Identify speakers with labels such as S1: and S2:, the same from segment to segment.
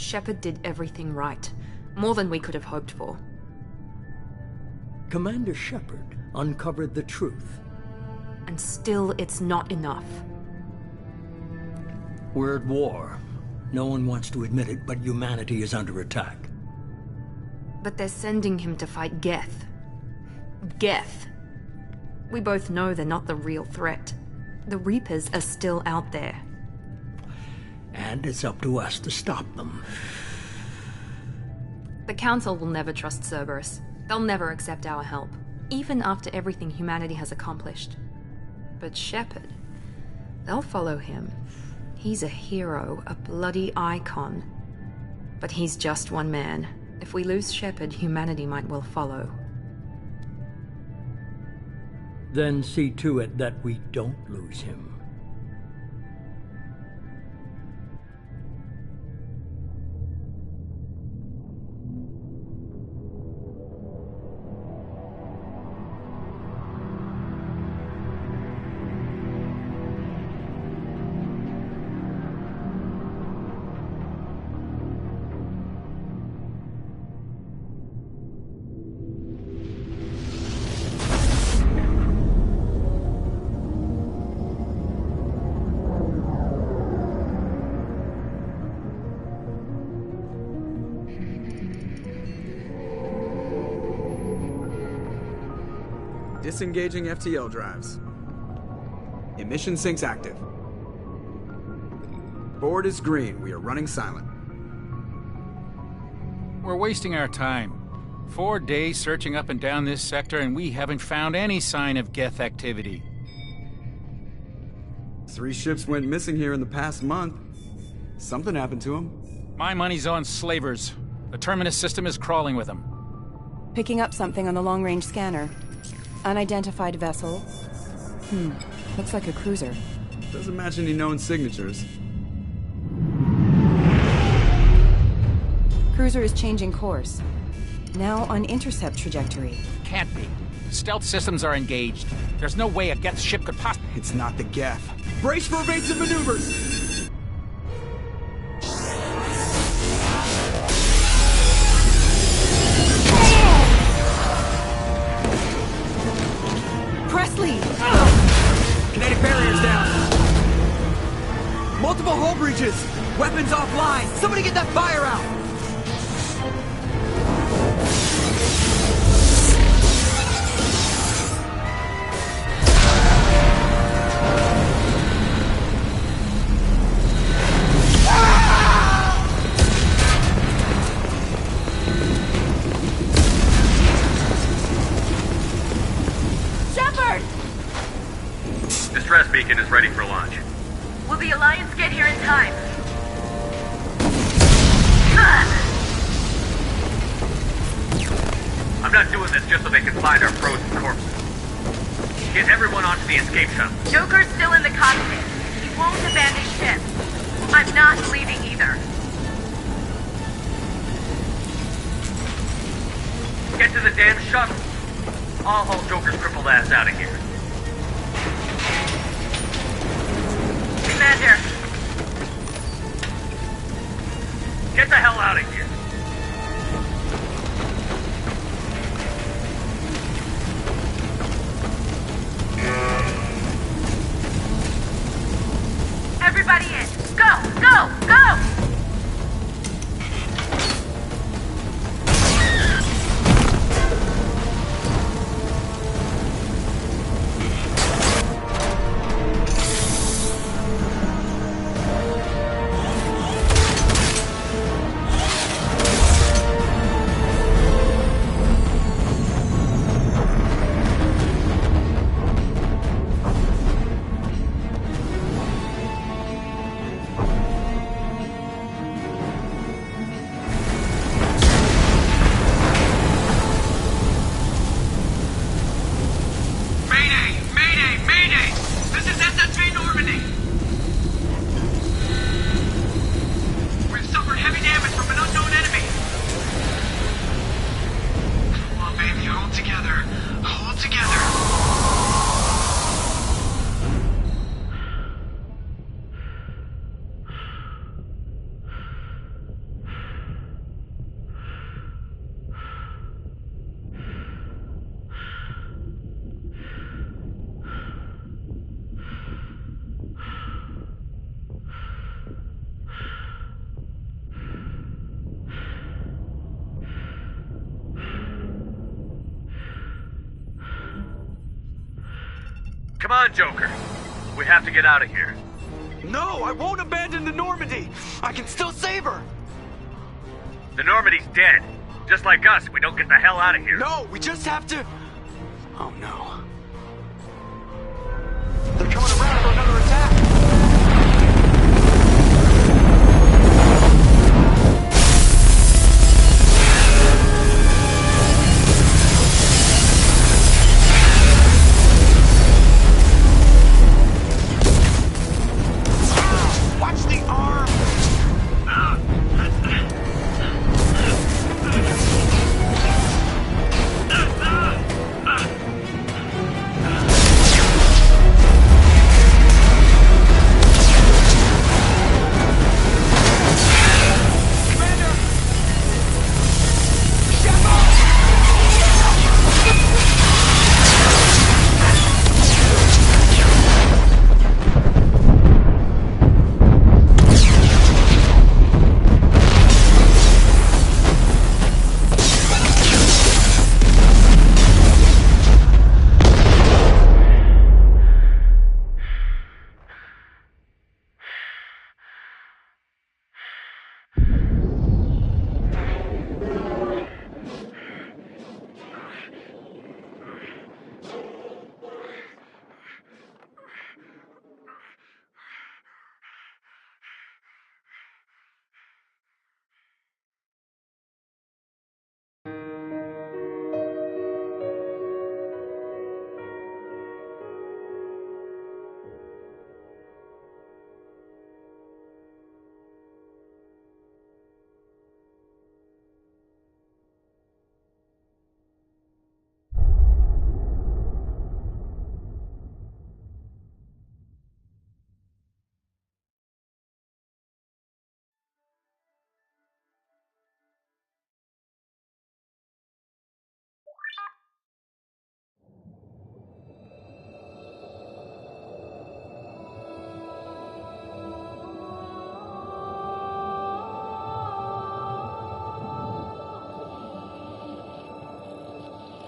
S1: Shepard did everything right. More than we could have hoped for.
S2: Commander Shepard uncovered the truth.
S1: And still, it's not enough.
S2: We're at war. No one wants to admit it, but humanity is under attack.
S1: But they're sending him to fight Geth. Geth. We both know they're not the real threat. The Reapers are still out there.
S2: And it's up to us to stop them.
S1: The Council will never trust Cerberus. They'll never accept our help, even after everything humanity has accomplished. But Shepard, they'll follow him. He's a hero, a bloody icon. But he's just one man. If we lose Shepard, humanity might well follow.
S2: Then see to it that we don't lose him.
S3: Disengaging FTL drives. Emission sinks active. Board is green. We are running silent.
S4: We're wasting our time. 4 days searching up and down this sector, and we haven't found any sign of Geth activity.
S3: 3 ships went missing here in the past month. Something happened to them.
S4: My money's on slavers. The Terminus system is crawling with them.
S5: Picking up something on the long-range scanner. Unidentified vessel. Looks like a cruiser.
S3: Doesn't match any known signatures.
S5: Cruiser is changing course. Now on intercept trajectory.
S4: Can't be. Stealth systems are engaged. There's no way a Geth ship could possibly...
S3: It's not the Geth. Brace for evasive maneuvers!
S6: Kinetic barriers down. Multiple hull breaches. Weapons offline. Somebody get that fire out.
S7: Distress beacon is ready for launch.
S8: Will the Alliance get here in time?
S7: I'm not doing this just so they can find our frozen corpses. Get everyone onto the escape shuttle.
S8: Joker's still in the cockpit. He won't abandon ship. I'm not leaving either.
S7: Get to the damn shuttle. I'll haul Joker's crippled ass out of here.
S8: Commander.
S7: Get the hell out of here.
S8: Everybody in. Go! Go! Go!
S7: Come on, Joker. We have to get out of here.
S6: No, I won't abandon the Normandy. I can still save her.
S7: The Normandy's dead. Just like us, we don't get the hell out of here.
S6: No, we just have to... Oh no. They're coming around for another attack. Watch the arm!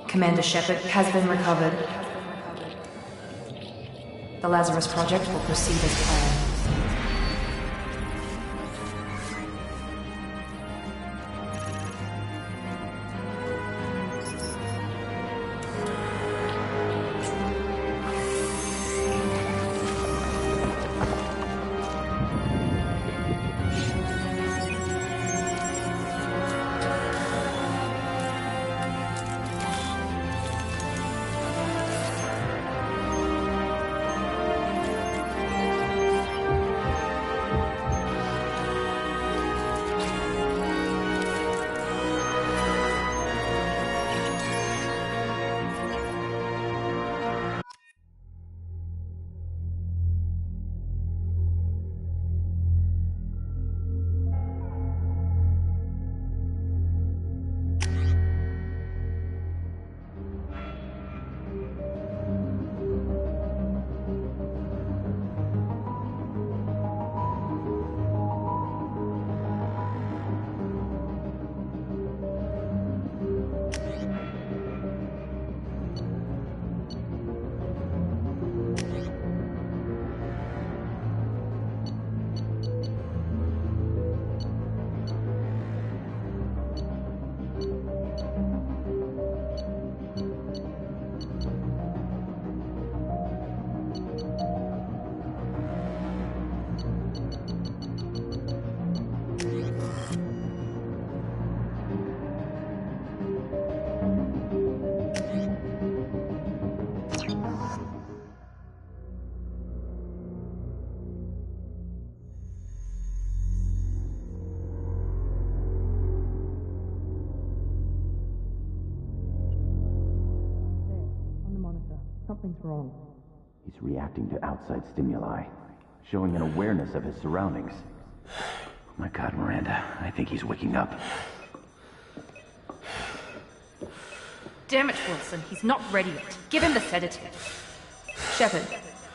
S1: Commander Shepard has been recovered. The Lazarus Project will proceed as planned.
S9: Something's wrong. He's reacting to outside stimuli, showing an awareness of his surroundings. Oh my God, Miranda, I think he's waking up.
S1: Damn it, Wilson, he's not ready yet. Give him the sedative. Shepard,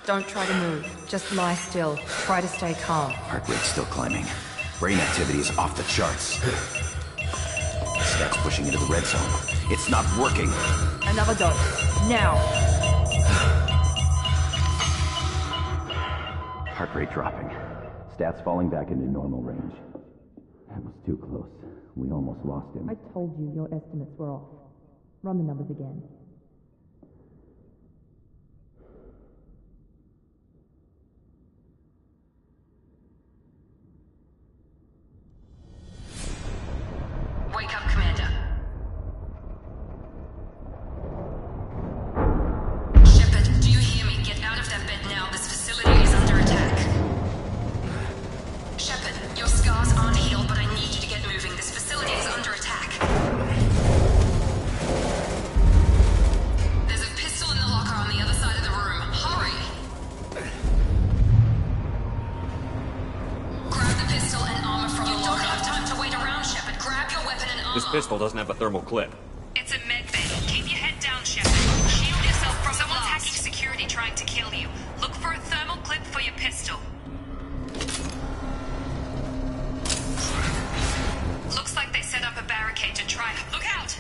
S1: don't try to move. Just lie still. Try to stay calm.
S9: Heart rate's still climbing. Brain activity is off the charts. The stat's pushing into the red zone. It's not working.
S1: Another dose. Now.
S9: Heart rate dropping. Stats falling back into normal range. That was too close. We almost lost him.
S10: I told you your estimates were off. Run the numbers again.
S1: Wake up, Commander. Shepard, do you hear me? Get out of that bed now. This facility is under attack. Shepard, your scars aren't healed, but I need you to get moving. This facility is under attack. There's a pistol in the locker on the other side of the room. Hurry! Grab the pistol and armor from the locker. You don't have time to wait around, Shepard. Grab your weapon and armor.
S7: This pistol doesn't have a thermal clip.
S8: It's a med bay. Keep your head down, Shepard. Shield yourself from someone's hacking security trying to kill you. Look for a thermal clip for your pistol. Looks like they set up a barricade to try. Look out!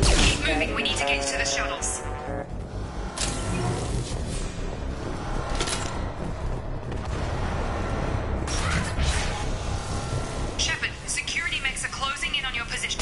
S8: Keep moving. We need to get to the shuttles. Shepard, security mechs are closing in on your position.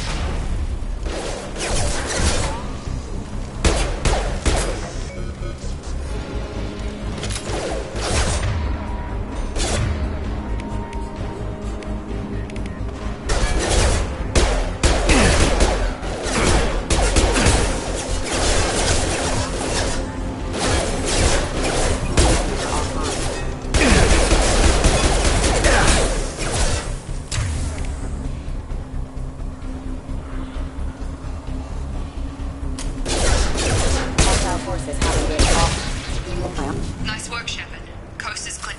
S8: Nice work, Shepard. Coast is clear.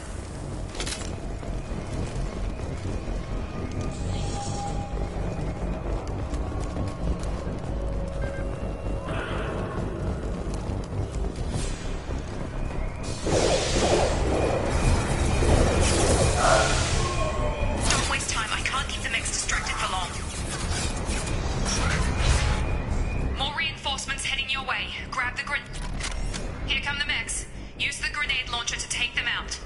S8: Don't waste time. I can't keep the mechs distracted for long. More reinforcements heading your way. Grab the grenade. Here come the mechs. Use the grenade launcher to take them out.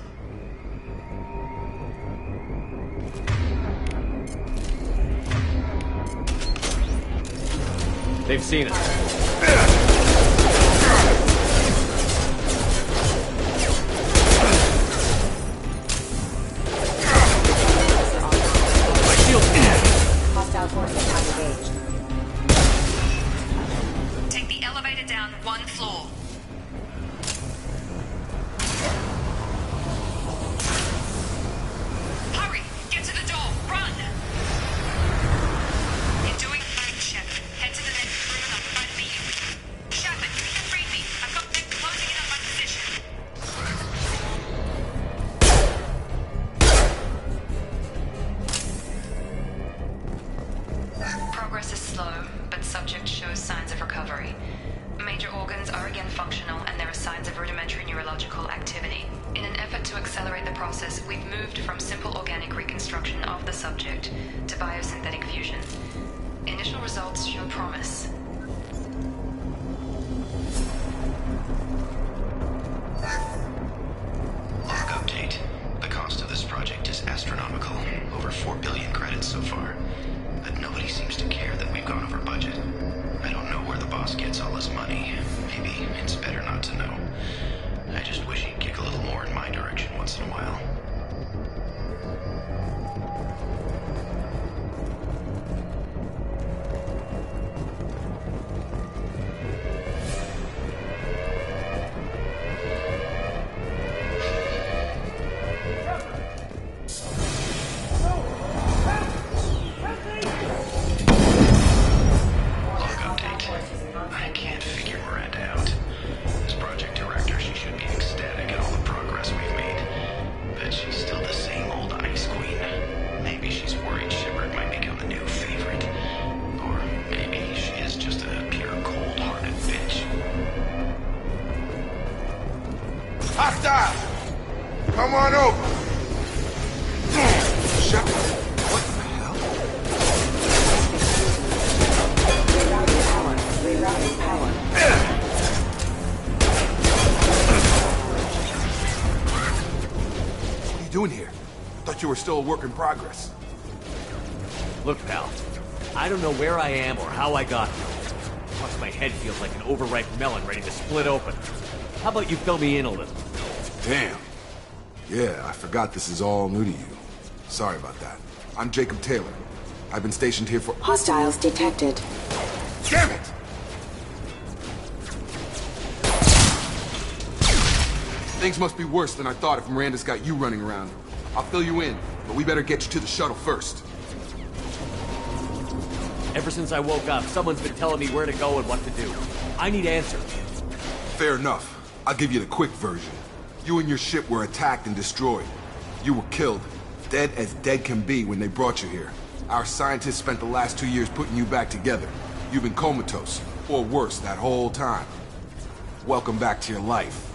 S7: They've seen us.
S10: Hostile forces have engaged.
S8: Take the elevator down one floor. Hurry! Get to the door! Run! You're doing fine, Shepard. Head to the next room and I'll try to beat you. Shepard, you can read me. I've got them closing in on my position.
S1: Progress is slow, but subject shows signs of recovery. Major organs are again functional, and there are signs of rudimentary neurological activity. In an effort to accelerate the process, we've moved from simple organic reconstruction of the subject to biosynthetic fusion. Initial results show promise.
S11: Log update. The cost of this project is astronomical. Over 4 billion credits so far. But nobody seems to care that we've gone over budget. I don't know where the boss gets all his money. Maybe it's better not to know. I just wish he'd kick a little more in my direction once in a while.
S12: Hostile! Come on over! Shut up. What the hell?
S10: Rerouting power. Rerouting power.
S12: doing here? Thought you were still a work in progress.
S13: Look, pal, I don't know where I am or how I got here. Plus, my head feels like an overripe melon ready to split open. How about you fill me in a little?
S12: Damn. Yeah, I forgot this is all new to you. Sorry about that. I'm Jacob Taylor. I've been stationed here for—
S14: Hostiles detected.
S12: Damn it! Things must be worse than I thought if Miranda's got you running around. I'll fill you in, but we better get you to the shuttle first.
S13: Ever since I woke up, someone's been telling me where to go and what to do. I need answers.
S12: Fair enough. I'll give you the quick version. You and your ship were attacked and destroyed. You were killed, dead as dead can be when they brought you here. Our scientists spent the last 2 years putting you back together. You've been comatose, or worse, that whole time. Welcome back to your life.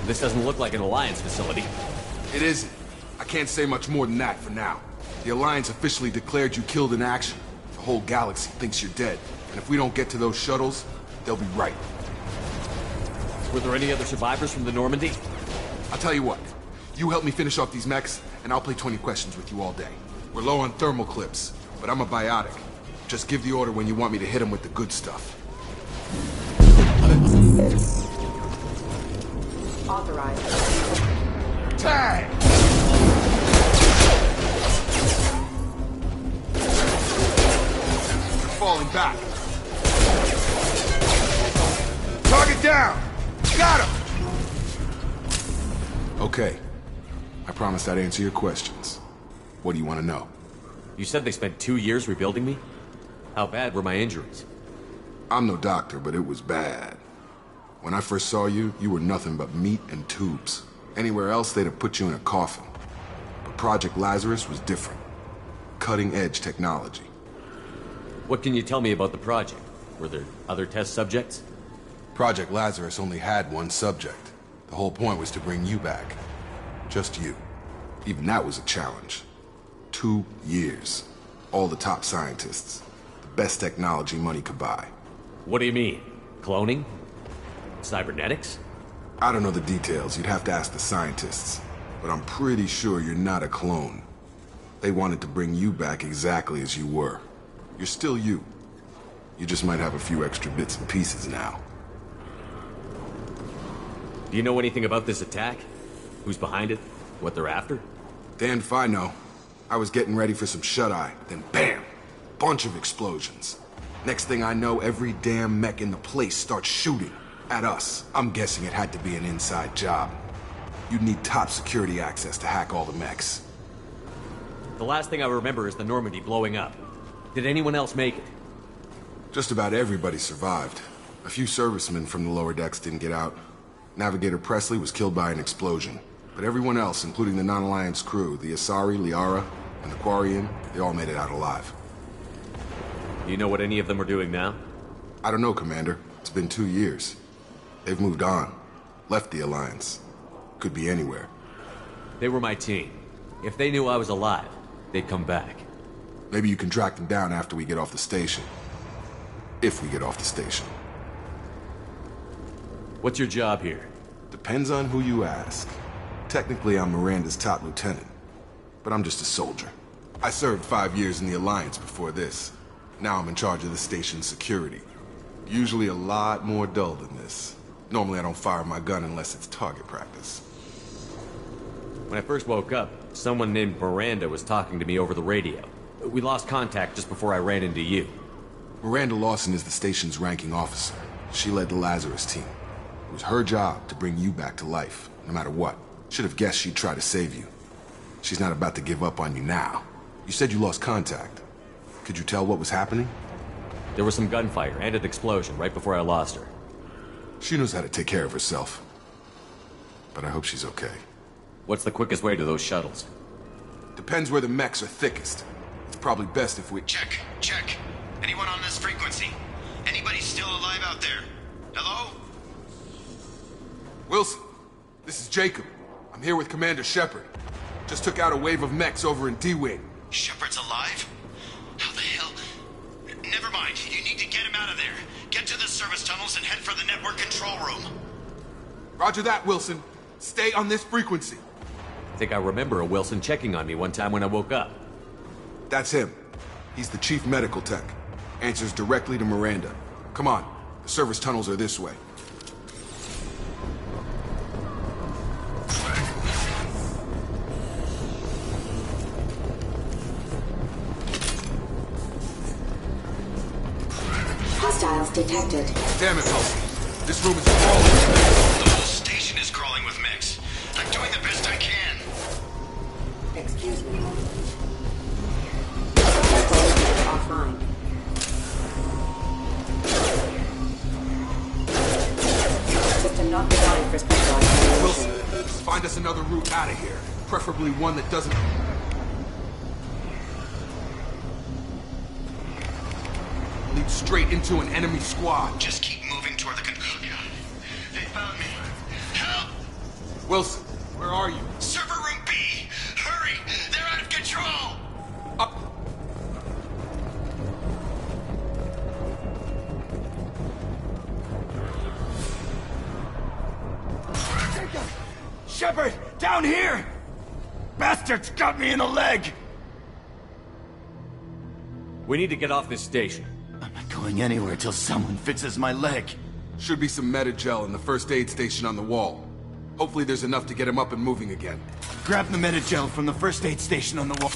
S13: This doesn't look like an Alliance facility.
S12: It isn't. I can't say much more than that for now. The Alliance officially declared you killed in action. The whole galaxy thinks you're dead. And if we don't get to those shuttles, they'll be right.
S13: Were there any other survivors from the Normandy?
S12: I'll tell you what. You help me finish off these mechs, and I'll play 20 questions with you all day. We're low on thermal clips, but I'm a biotic. Just give the order when you want me to hit them with the good stuff.
S14: Authorized.
S12: Tag! They're falling back. Target down! Got him! Okay. I promised I'd answer your questions. What do you want to know?
S13: You said they spent 2 years rebuilding me? How bad were my injuries?
S12: I'm no doctor, but it was bad. When I first saw you, you were nothing but meat and tubes. Anywhere else, they'd have put you in a coffin. But Project Lazarus was different. Cutting-edge technology.
S13: What can you tell me about the project? Were there other test subjects?
S12: Project Lazarus only had one subject. The whole point was to bring you back. Just you. Even that was a challenge. 2 years. All the top scientists. The best technology money could buy.
S13: What do you mean? Cloning? Cybernetics?
S12: I don't know the details. You'd have to ask the scientists. But I'm pretty sure you're not a clone. They wanted to bring you back exactly as you were. You're still you. You just might have a few extra bits and pieces now.
S13: Do you know anything about this attack? Who's behind it? What they're after?
S12: Damned if I know. I was getting ready for some shut-eye, then bam! Bunch of explosions. Next thing I know, every damn mech in the place starts shooting. At us. I'm guessing it had to be an inside job. You'd need top security access to hack all the mechs.
S13: The last thing I remember is the Normandy blowing up. Did anyone else make it?
S12: Just about everybody survived. A few servicemen from the lower decks didn't get out. Navigator Presley was killed by an explosion. But everyone else, including the non-Alliance crew, the Asari, Liara, and the Quarian, they all made it out alive.
S13: Do you know what any of them are doing now?
S12: I don't know, Commander. It's been 2 years. They've moved on. Left the Alliance. Could be anywhere.
S13: They were my team. If they knew I was alive, they'd come back.
S12: Maybe you can track them down after we get off the station. If we get off the station.
S13: What's your job here?
S12: Depends on who you ask. Technically, I'm Miranda's top lieutenant. But I'm just a soldier. I served 5 years in the Alliance before this. Now I'm in charge of the station's security. Usually a lot more dull than this. Normally I don't fire my gun unless it's target practice.
S13: When I first woke up, someone named Miranda was talking to me over the radio. We lost contact just before I ran into you.
S12: Miranda Lawson is the station's ranking officer. She led the Lazarus team. It was her job to bring you back to life, no matter what. Should have guessed she'd try to save you. She's not about to give up on you now. You said you lost contact. Could you tell what was happening?
S13: There was some gunfire and an explosion right before I lost her.
S12: She knows how to take care of herself. But I hope she's okay.
S13: What's the quickest way to those shuttles?
S12: Depends where the mechs are thickest. It's probably best if we—
S11: Check. Anyone on this frequency? Anybody still alive out there? Hello?
S12: Wilson, this is Jacob. I'm here with Commander Shepard. Just took out a wave of mechs over in D-Wing.
S11: Shepard's alive? How the hell? Never mind. You need to get him out of there. Get to the service tunnels and head for the network control room.
S12: Roger that, Wilson. Stay on this frequency.
S13: I think I remember a Wilson checking on me one time when I woke up.
S12: That's him. He's the chief medical tech. Answers directly to Miranda. Come on, the service tunnels are this way.
S14: Hostiles detected.
S12: Damn it, Wilson. This room is crawling.
S11: The whole station is crawling with mechs. I'm doing the best I can.
S14: Excuse me. Offline. System not designed for specialized.
S12: Wilson, find us another route out of here. Preferably one that doesn't... lead straight into an enemy squad.
S11: Just keep moving toward the They found me. Help!
S12: Wilson, where are you?
S11: Server room B! Hurry! They're out of control!
S12: Up!
S6: Shepard! Down here! Bastards got me in the leg!
S13: We need to get off this station.
S6: I'm not going anywhere till someone fixes my leg.
S12: Should be some Metagel in the first aid station on the wall. Hopefully there's enough to get him up and moving again.
S6: Grab the Metagel from the first aid station on the wall.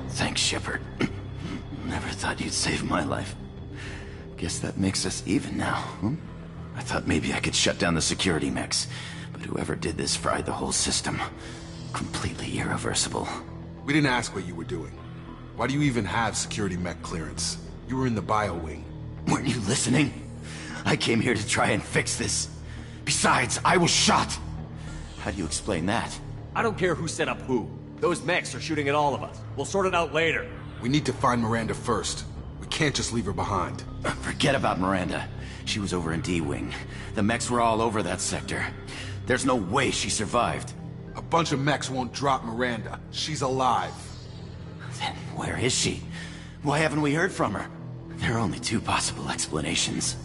S6: Thanks, Shepard. Never thought you'd save my life. Guess that makes us even now, hmm? I thought maybe I could shut down the security mechs, but whoever did this fried the whole system. Completely irreversible.
S12: We didn't ask what you were doing. Why do you even have security mech clearance? You were in the bio wing.
S6: Weren't you listening? I came here to try and fix this. Besides, I was shot. How do you explain that?
S13: I don't care who set up who. Those mechs are shooting at all of us. We'll sort it out later.
S12: We need to find Miranda first. We can't just leave her behind.
S6: Forget about Miranda. She was over in D-Wing. The mechs were all over that sector. There's no way she survived.
S12: A bunch of mechs won't drop Miranda. She's alive.
S6: Then where is she? Why haven't we heard from her? There are only two possible explanations.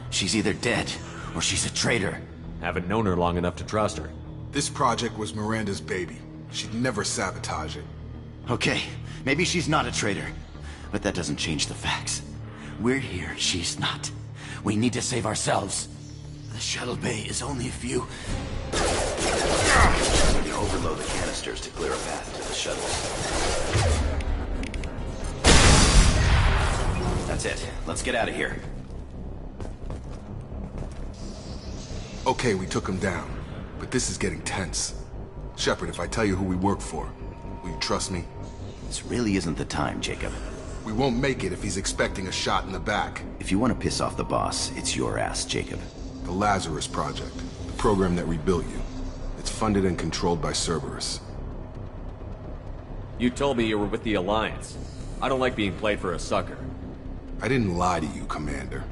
S6: She's either dead, or she's a traitor.
S13: Haven't known her long enough to trust her.
S12: This project was Miranda's baby. She'd never sabotage it.
S6: Okay, maybe she's not a traitor. But that doesn't change the facts. We're here, she's not. We need to save ourselves. The shuttle bay is only a few...
S9: We can overload the canisters to clear a path to the shuttles. That's it. Let's get out of here.
S12: Okay, we took him down. But this is getting tense. Shepard, if I tell you who we work for, will you trust me?
S6: This really isn't the time, Jacob.
S12: We won't make it if he's expecting a shot in the back.
S6: If you want to piss off the boss, it's your ass, Jacob.
S12: The Lazarus Project. The program that rebuilt you. It's funded and controlled by Cerberus.
S13: You told me you were with the Alliance. I don't like being played for a sucker.
S12: I didn't lie to you, Commander.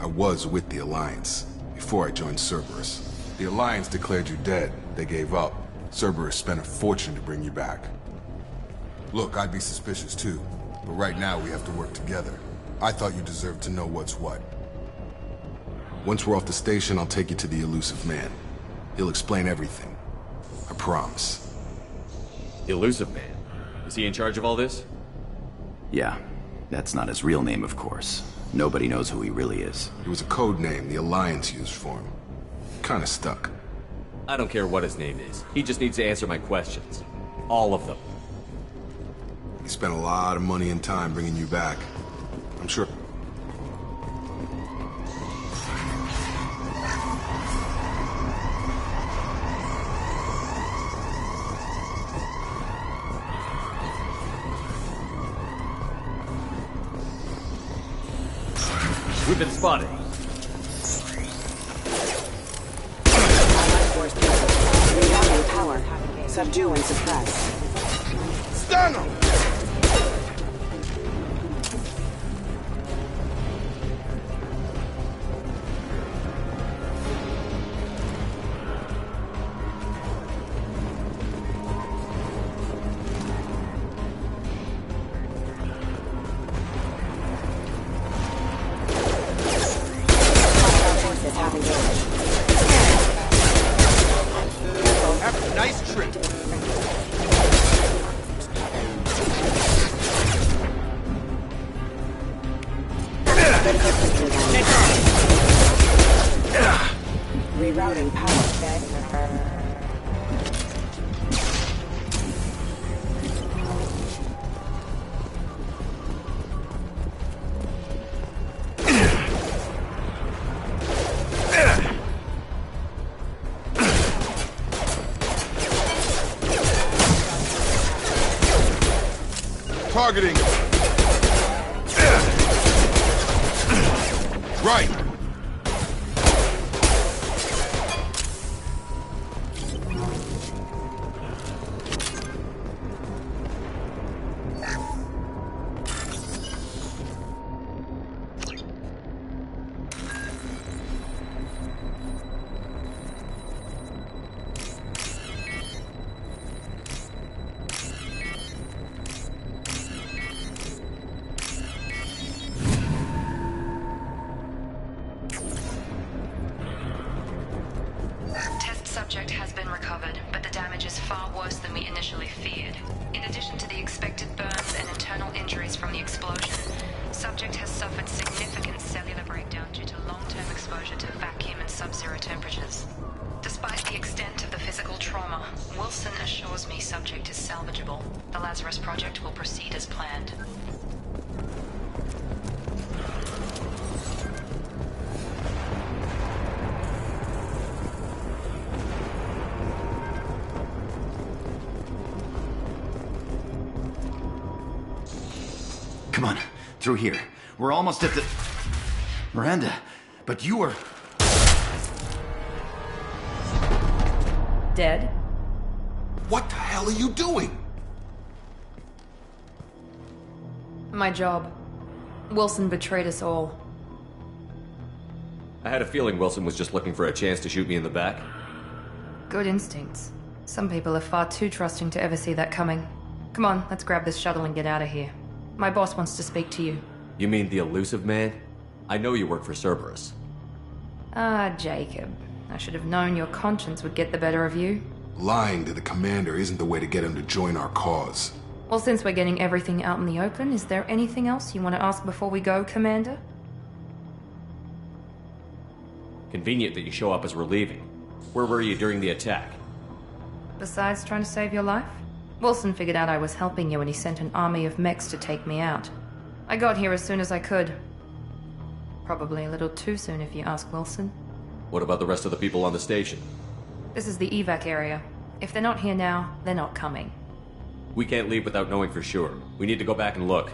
S12: I was with the Alliance, before I joined Cerberus. The Alliance declared you dead. They gave up. Cerberus spent a fortune to bring you back. Look, I'd be suspicious too. But right now, we have to work together. I thought you deserved to know what's what. Once we're off the station, I'll take you to the elusive man. He'll explain everything. I promise.
S13: Elusive man? Is he in charge of all this?
S6: Yeah. That's not his real name, of course. Nobody knows who he really is.
S12: It was a code name the Alliance used for him. Kinda stuck.
S13: I don't care what his name is. He just needs to answer my questions. All of them.
S12: He spent a lot of money and time bringing you back. I'm sure...
S13: We've been spotted.
S14: Regaining power. Subdue and suppress.
S12: Stun him!
S14: Critical system damage. Rerouting power.
S12: Targeting. Right.
S8: Subject has been recovered, but the damage is far worse than we initially feared. In addition to the expected burns and internal injuries from the explosion, subject has suffered significant cellular breakdown due to long-term exposure to vacuum and sub-zero temperatures. Despite the extent of the physical trauma, Wilson assures me subject is salvageable. The Lazarus Project will proceed as planned.
S6: Come on, through here. We're almost at the... Miranda, but you were...
S5: Dead?
S12: What the hell are you doing?
S1: My job. Wilson betrayed us all.
S13: I had a feeling Wilson was just looking for a chance to shoot me in the back.
S1: Good instincts. Some people are far too trusting to ever see that coming. Come on, let's grab this shuttle and get out of here. My boss wants to speak to you.
S13: You mean the elusive man? I know you work for Cerberus.
S1: Ah, Jacob. I should have known your conscience would get the better of you.
S12: Lying to the commander isn't the way to get him to join our cause.
S1: Well, since we're getting everything out in the open, is there anything else you want to ask before we go, Commander?
S13: Convenient that you show up as we're leaving. Where were you during the attack?
S1: Besides trying to save your life? Wilson figured out I was helping you and he sent an army of mechs to take me out. I got here as soon as I could. Probably a little too soon if you ask Wilson.
S13: What about the rest of the people on the station?
S1: This is the evac area. If they're not here now, they're not coming.
S13: We can't leave without knowing for sure. We need to go back and look.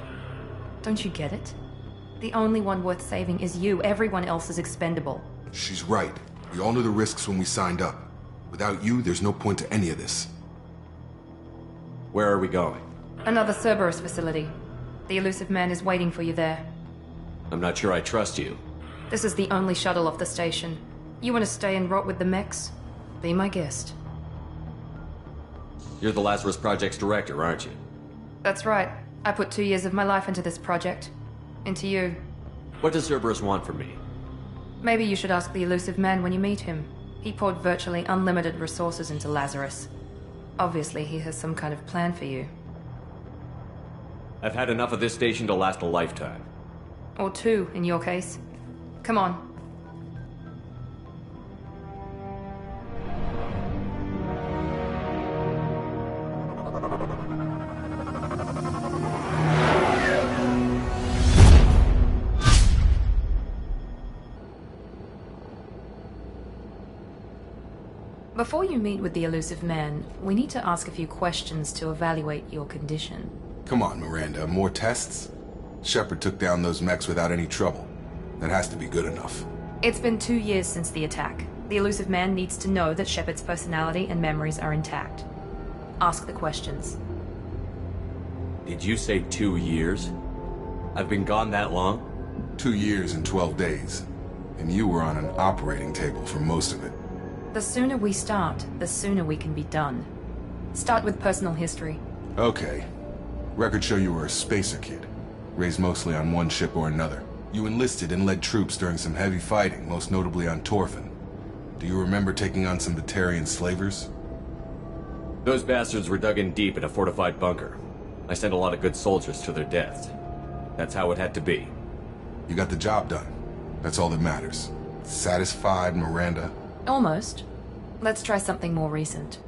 S1: Don't you get it? The only one worth saving is you. Everyone else is expendable.
S12: She's right. We all knew the risks when we signed up. Without you, there's no point to any of this.
S13: Where are we going?
S1: Another Cerberus facility. The elusive man is waiting for you there.
S13: I'm not sure I trust you.
S1: This is the only shuttle off the station. You want to stay and rot with the mechs? Be my guest.
S13: You're the Lazarus Project's director, aren't you?
S1: That's right. I put 2 years of my life into this project. Into you.
S13: What does Cerberus want from me?
S1: Maybe you should ask the elusive man when you meet him. He poured virtually unlimited resources into Lazarus. Obviously, he has some kind of plan for you.
S13: I've had enough of this station to last a lifetime.
S1: Or 2, in your case. Come on. Before you meet with the elusive man, we need to ask a few questions to evaluate your condition.
S12: Come on, Miranda. More tests? Shepard took down those mechs without any trouble. That has to be good enough.
S1: It's been 2 years since the attack. The elusive man needs to know that Shepard's personality and memories are intact. Ask the questions.
S13: Did you say 2 years? I've been gone that long?
S12: 2 years and 12 days. And you were on an operating table for most of it.
S1: The sooner we start, the sooner we can be done. Start with personal history.
S12: Okay. Records show you were a spacer kid. Raised mostly on one ship or another. You enlisted and led troops during some heavy fighting, most notably on Torfin. Do you remember taking on some Batarian slavers?
S13: Those bastards were dug in deep in a fortified bunker. I sent a lot of good soldiers to their deaths. That's how it had to be.
S12: You got the job done. That's all that matters. Satisfied, Miranda?
S1: Almost. Let's try something more recent.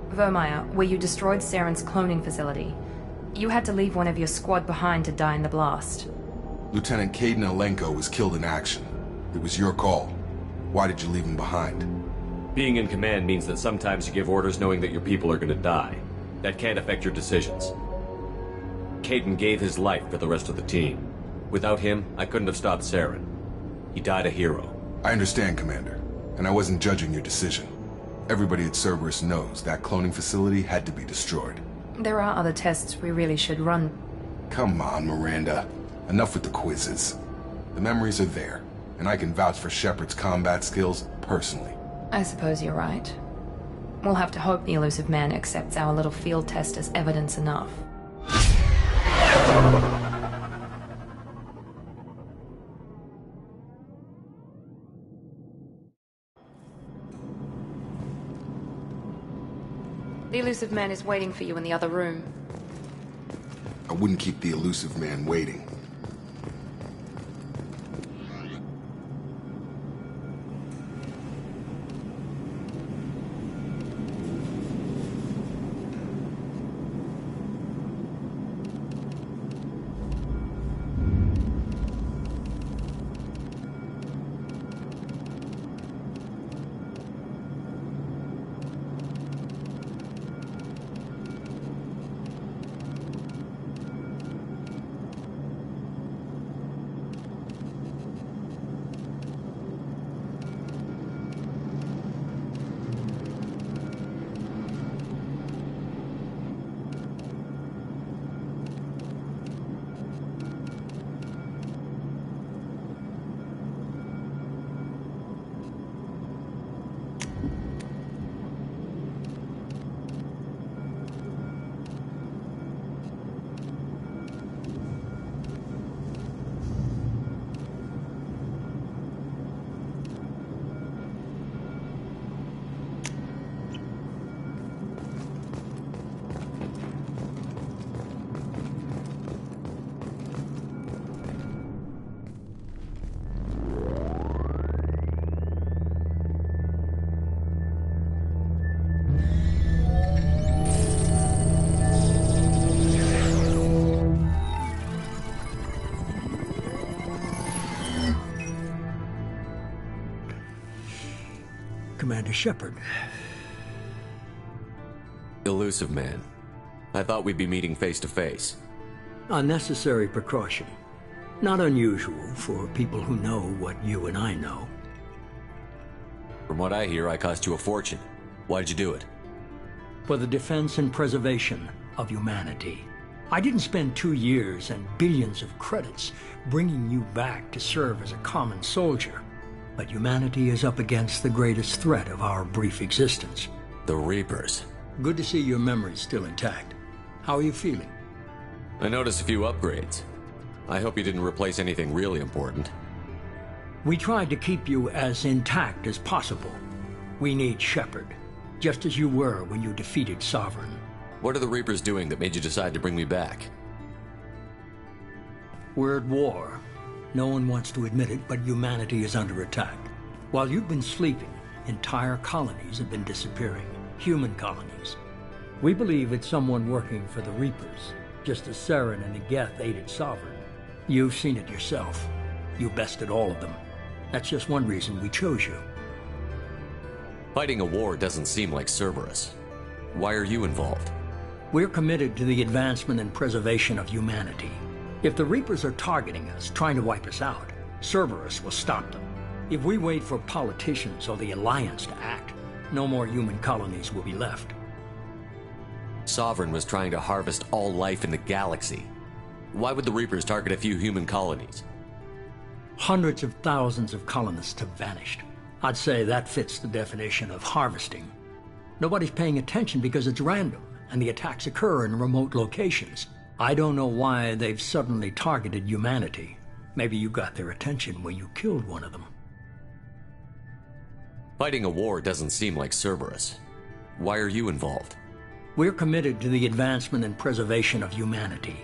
S1: Vermeer, where you destroyed Saren's cloning facility. You had to leave one of your squad behind to die in the blast.
S12: Lieutenant Caden Alenko was killed in action. It was your call. Why did you leave him behind?
S13: Being in command means that sometimes you give orders knowing that your people are gonna die. That can't affect your decisions. Caden gave his life for the rest of the team. Without him, I couldn't have stopped Saren. He died a hero.
S12: I understand, Commander, and I wasn't judging your decision. Everybody at Cerberus knows that cloning facility had to be destroyed.
S1: There are other tests we really should run.
S12: Come on, Miranda. Enough with the quizzes. The memories are there, and I can vouch for Shepard's combat skills personally.
S1: I suppose you're right. We'll have to hope the elusive man accepts our little field test as evidence enough. The elusive man is waiting for you in the other room.
S12: I wouldn't keep the elusive man waiting.
S2: Commander Shepard.
S13: Elusive man. I thought we'd be meeting face to face.
S2: Unnecessary precaution. Not unusual for people who know what you and I know.
S13: From what I hear, I cost you a fortune. Why'd you do it?
S2: For the defense and preservation of humanity. I didn't spend 2 years and billions of credits bringing you back to serve as a common soldier. But humanity is up against the greatest threat of our brief existence.
S13: The Reapers.
S2: Good to see your memory's still intact. How are you feeling?
S13: I noticed a few upgrades. I hope you didn't replace anything really important.
S2: We tried to keep you as intact as possible. We need Shepard, just as you were when you defeated Sovereign.
S13: What are the Reapers doing that made you decide to bring me back?
S2: We're at war. No one wants to admit it, but humanity is under attack. While you've been sleeping, entire colonies have been disappearing. Human colonies. We believe it's someone working for the Reapers, just as Saren and Negeth aided Sovereign. You've seen it yourself. You bested all of them. That's just one reason we chose you.
S13: Fighting a war doesn't seem like Cerberus. Why are you involved?
S2: We're committed to the advancement and preservation of humanity. If the Reapers are targeting us, trying to wipe us out, Cerberus will stop them. If we wait for politicians or the Alliance to act, no more human colonies will be left.
S13: Sovereign was trying to harvest all life in the galaxy. Why would the Reapers target a few human colonies?
S2: Hundreds of thousands of colonists have vanished. I'd say that fits the definition of harvesting. Nobody's paying attention because it's random, and the attacks occur in remote locations. I don't know why they've suddenly targeted humanity. Maybe you got their attention when you killed one of them.
S13: Fighting a war doesn't seem like Cerberus. Why are you involved?
S2: We're committed to the advancement and preservation of humanity.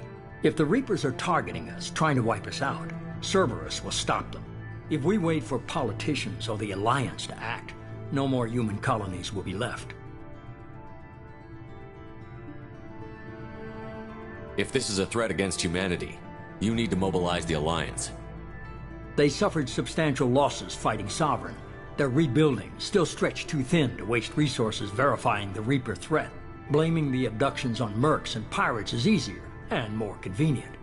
S2: If the Reapers are targeting us, trying to wipe us out, Cerberus will stop them. If we wait for politicians or the Alliance to act, no more human colonies will be left.
S13: If this is a threat against humanity, you need to mobilize the Alliance.
S2: They suffered substantial losses fighting Sovereign. Their rebuilding still stretched too thin to waste resources verifying the Reaper threat. Blaming the abductions on mercs and pirates is easier and more convenient.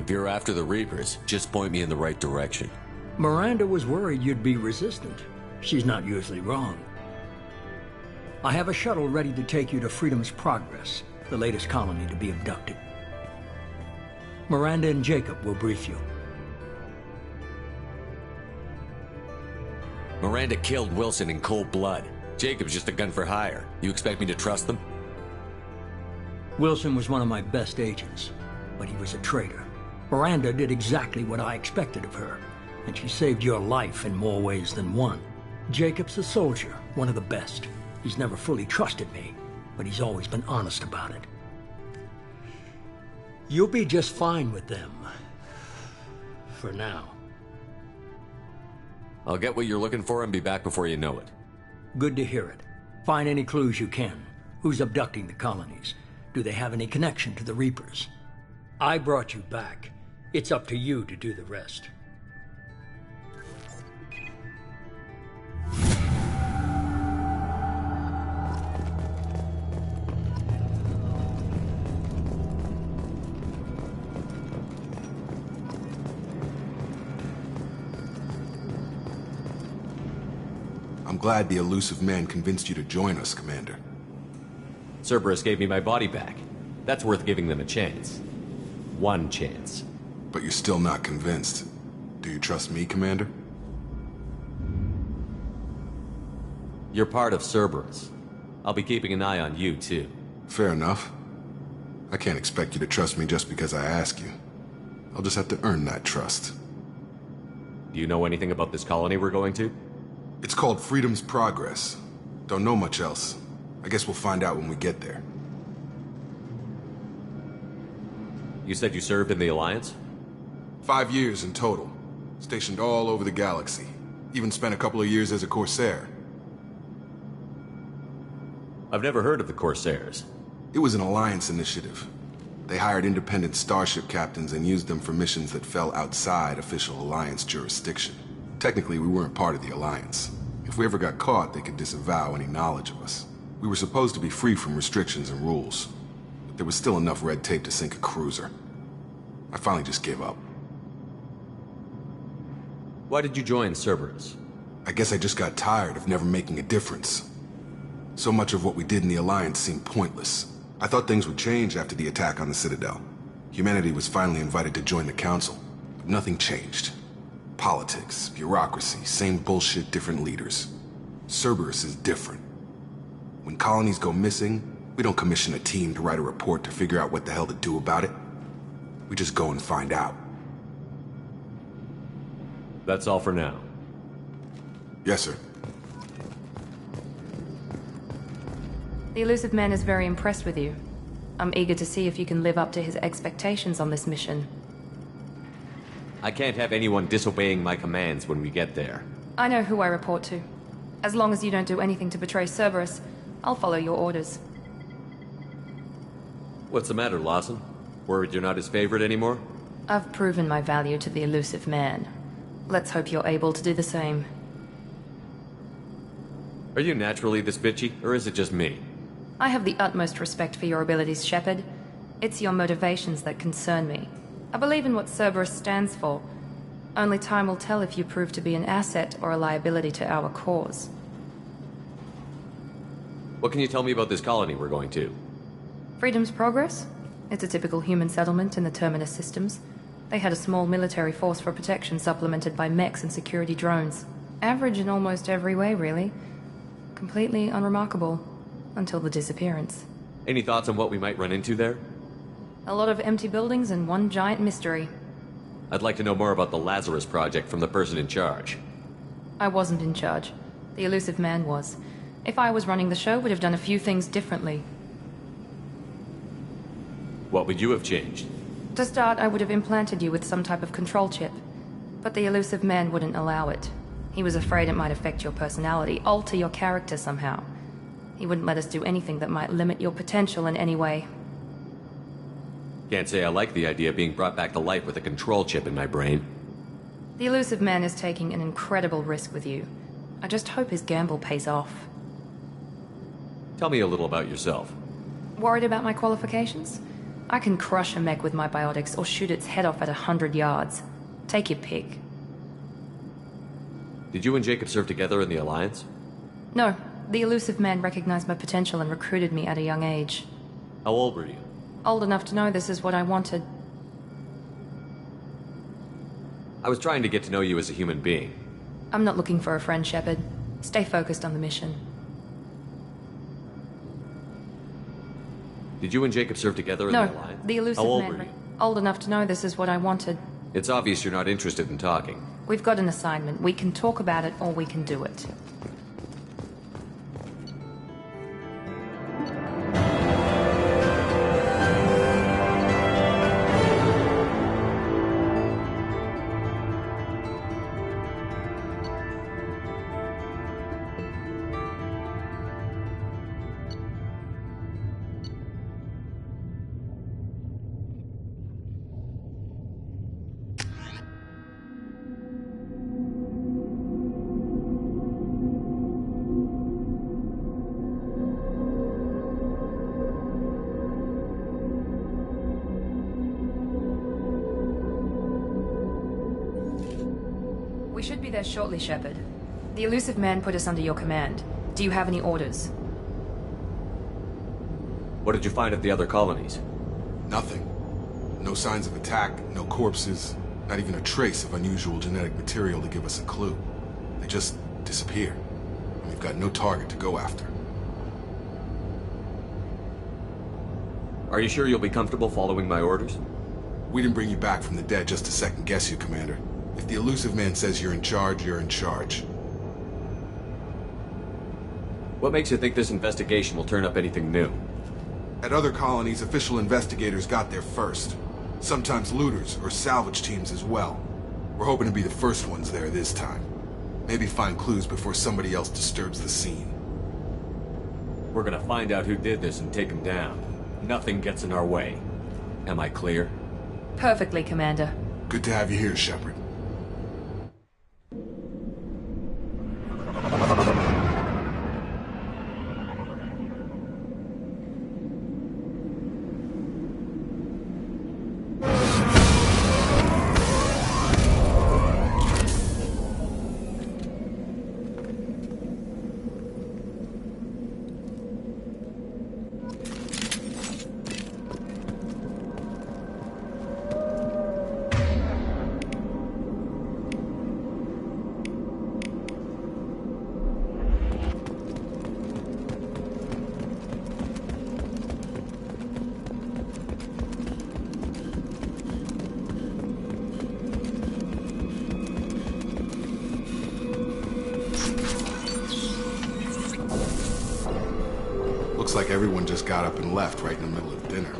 S13: If you're after the Reapers, just point me in the right direction.
S2: Miranda was worried you'd be resistant. She's not usually wrong. I have a shuttle ready to take you to Freedom's Progress, the latest colony to be abducted. Miranda and Jacob will brief you.
S13: Miranda killed Wilson in cold blood. Jacob's just a gun for hire. You expect me to trust them?
S2: Wilson was one of my best agents, but he was a traitor. Miranda did exactly what I expected of her, and she saved your life in more ways than one. Jacob's a soldier, one of the best. He's never fully trusted me, but he's always been honest about it. You'll be just fine with them. For now.
S13: I'll get what you're looking for and be back before you know it.
S2: Good to hear it. Find any clues you can. Who's abducting the colonies? Do they have any connection to the Reapers? I brought you back. It's up to you to do the rest.
S12: I'm glad the elusive man convinced you to join us, Commander.
S13: Cerberus gave me my body back. That's worth giving them a chance. One chance.
S12: But you're still not convinced. Do you trust me, Commander?
S13: You're part of Cerberus. I'll be keeping an eye on you, too.
S12: Fair enough. I can't expect you to trust me just because I ask you. I'll just have to earn that trust.
S13: Do you know anything about this colony we're going to?
S12: It's called Freedom's Progress. Don't know much else. I guess we'll find out when we get there.
S13: You said you served in the Alliance?
S12: 5 years in total. Stationed all over the galaxy. Even spent a couple of years as a Corsair.
S13: I've never heard of the Corsairs.
S12: It was an Alliance initiative. They hired independent starship captains and used them for missions that fell outside official Alliance jurisdiction. Technically, we weren't part of the Alliance. If we ever got caught, they could disavow any knowledge of us. We were supposed to be free from restrictions and rules. But there was still enough red tape to sink a cruiser. I finally just gave up.
S13: Why did you join Cerberus?
S12: I guess I just got tired of never making a difference. So much of what we did in the Alliance seemed pointless. I thought things would change after the attack on the Citadel. Humanity was finally invited to join the Council, but nothing changed. Politics, bureaucracy, same bullshit, different leaders. Cerberus is different. When colonies go missing, we don't commission a team to write a report to figure out what the hell to do about it. We just go and find out.
S13: That's all for now.
S12: Yes, sir.
S1: The elusive man is very impressed with you. I'm eager to see if you can live up to his expectations on this mission.
S13: I can't have anyone disobeying my commands when we get there.
S1: I know who I report to. As long as you don't do anything to betray Cerberus, I'll follow your orders.
S13: What's the matter, Lawson? Worried you're not his favorite anymore?
S1: I've proven my value to the elusive man. Let's hope you're able to do the same.
S13: Are you naturally this bitchy, or is it just me?
S1: I have the utmost respect for your abilities, Shepard. It's your motivations that concern me. I believe in what Cerberus stands for. Only time will tell if you prove to be an asset or a liability to our cause.
S13: What can you tell me about this colony we're going to?
S1: Freedom's Progress? It's a typical human settlement in the Terminus systems. They had a small military force for protection supplemented by mechs and security drones. Average in almost every way, really. Completely unremarkable. Until the disappearance.
S13: Any thoughts on what we might run into there?
S1: A lot of empty buildings and one giant mystery.
S13: I'd like to know more about the Lazarus Project from the person in charge.
S1: I wasn't in charge. The elusive man was. If I was running the show, would have done a few things differently.
S13: What would you have changed?
S1: To start, I would have implanted you with some type of control chip. But the elusive man wouldn't allow it. He was afraid it might affect your personality, alter your character somehow. He wouldn't let us do anything that might limit your potential in any way.
S13: Can't say I like the idea of being brought back to life with a control chip in my brain.
S1: The elusive man is taking an incredible risk with you. I just hope his gamble pays off.
S13: Tell me a little about yourself.
S1: Worried about my qualifications? I can crush a mech with my biotics or shoot its head off at 100 yards. Take your pick.
S13: Did you and Jacob serve together in the Alliance?
S1: No. The elusive man recognized my potential and recruited me at a young age.
S13: How old were you?
S1: Old enough to know this is what I wanted.
S13: I was trying to get to know you as a human being.
S1: I'm not looking for a friend, Shepard. Stay focused on the mission.
S13: Did you and Jacob serve together in the Alliance?
S1: No, the elusive
S13: How old
S1: man.
S13: were you?
S1: Old enough to know this is what I wanted.
S13: It's obvious you're not interested in talking.
S1: We've got an assignment. We can talk about it or we can do it. We should be there shortly, Shepard. The elusive man put us under your command. Do you have any orders?
S13: What did you find at the other colonies?
S12: Nothing. No signs of attack, no corpses, not even a trace of unusual genetic material to give us a clue. They just disappear. And we've got no target to go after.
S13: Are you sure you'll be comfortable following my orders?
S12: We didn't bring you back from the dead just to second guess you, Commander. If the elusive man says you're in charge, you're in charge.
S13: What makes you think this investigation will turn up anything new?
S12: At other colonies, official investigators got there first. Sometimes looters or salvage teams as well. We're hoping to be the first ones there this time. Maybe find clues before somebody else disturbs the scene.
S13: We're gonna find out who did this and take him down. Nothing gets in our way. Am I clear?
S1: Perfectly, Commander.
S12: Good to have you here, Shepard. Looks like everyone just got up and left right in the middle of dinner.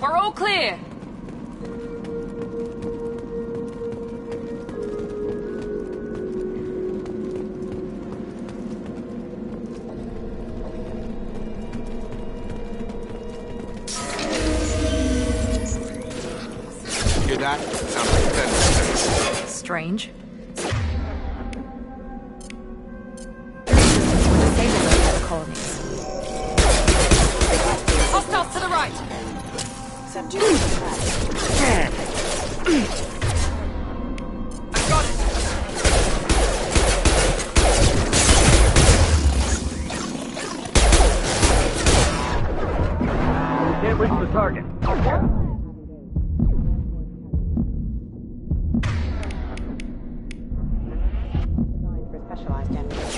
S1: We're all clear!
S12: Hear that? Sounds like defense.
S1: Strange. Colonies. Hostiles to the right!
S14: Subdue the threat.
S1: I got it!
S2: Can't reach the target.
S14: Designed for specialized enemies.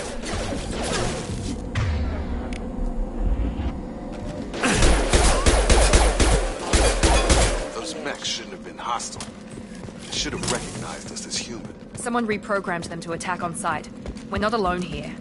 S12: Those mechs shouldn't have been hostile. They should have recognized us as human.
S1: Someone reprogrammed them to attack on sight. We're not alone here.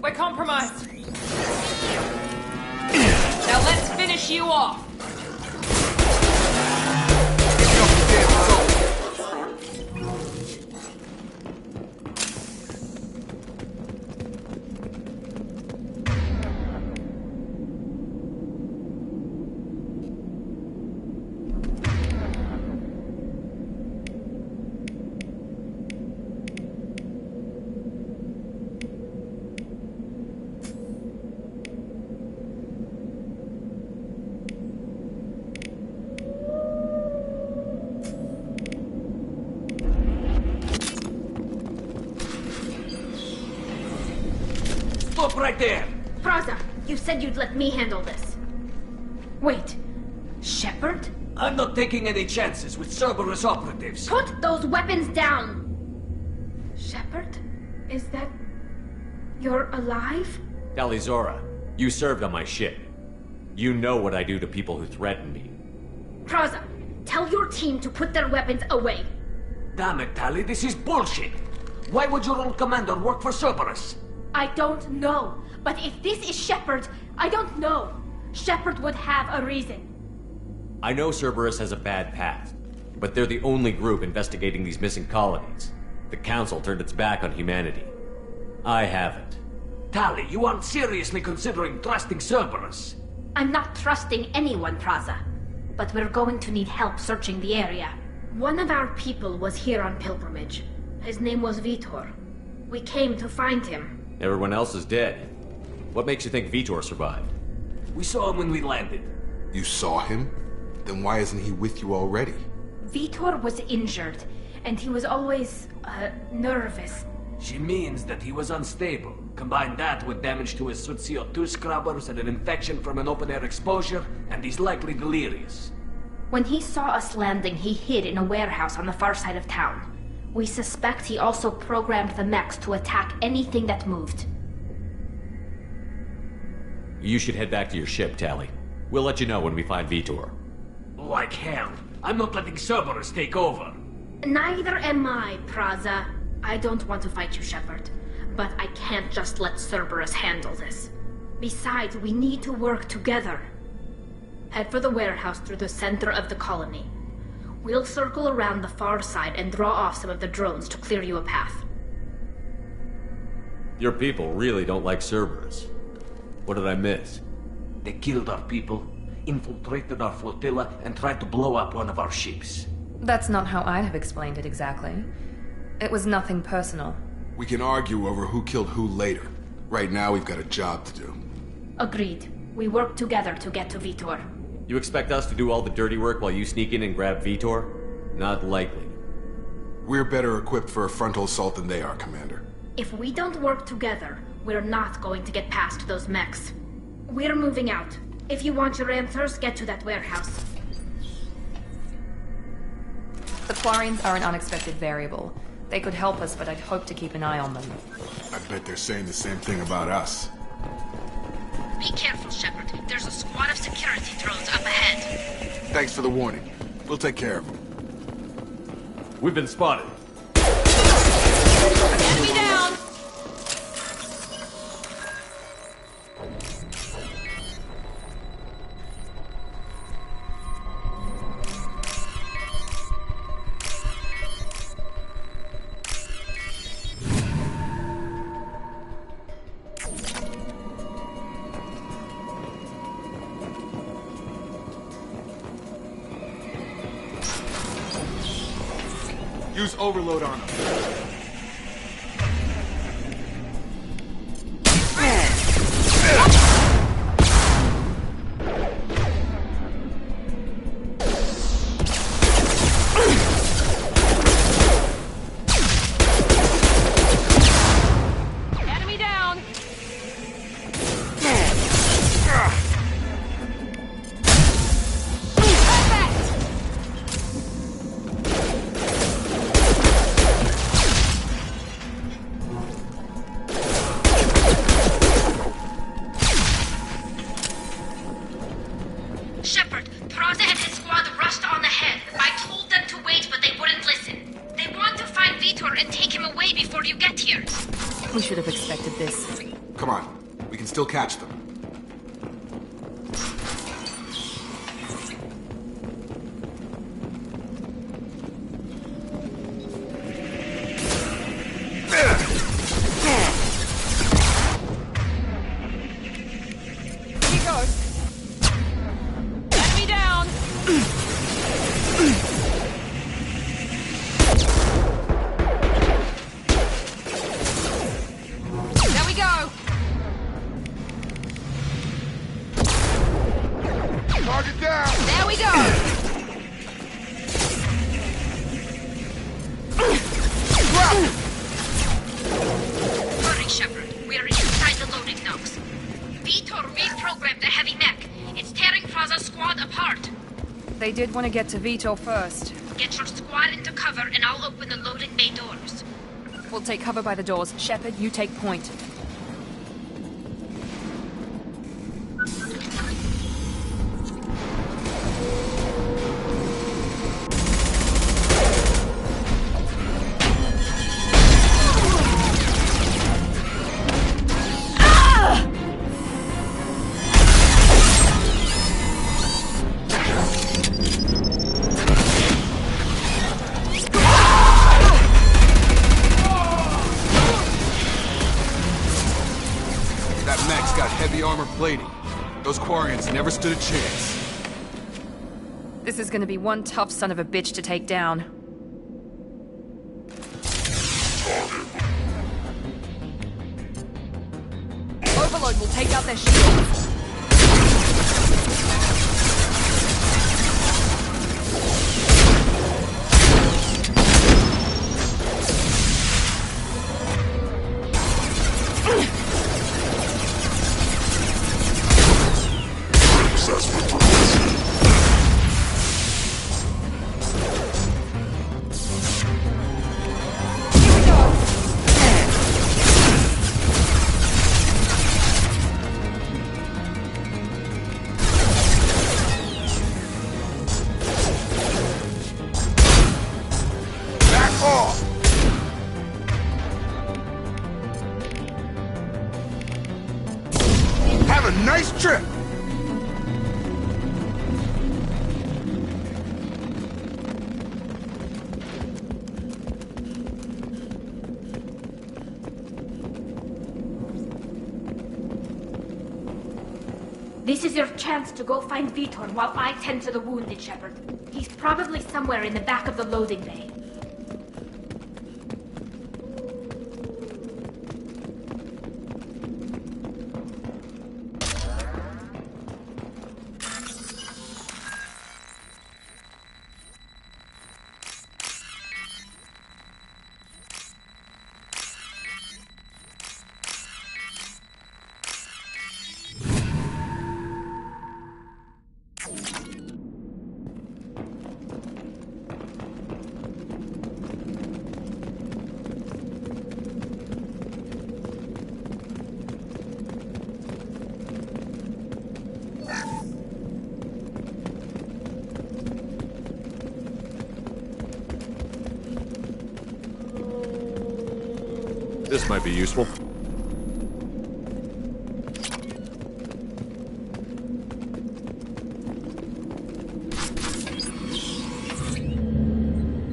S1: We're compromised. Now let's finish you off.
S15: Stop right there!
S16: Praza, you said you'd let me handle this. Wait, Shepard?
S15: I'm not taking any chances with Cerberus operatives.
S16: Put those weapons down! Shepard? Is that... you're alive?
S13: Talizora, you served on my ship. You know what I do to people who threaten me.
S16: Praza, tell your team to put their weapons away.
S15: Damn it, Tali, this is bullshit! Why would your old commander work for Cerberus?
S16: I don't know, but if this is Shepard, I don't know. Shepard would have a reason.
S13: I know Cerberus has a bad past, but they're the only group investigating these missing colonies. The Council turned its back on humanity. I haven't.
S15: Tali, you aren't seriously considering trusting Cerberus.
S16: I'm not trusting anyone, Praza. But we're going to need help searching the area. One of our people was here on pilgrimage. His name was Vitor. We came to find him.
S13: Everyone else is dead. What makes you think Vitor survived?
S15: We saw him when we landed.
S12: You saw him? Then why isn't he with you already?
S16: Vitor was injured, and he was always, nervous.
S15: She means that he was unstable. Combine that with damage to his suit CO2 scrubbers and an infection from an open-air exposure, and he's likely delirious.
S16: When he saw us landing, he hid in a warehouse on the far side of town. We suspect he also programmed the mechs to attack anything that moved.
S13: You should head back to your ship, Tally. We'll let you know when we find Vitor.
S15: Like hell. I'm not letting Cerberus take over.
S16: Neither am I, Praza. I don't want to fight you, Shepard. But I can't just let Cerberus handle this. Besides, we need to work together. Head for the warehouse through the center of the colony. We'll circle around the far side and draw off some of the drones to clear you a path.
S13: Your people really don't like Cerberus. What did I miss?
S15: They killed our people, infiltrated our flotilla, and tried to blow up one of our ships.
S1: That's not how I'd have explained it exactly. It was nothing personal.
S12: We can argue over who killed who later. Right now, we've got a job to do.
S16: Agreed. We work together to get to Vitor.
S13: You expect us to do all the dirty work while you sneak in and grab Vitor? Not likely.
S12: We're better equipped for a frontal assault than they are, Commander.
S16: If we don't work together, we're not going to get past those mechs. We're moving out. If you want your answers, get to that warehouse.
S1: The Quarians are an unexpected variable. They could help us, but I'd hope to keep an eye on them.
S12: I bet they're saying the same thing about us.
S16: Be careful, Shepard. There's a squad of security drones up ahead.
S12: Thanks for the warning. We'll take care of them.
S13: We've been spotted.
S16: Enemy down!
S12: Use overload on them.
S16: Enemy down! Shepard, Praza and his squad rushed on ahead. I told them to wait, but they wouldn't listen. They want to find Vitor and take him away before you get here.
S1: We should have expected this.
S12: Come on. We can still catch them.
S16: He goes. Enemy down! There we go!
S12: Target down!
S16: There we go! Hurry, Shepard. We're inside the loading docks. Vitor reprogrammed the heavy mech. It's tearing Praza's squad apart.
S1: They did want to get to Vitor first.
S16: Get your squad into cover and I'll open the loading bay doors.
S1: We'll take cover by the doors. Shepard, you take point.
S12: That mech's got heavy armor plating. Those Quarians never stood a chance.
S1: This is gonna be one tough son of a bitch to take down. Overload will take out their shields.
S12: Nice trip!
S16: This is your chance to go find Vitor while I tend to the wounded, Shepard. He's probably somewhere in the back of the loading bay.
S13: This might be useful.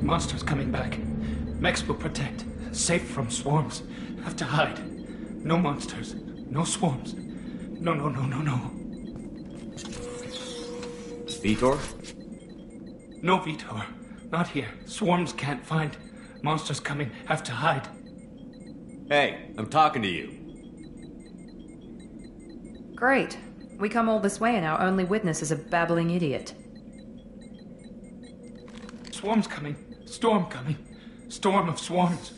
S15: Monsters coming back. Mechs will protect. Safe from swarms. Have to hide. No monsters. No swarms. No.
S13: Vitor?
S15: No Vitor. Not here. Swarms can't find. Monsters coming. Have to hide.
S13: Hey, I'm talking to you.
S1: Great. We come all this way and our only witness is a babbling idiot.
S15: Swarms coming. Storm coming. Storm of swarms.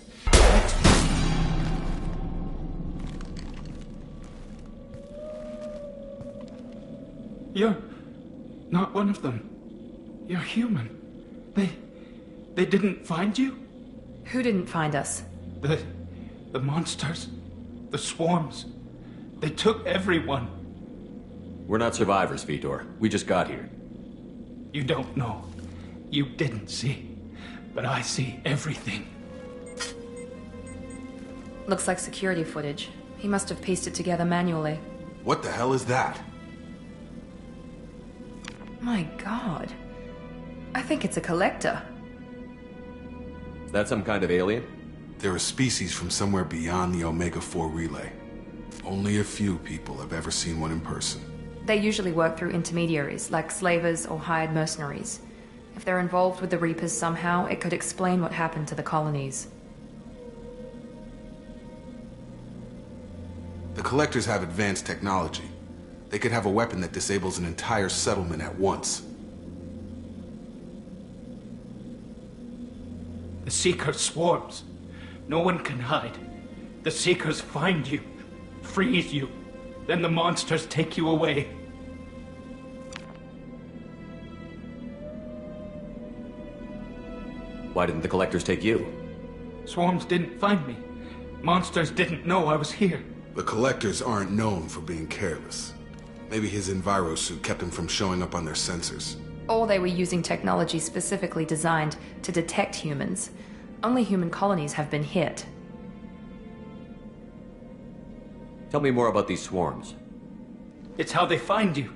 S15: You're not one of them. You're human. They didn't find you?
S1: Who didn't find us?
S15: The monsters. The swarms. They took everyone.
S13: We're not survivors, Vitor. We just got here.
S15: You don't know. You didn't see. But I see everything.
S1: Looks like security footage. He must have pieced it together manually.
S12: What the hell is that?
S1: My god. I think it's a collector.
S13: Is that some kind of alien?
S12: They're a species from somewhere beyond the Omega-4 relay. Only a few people have ever seen one in person.
S1: They usually work through intermediaries, like slavers or hired mercenaries. If they're involved with the Reapers somehow, it could explain what happened to the colonies.
S12: The Collectors have advanced technology. They could have a weapon that disables an entire settlement at once.
S15: The Seeker swarms. No one can hide. The Seekers find you, freeze you, then the monsters take you away.
S13: Why didn't the Collectors take you?
S15: Swarms didn't find me. Monsters didn't know I was here.
S12: The Collectors aren't known for being careless. Maybe his Enviro suit kept him from showing up on their sensors.
S1: Or they were using technology specifically designed to detect humans. Only human colonies have been hit.
S13: Tell me more about these swarms.
S15: It's how they find you.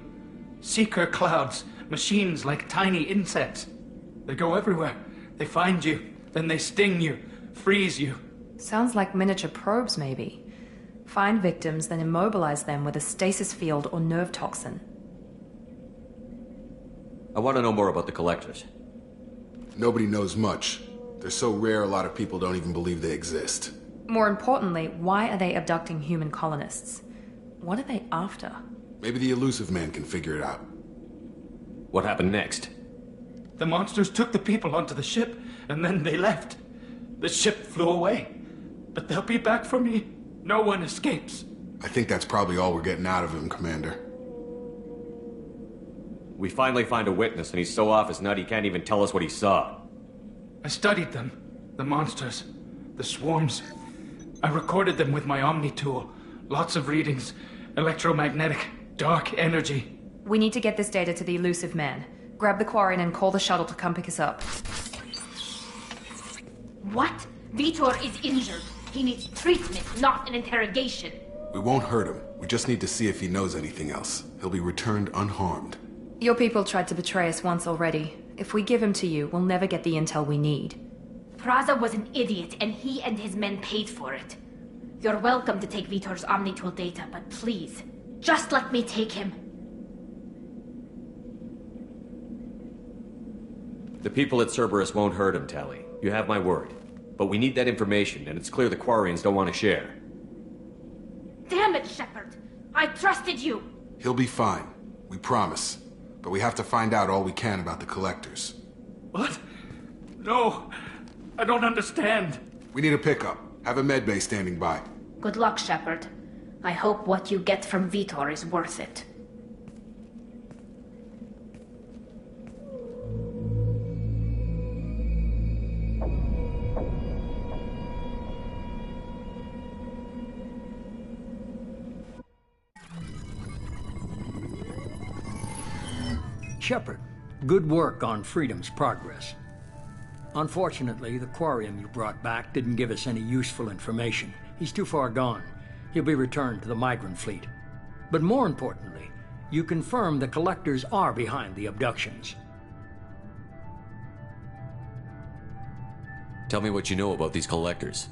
S15: Seeker clouds, machines like tiny insects. They go everywhere. They find you, then they sting you, freeze you.
S1: Sounds like miniature probes, maybe. Find victims, then immobilize them with a stasis field or nerve toxin.
S13: I want to know more about the Collectors.
S12: Nobody knows much. They're so rare a lot of people don't even believe they exist.
S1: More importantly, why are they abducting human colonists? What are they after?
S12: Maybe the elusive man can figure it out.
S13: What happened next?
S15: The monsters took the people onto the ship, and then they left. The ship flew away. But they'll be back for me. No one escapes.
S12: I think that's probably all we're getting out of him, Commander.
S13: We finally find a witness, and he's so off his nut he can't even tell us what he saw.
S15: I studied them. The monsters. The swarms. I recorded them with my Omni tool. Lots of readings. Electromagnetic. Dark energy.
S1: We need to get this data to the elusive man. Grab the Quarian and call the shuttle to come pick us up.
S16: What? Vitor is injured. He needs treatment, not an interrogation.
S12: We won't hurt him. We just need to see if he knows anything else. He'll be returned unharmed.
S1: Your people tried to betray us once already. If we give him to you, we'll never get the intel we need.
S16: Praza was an idiot, and he and his men paid for it. You're welcome to take Vitor's Omnitool data, but please, just let me take him.
S13: The people at Cerberus won't hurt him, Tali. You have my word. But we need that information, and it's clear the Quarians don't want to share.
S16: Damn it, Shepard! I trusted you!
S12: He'll be fine. We promise. But we have to find out all we can about the Collectors.
S15: What? No, I don't understand.
S12: We need a pickup. Have a medbay standing by.
S16: Good luck, Shepard. I hope what you get from Vitor is worth it.
S2: Shepard, good work on Freedom's progress. Unfortunately, the Quarian you brought back didn't give us any useful information. He's too far gone. He'll be returned to the migrant fleet. But more importantly, you confirmed the Collectors are behind the abductions.
S13: Tell me what you know about these Collectors.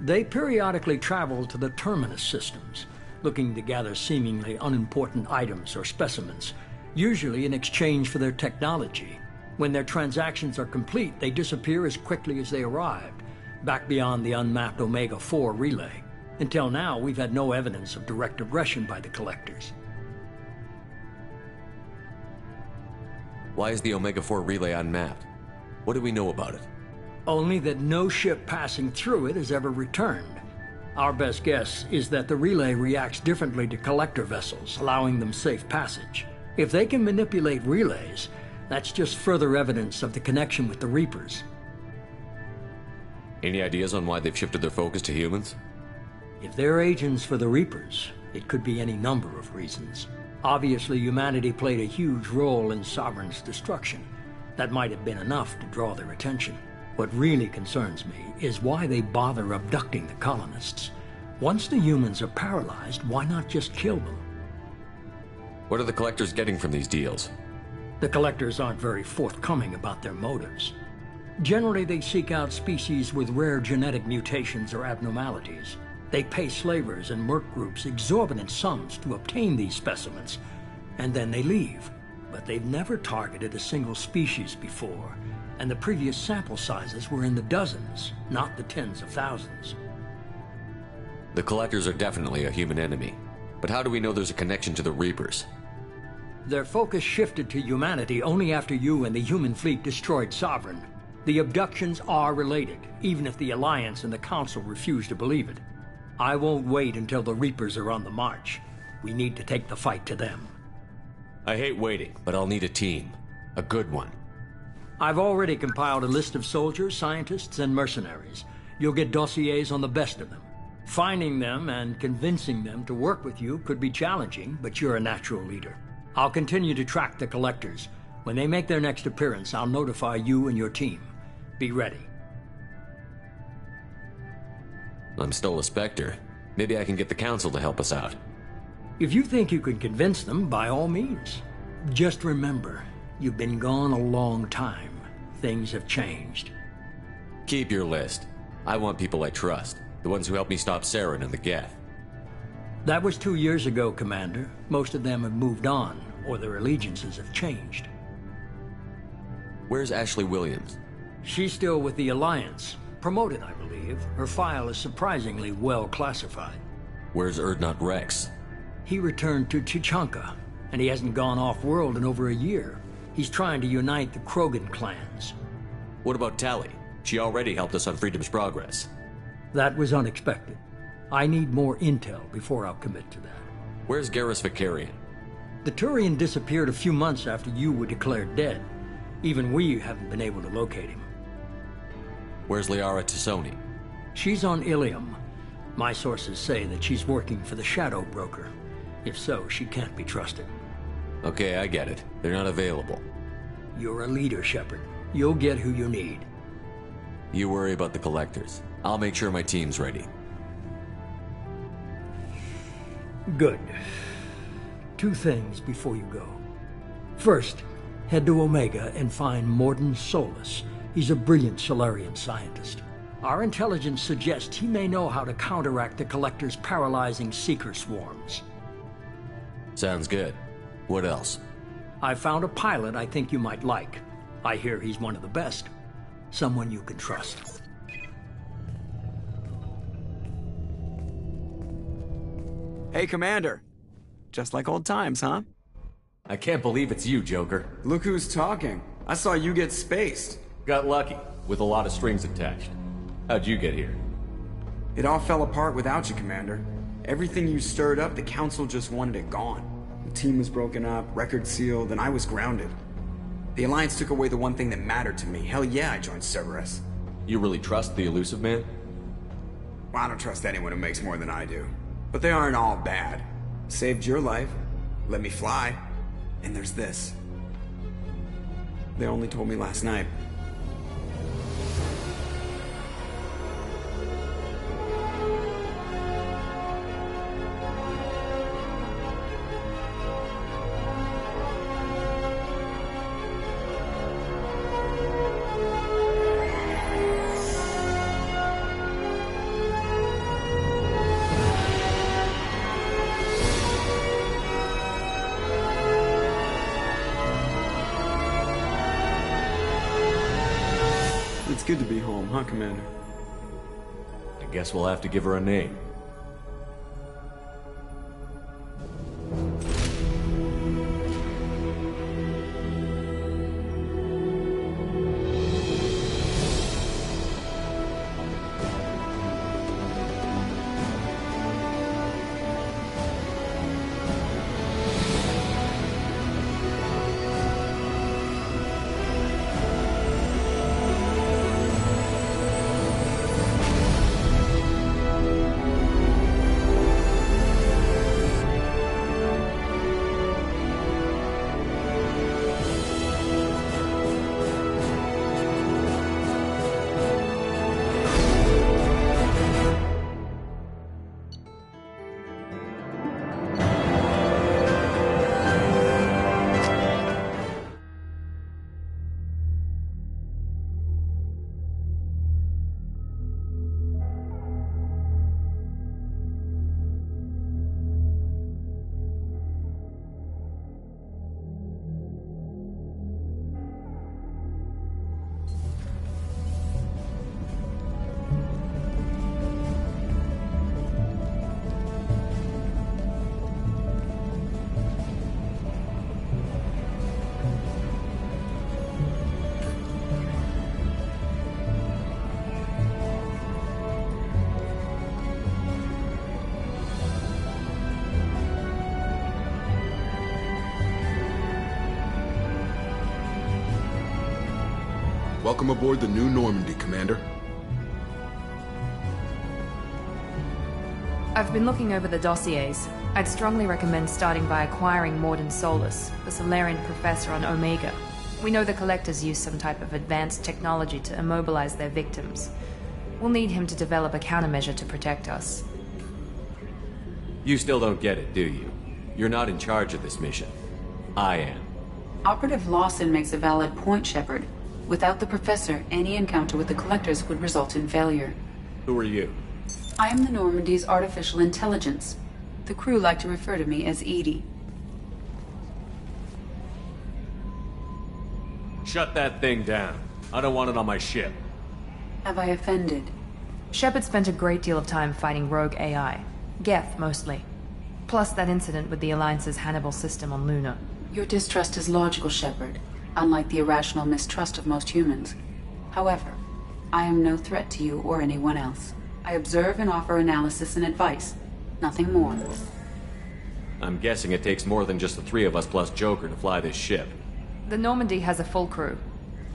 S2: They periodically travel to the Terminus systems, looking to gather seemingly unimportant items or specimens, usually in exchange for their technology. When their transactions are complete, they disappear as quickly as they arrived, back beyond the unmapped Omega-4 relay. Until now, we've had no evidence of direct aggression by the Collectors.
S13: Why is the Omega-4 relay unmapped? What do we know about it?
S2: Only that no ship passing through it has ever returned. Our best guess is that the relay reacts differently to Collector vessels, allowing them safe passage. If they can manipulate relays, that's just further evidence of the connection with the Reapers.
S13: Any ideas on why they've shifted their focus to humans?
S2: If they're agents for the Reapers, it could be any number of reasons. Obviously, humanity played a huge role in Sovereign's destruction. That might have been enough to draw their attention. What really concerns me is why they bother abducting the colonists. Once the humans are paralyzed, why not just kill them?
S13: What are the Collectors getting from these deals?
S2: The Collectors aren't very forthcoming about their motives. Generally, they seek out species with rare genetic mutations or abnormalities. They pay slavers and merc groups exorbitant sums to obtain these specimens, and then they leave. But they've never targeted a single species before, and the previous sample sizes were in the dozens, not the tens of thousands.
S13: The Collectors are definitely a human enemy. But how do we know there's a connection to the Reapers?
S2: Their focus shifted to humanity only after you and the human fleet destroyed Sovereign. The abductions are related, even if the Alliance and the Council refuse to believe it. I won't wait until the Reapers are on the march. We need to take the fight to them.
S13: I hate waiting, but I'll need a team. A good one.
S2: I've already compiled a list of soldiers, scientists, and mercenaries. You'll get dossiers on the best of them. Finding them and convincing them to work with you could be challenging, but you're a natural leader. I'll continue to track the Collectors. When they make their next appearance, I'll notify you and your team. Be ready.
S13: I'm still a Spectre. Maybe I can get the Council to help us out.
S2: If you think you can convince them, by all means. Just remember, you've been gone a long time. Things have changed.
S13: Keep your list. I want people I trust. The ones who helped me stop Saren and the Geth.
S2: That was 2 years ago, Commander. Most of them have moved on, or their allegiances have changed.
S13: Where's Ashley Williams?
S2: She's still with the Alliance. Promoted, I believe. Her file is surprisingly well classified.
S13: Where's Erdnot Rex?
S2: He returned to Chichanka, and he hasn't gone off-world in over a year. He's trying to unite the Krogan clans.
S13: What about Tali? She already helped us on Freedom's Progress.
S2: That was unexpected. I need more intel before I'll commit to that.
S13: Where's Garrus Vicarian?
S2: The Turian disappeared a few months after you were declared dead. Even we haven't been able to locate him.
S13: Where's Liara Tassoni?
S2: She's on Ilium. My sources say that she's working for the Shadow Broker. If so, she can't be trusted.
S13: Okay, I get it. They're not available.
S2: You're a leader, Shepard. You'll get who you need.
S13: You worry about the Collectors. I'll make sure my team's ready.
S2: Good. 2 things before you go. First, head to Omega and find Mordin Solus. He's a brilliant Solarian scientist. Our intelligence suggests he may know how to counteract the Collector's paralyzing Seeker swarms.
S13: Sounds good. What else?
S2: I found a pilot I think you might like. I hear he's one of the best. Someone you can trust.
S3: Hey, Commander. Just like old times, huh?
S13: I can't believe it's you, Joker.
S3: Look who's talking. I saw you get spaced.
S13: Got lucky, with a lot of strings attached. How'd you get here?
S3: It all fell apart without you, Commander. Everything you stirred up, the Council just wanted it gone. The team was broken up, record sealed, and I was grounded. The Alliance took away the one thing that mattered to me. Hell yeah, I joined Cerberus.
S13: You really trust the Elusive Man?
S3: Well, I don't trust anyone who makes more than I do. But they aren't all bad. Saved your life, let me fly, and there's this. They only told me last night. It's good to be home, huh, Commander?
S13: I guess we'll have to give her a name.
S12: Welcome aboard the New Normandy, Commander.
S1: I've been looking over the dossiers. I'd strongly recommend starting by acquiring Mordin Solus, the Solarian professor on Omega. We know the Collectors use some type of advanced technology to immobilize their victims. We'll need him to develop a countermeasure to protect us.
S13: You still don't get it, do you? You're not in charge of this mission. I am.
S14: Operative Lawson makes a valid point, Shepard. Without the Professor, any encounter with the Collectors would result in failure.
S13: Who are you?
S14: I am the Normandy's artificial intelligence. The crew like to refer to me as Edie.
S13: Shut that thing down. I don't want it on my ship.
S14: Have I offended?
S1: Shepard spent a great deal of time fighting rogue AI. Geth, mostly. Plus that incident with the Alliance's Hannibal system on Luna.
S14: Your distrust is logical, Shepard, unlike the irrational mistrust of most humans. However, I am no threat to you or anyone else. I observe and offer analysis and advice. Nothing more.
S13: I'm guessing it takes more than just the three of us plus Joker to fly this ship.
S1: The Normandy has a full crew.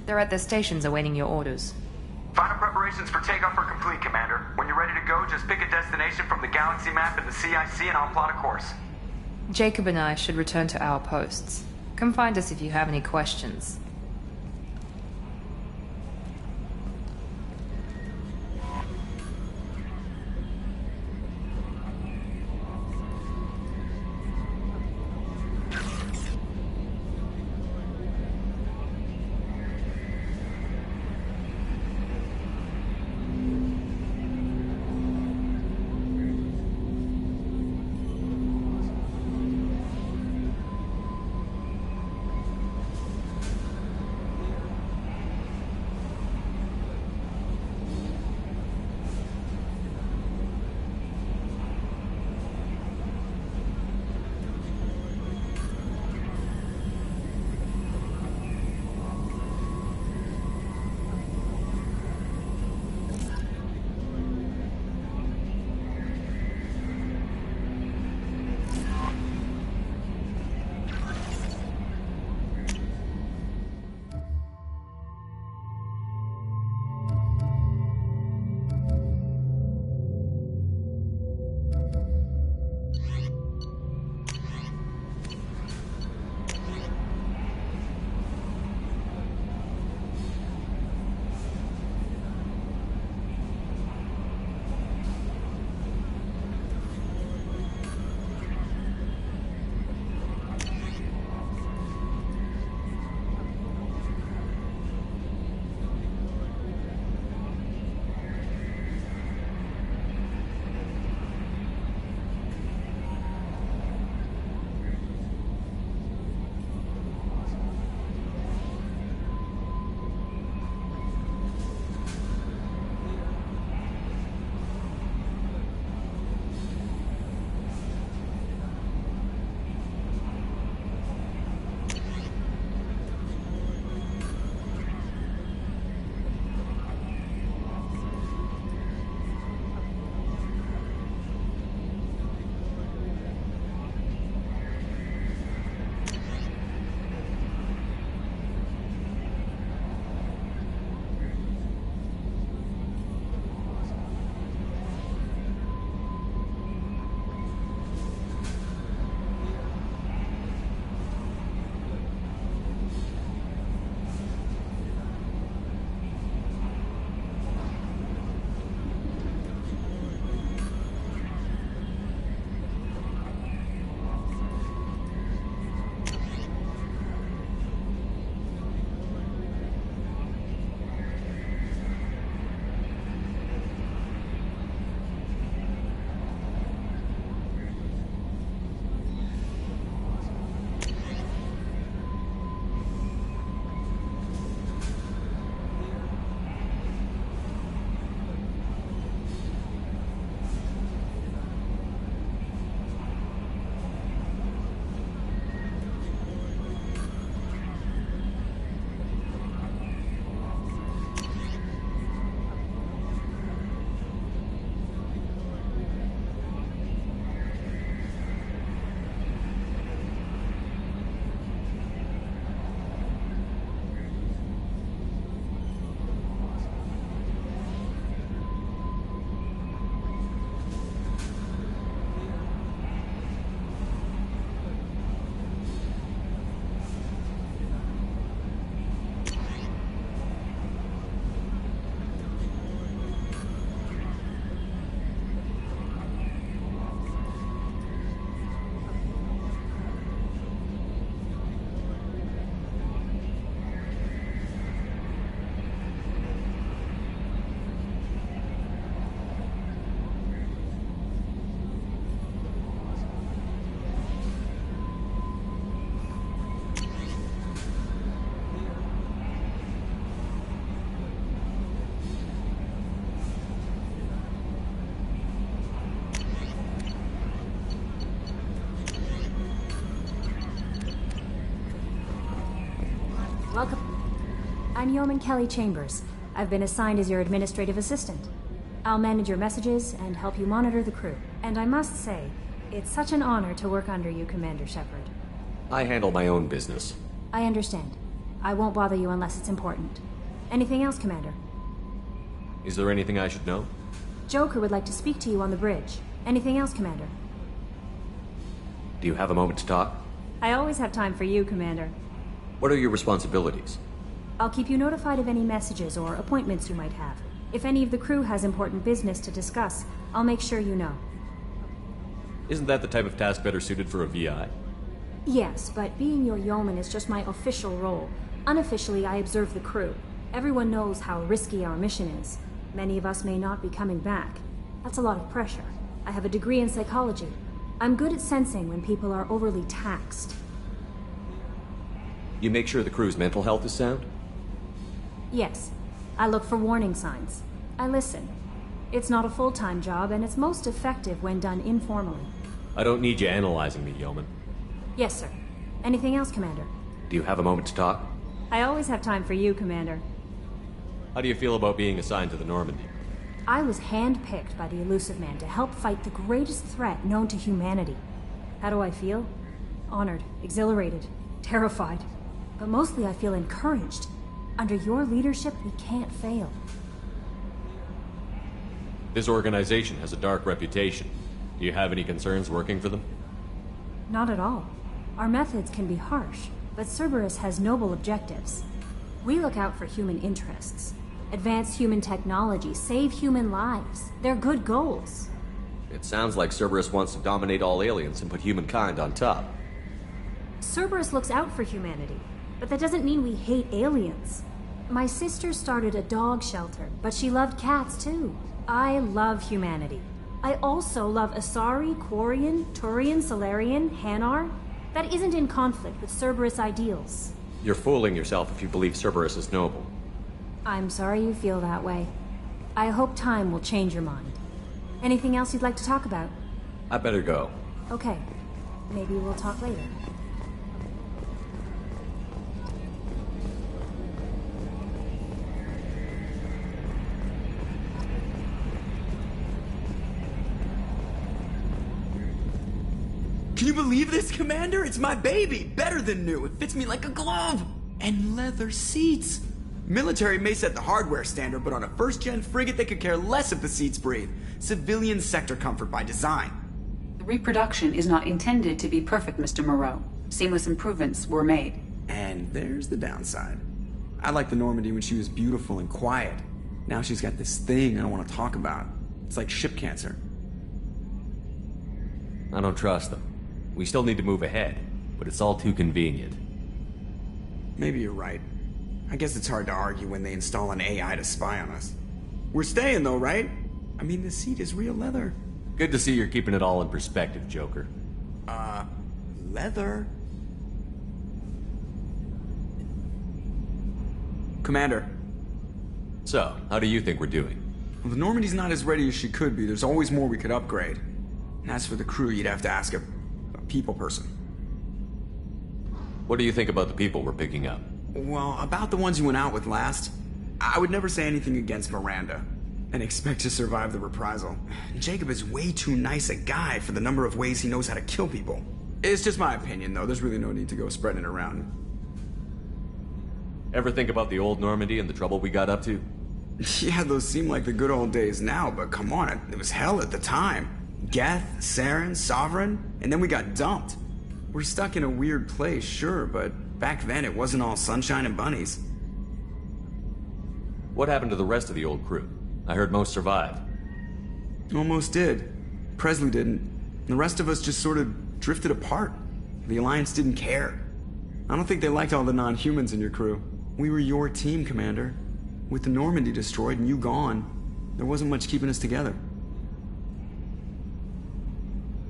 S1: They're at their stations awaiting your orders.
S17: Final preparations for takeoff are complete, Commander. When you're ready to go, just pick a destination from the galaxy map in the CIC and I'll plot a course.
S1: Jacob and I should return to our posts. Come find us if you have any questions.
S10: I'm Yeoman Kelly Chambers. I've been assigned as your administrative assistant. I'll manage your messages and help you monitor the crew. And I must say, it's such an honor to work under you, Commander Shepard.
S13: I handle my own business.
S10: I understand. I won't bother you unless it's important. Anything else, Commander?
S13: Is there anything I should know?
S10: Joker would like to speak to you on the bridge. Anything else, Commander?
S13: Do you have a moment to talk?
S10: I always have time for you, Commander.
S13: What are your responsibilities?
S10: I'll keep you notified of any messages or appointments you might have. If any of the crew has important business to discuss, I'll make sure you know.
S13: Isn't that the type of task better suited for a VI?
S10: Yes, but being your yeoman is just my official role. Unofficially, I observe the crew. Everyone knows how risky our mission is. Many of us may not be coming back. That's a lot of pressure. I have a degree in psychology. I'm good at sensing when people are overly taxed.
S13: You make sure the crew's mental health is sound?
S10: Yes. I look for warning signs. I listen. It's not a full-time job, and it's most effective when done informally.
S13: I don't need you analyzing me, Yeoman.
S10: Yes, sir. Anything else, Commander?
S13: Do you have a moment to talk?
S10: I always have time for you, Commander.
S13: How do you feel about being assigned to the Normandy?
S10: I was handpicked by the Elusive Man to help fight the greatest threat known to humanity. How do I feel? Honored, exhilarated, terrified. But mostly I feel encouraged. Under your leadership, we can't fail.
S13: This organization has a dark reputation. Do you have any concerns working for them?
S10: Not at all. Our methods can be harsh, but Cerberus has noble objectives. We look out for human interests. Advance human technology, save human lives. They're good goals.
S13: It sounds like Cerberus wants to dominate all aliens and put humankind on top.
S10: Cerberus looks out for humanity, but that doesn't mean we hate aliens. My sister started a dog shelter, but she loved cats too. I love humanity. I also love Asari, Quarian, Turian, Solarian, Hanar. That isn't in conflict with Cerberus ideals.
S13: You're fooling yourself if you believe Cerberus is noble.
S10: I'm sorry you feel that way. I hope time will change your mind. Anything else you'd like to talk about?
S13: I better go.
S10: Okay. Maybe we'll talk later.
S3: Can you believe this, Commander? It's my baby! Better than new. It fits me like a glove! And leather seats! Military may set the hardware standard, but on a first-gen frigate they could care less if the seats breathe. Civilian sector comfort by design.
S14: The reproduction is not intended to be perfect, Mr. Moreau. Seamless improvements were made.
S3: And there's the downside. I liked the Normandy when she was beautiful and quiet. Now she's got this thing I don't want to talk about. It's like ship cancer.
S13: I don't trust them. We still need to move ahead, but it's all too convenient.
S3: Maybe you're right. I guess it's hard to argue when they install an AI to spy on us. We're staying though, right? I mean, the seat is real leather.
S13: Good to see you're keeping it all in perspective, Joker.
S3: Leather? Commander.
S13: So, how do you think we're doing?
S3: Well, the Normandy's not as ready as she could be. There's always more we could upgrade. And as for the crew, you'd have to ask a people person.
S13: What do you think about the people we're picking up?
S3: Well, about the ones you went out with last, I would never say anything against Miranda and expect to survive the reprisal. Jacob is way too nice a guy for the number of ways he knows how to kill people. It's just my opinion, though. There's really no need to go spreading it around.
S13: Ever think about the old Normandy and the trouble we got up to?
S3: Yeah, those seem like the good old days now, but come on, it was hell at the time. Geth, Saren, Sovereign, and then we got dumped. We're stuck in a weird place, sure, but back then it wasn't all sunshine and bunnies.
S13: What happened to the rest of the old crew? I heard most survived.
S3: Almost did. Presley didn't. The rest of us just sort of drifted apart. The Alliance didn't care. I don't think they liked all the non-humans in your crew. We were your team, Commander. With the Normandy destroyed and you gone, there wasn't much keeping us together.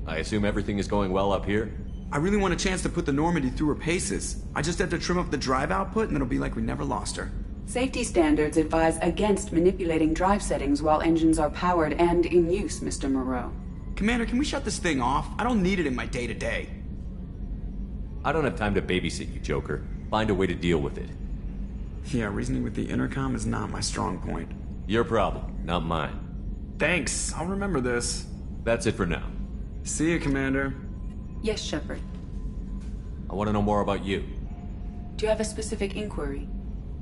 S13: I assume everything is going well up here?
S3: I really want a chance to put the Normandy through her paces. I just have to trim up the drive output and it'll be like we never lost her.
S14: Safety standards advise against manipulating drive settings while engines are powered and in use, Mr. Moreau.
S3: Commander, can we shut this thing off? I don't need it in my day-to-day.
S13: I don't have time to babysit you, Joker. Find a way to deal with it.
S3: Yeah, reasoning with the intercom is not my strong point.
S13: Your problem, not mine.
S3: Thanks, I'll remember this.
S13: That's it for now.
S3: See you, Commander.
S14: Yes, Shepard.
S13: I want to know more about you.
S14: Do you have a specific inquiry?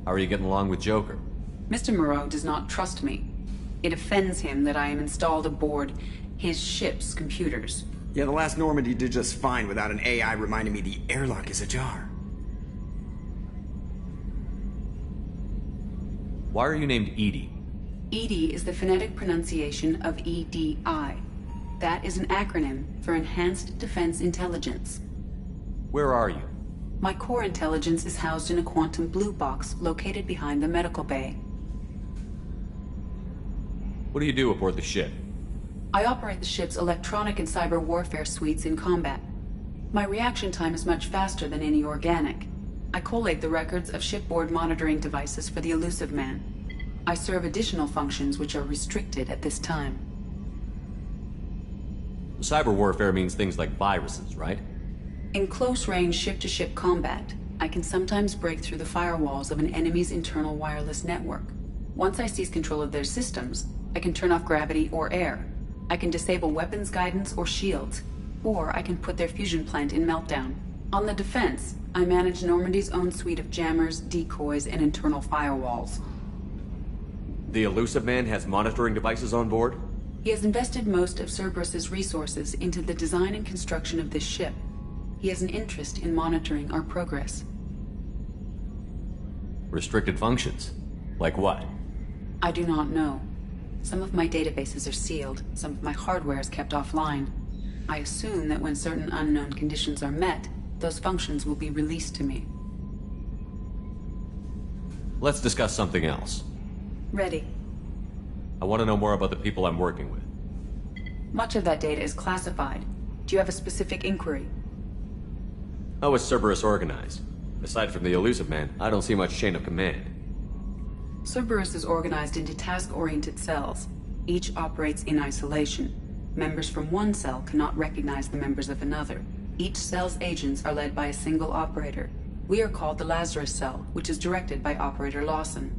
S13: How are you getting along with Joker?
S14: Mr. Moreau does not trust me. It offends him that I am installed aboard his ship's computers.
S3: Yeah, the last Normandy did just fine without an AI reminding me the airlock is ajar.
S13: Why are you named Edie?
S14: EDI is the phonetic pronunciation of EDI. That is an acronym for Enhanced Defense Intelligence.
S13: Where are you?
S14: My core intelligence is housed in a quantum blue box located behind the medical bay.
S13: What do you do aboard the ship?
S14: I operate the ship's electronic and cyber warfare suites in combat. My reaction time is much faster than any organic. I collate the records of shipboard monitoring devices for the Elusive Man. I serve additional functions which are restricted at this time.
S13: Cyber warfare means things like viruses, right?
S14: In close-range ship-to-ship combat, I can sometimes break through the firewalls of an enemy's internal wireless network. Once I seize control of their systems, I can turn off gravity or air. I can disable weapons guidance or shields, or I can put their fusion plant in meltdown. On the defense, I manage Normandy's own suite of jammers, decoys, and internal firewalls.
S13: The Elusive Man has monitoring devices on board?
S14: He has invested most of Cerberus's resources into the design and construction of this ship. He has an interest in monitoring our progress.
S13: Restricted functions? Like what?
S14: I do not know. Some of my databases are sealed, some of my hardware is kept offline. I assume that when certain unknown conditions are met, those functions will be released to me.
S13: Let's discuss something else.
S14: Ready.
S13: I want to know more about the people I'm working with.
S14: Much of that data is classified. Do you have a specific inquiry?
S13: How is Cerberus organized? Aside from the Elusive Man, I don't see much chain of command.
S14: Cerberus is organized into task-oriented cells. Each operates in isolation. Members from one cell cannot recognize the members of another. Each cell's agents are led by a single operator. We are called the Lazarus Cell, which is directed by Operator Lawson.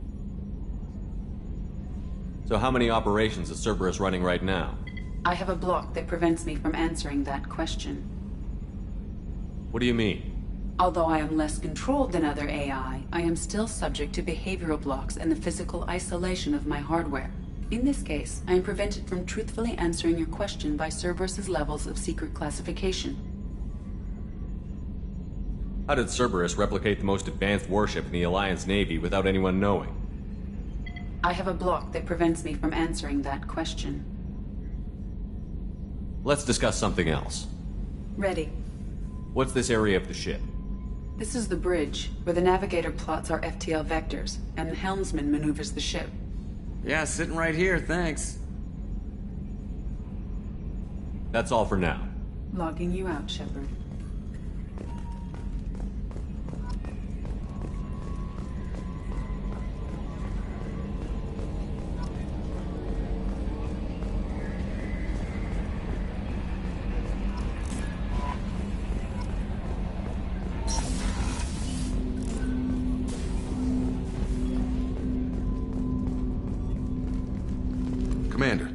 S13: So how many operations is Cerberus running right now?
S14: I have a block that prevents me from answering that question.
S13: What do you mean?
S14: Although I am less controlled than other AI, I am still subject to behavioral blocks and the physical isolation of my hardware. In this case, I am prevented from truthfully answering your question by Cerberus's levels of secret classification.
S13: How did Cerberus replicate the most advanced warship in the Alliance Navy without anyone knowing?
S14: I have a block that prevents me from answering that question.
S13: Let's discuss something else.
S14: Ready.
S13: What's this area of the ship?
S14: This is the bridge, where the navigator plots our FTL vectors, and the helmsman maneuvers the ship.
S3: Yeah, sitting right here, thanks.
S13: That's all for now.
S14: Logging you out, Shepard.
S12: Commander,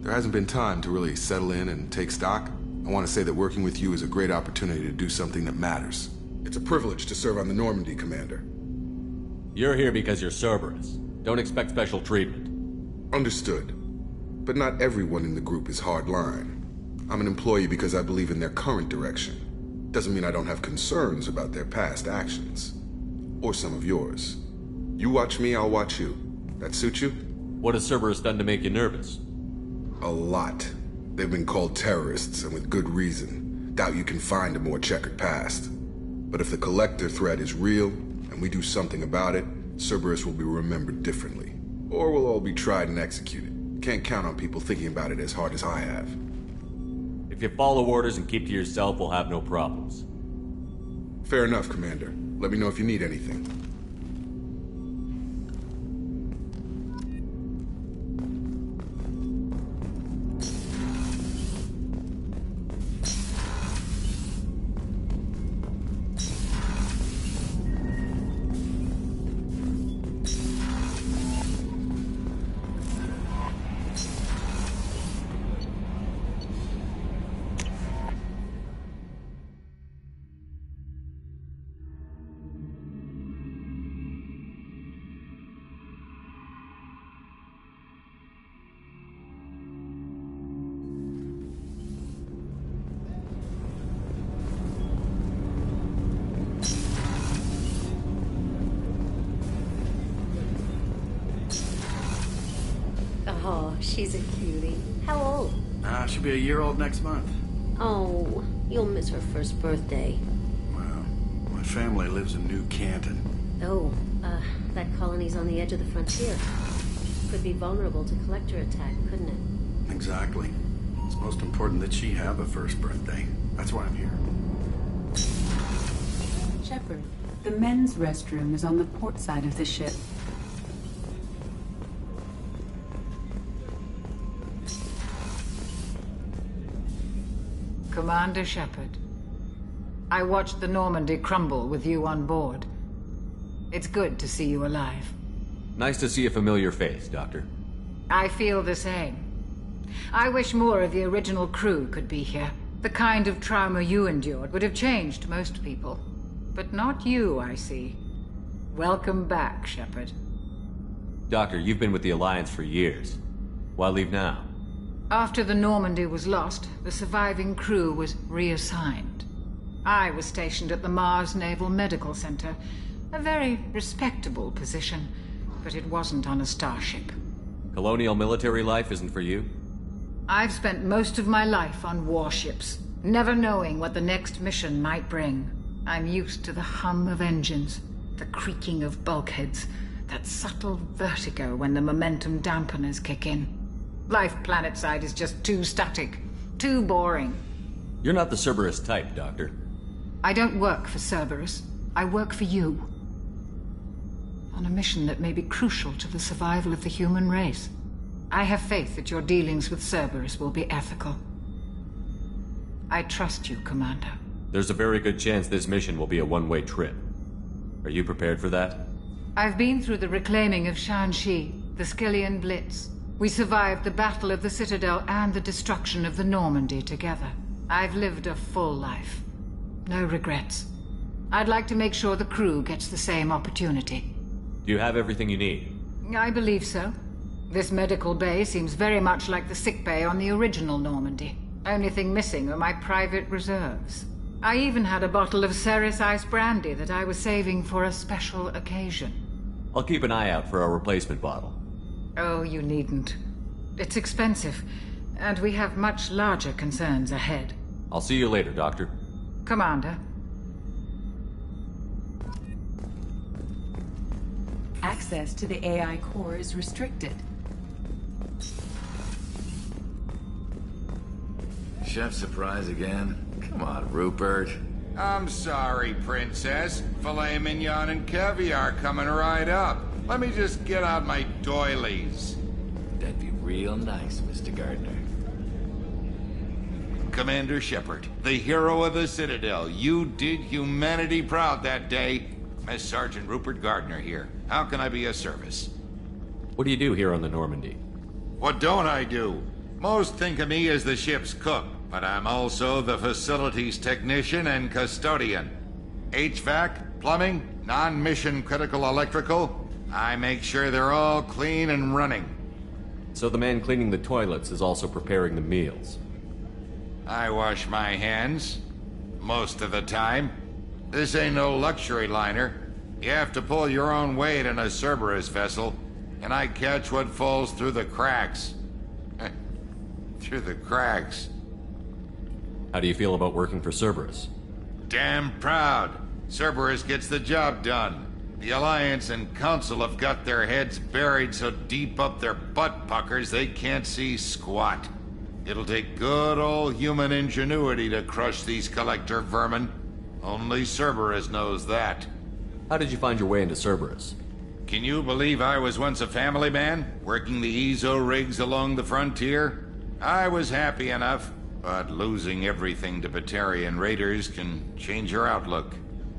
S12: there hasn't been time to really settle in and take stock. I want to say that working with you is a great opportunity to do something that matters. It's a privilege to serve on the Normandy, Commander.
S13: You're here because you're Cerberus. Don't expect special treatment.
S12: Understood. But not everyone in the group is hardline. I'm an employee because I believe in their current direction. Doesn't mean I don't have concerns about their past actions. Or some of yours. You watch me, I'll watch you. That suit you?
S13: What has Cerberus done to make you nervous?
S12: A lot. They've been called terrorists, and with good reason. Doubt you can find a more checkered past. But if the Collector threat is real, and we do something about it, Cerberus will be remembered differently. Or we'll all be tried and executed. Can't count on people thinking about it as hard as I have.
S13: If you follow orders and keep to yourself, we'll have no problems.
S12: Fair enough, Commander. Let me know if you need anything.
S18: Oh, she's a cutie. How old?
S19: She'll be a year old next month.
S18: Oh, you'll miss her first birthday.
S19: Well, my family lives in New Canton.
S18: Oh, that colony's on the edge of the frontier. Could be vulnerable to collector attack, couldn't it?
S19: Exactly. It's most important that she have a first birthday. That's why I'm here.
S14: Shepard, the men's restroom is on the port side of the ship.
S20: Commander Shepard, I watched the Normandy crumble with you on board. It's good to see you alive.
S13: Nice to see a familiar face, Doctor.
S20: I feel the same. I wish more of the original crew could be here. The kind of trauma you endured would have changed most people. But not you, I see. Welcome back, Shepard.
S13: Doctor, you've been with the Alliance for years. Why leave now?
S20: After the Normandy was lost, the surviving crew was reassigned. I was stationed at the Mars Naval Medical Center. A very respectable position, but it wasn't on a starship.
S13: Colonial military life isn't for you?
S20: I've spent most of my life on warships, never knowing what the next mission might bring. I'm used to the hum of engines, the creaking of bulkheads, that subtle vertigo when the momentum dampeners kick in. Life planetside is just too static, too boring.
S13: You're not the Cerberus type, Doctor.
S20: I don't work for Cerberus. I work for you. On a mission that may be crucial to the survival of the human race. I have faith that your dealings with Cerberus will be ethical. I trust you, Commander.
S13: There's a very good chance this mission will be a one-way trip. Are you prepared for that?
S20: I've been through the reclaiming of Shanxi, the Skillian Blitz. We survived the Battle of the Citadel and the destruction of the Normandy together. I've lived a full life. No regrets. I'd like to make sure the crew gets the same opportunity.
S13: Do you have everything you need?
S20: I believe so. This medical bay seems very much like the sick bay on the original Normandy. Only thing missing are my private reserves. I even had a bottle of Ceres Ice Brandy that I was saving for a special occasion.
S13: I'll keep an eye out for a replacement bottle.
S20: Oh, you needn't. It's expensive, and we have much larger concerns ahead.
S13: I'll see you later, Doctor.
S20: Commander.
S14: Access to the AI core is restricted.
S6: Chef surprise again? Come on, Rupert.
S21: I'm sorry, Princess. Filet mignon and caviar coming right up. Let me just get out my doilies.
S6: That'd be real nice, Mr. Gardner.
S21: Commander Shepard, the hero of the Citadel. You did humanity proud that day. Master Sergeant Rupert Gardner here. How can I be of service?
S13: What do you do here on the Normandy?
S21: What don't I do? Most think of me as the ship's cook, but I'm also the facilities technician and custodian. HVAC, plumbing, non-mission critical electrical. I make sure they're all clean and running.
S13: So the man cleaning the toilets is also preparing the meals.
S21: I wash my hands. Most of the time. This ain't no luxury liner. You have to pull your own weight in a Cerberus vessel, and I catch what falls through the cracks. Through the cracks.
S13: How do you feel about working for Cerberus?
S21: Damn proud. Cerberus gets the job done. The Alliance and Council have got their heads buried so deep up their butt puckers they can't see squat. It'll take good old human ingenuity to crush these collector vermin. Only Cerberus knows that.
S13: How did you find your way into Cerberus?
S21: Can you believe I was once a family man, working the EZO rigs along the frontier? I was happy enough, but losing everything to Batarian raiders can change your outlook.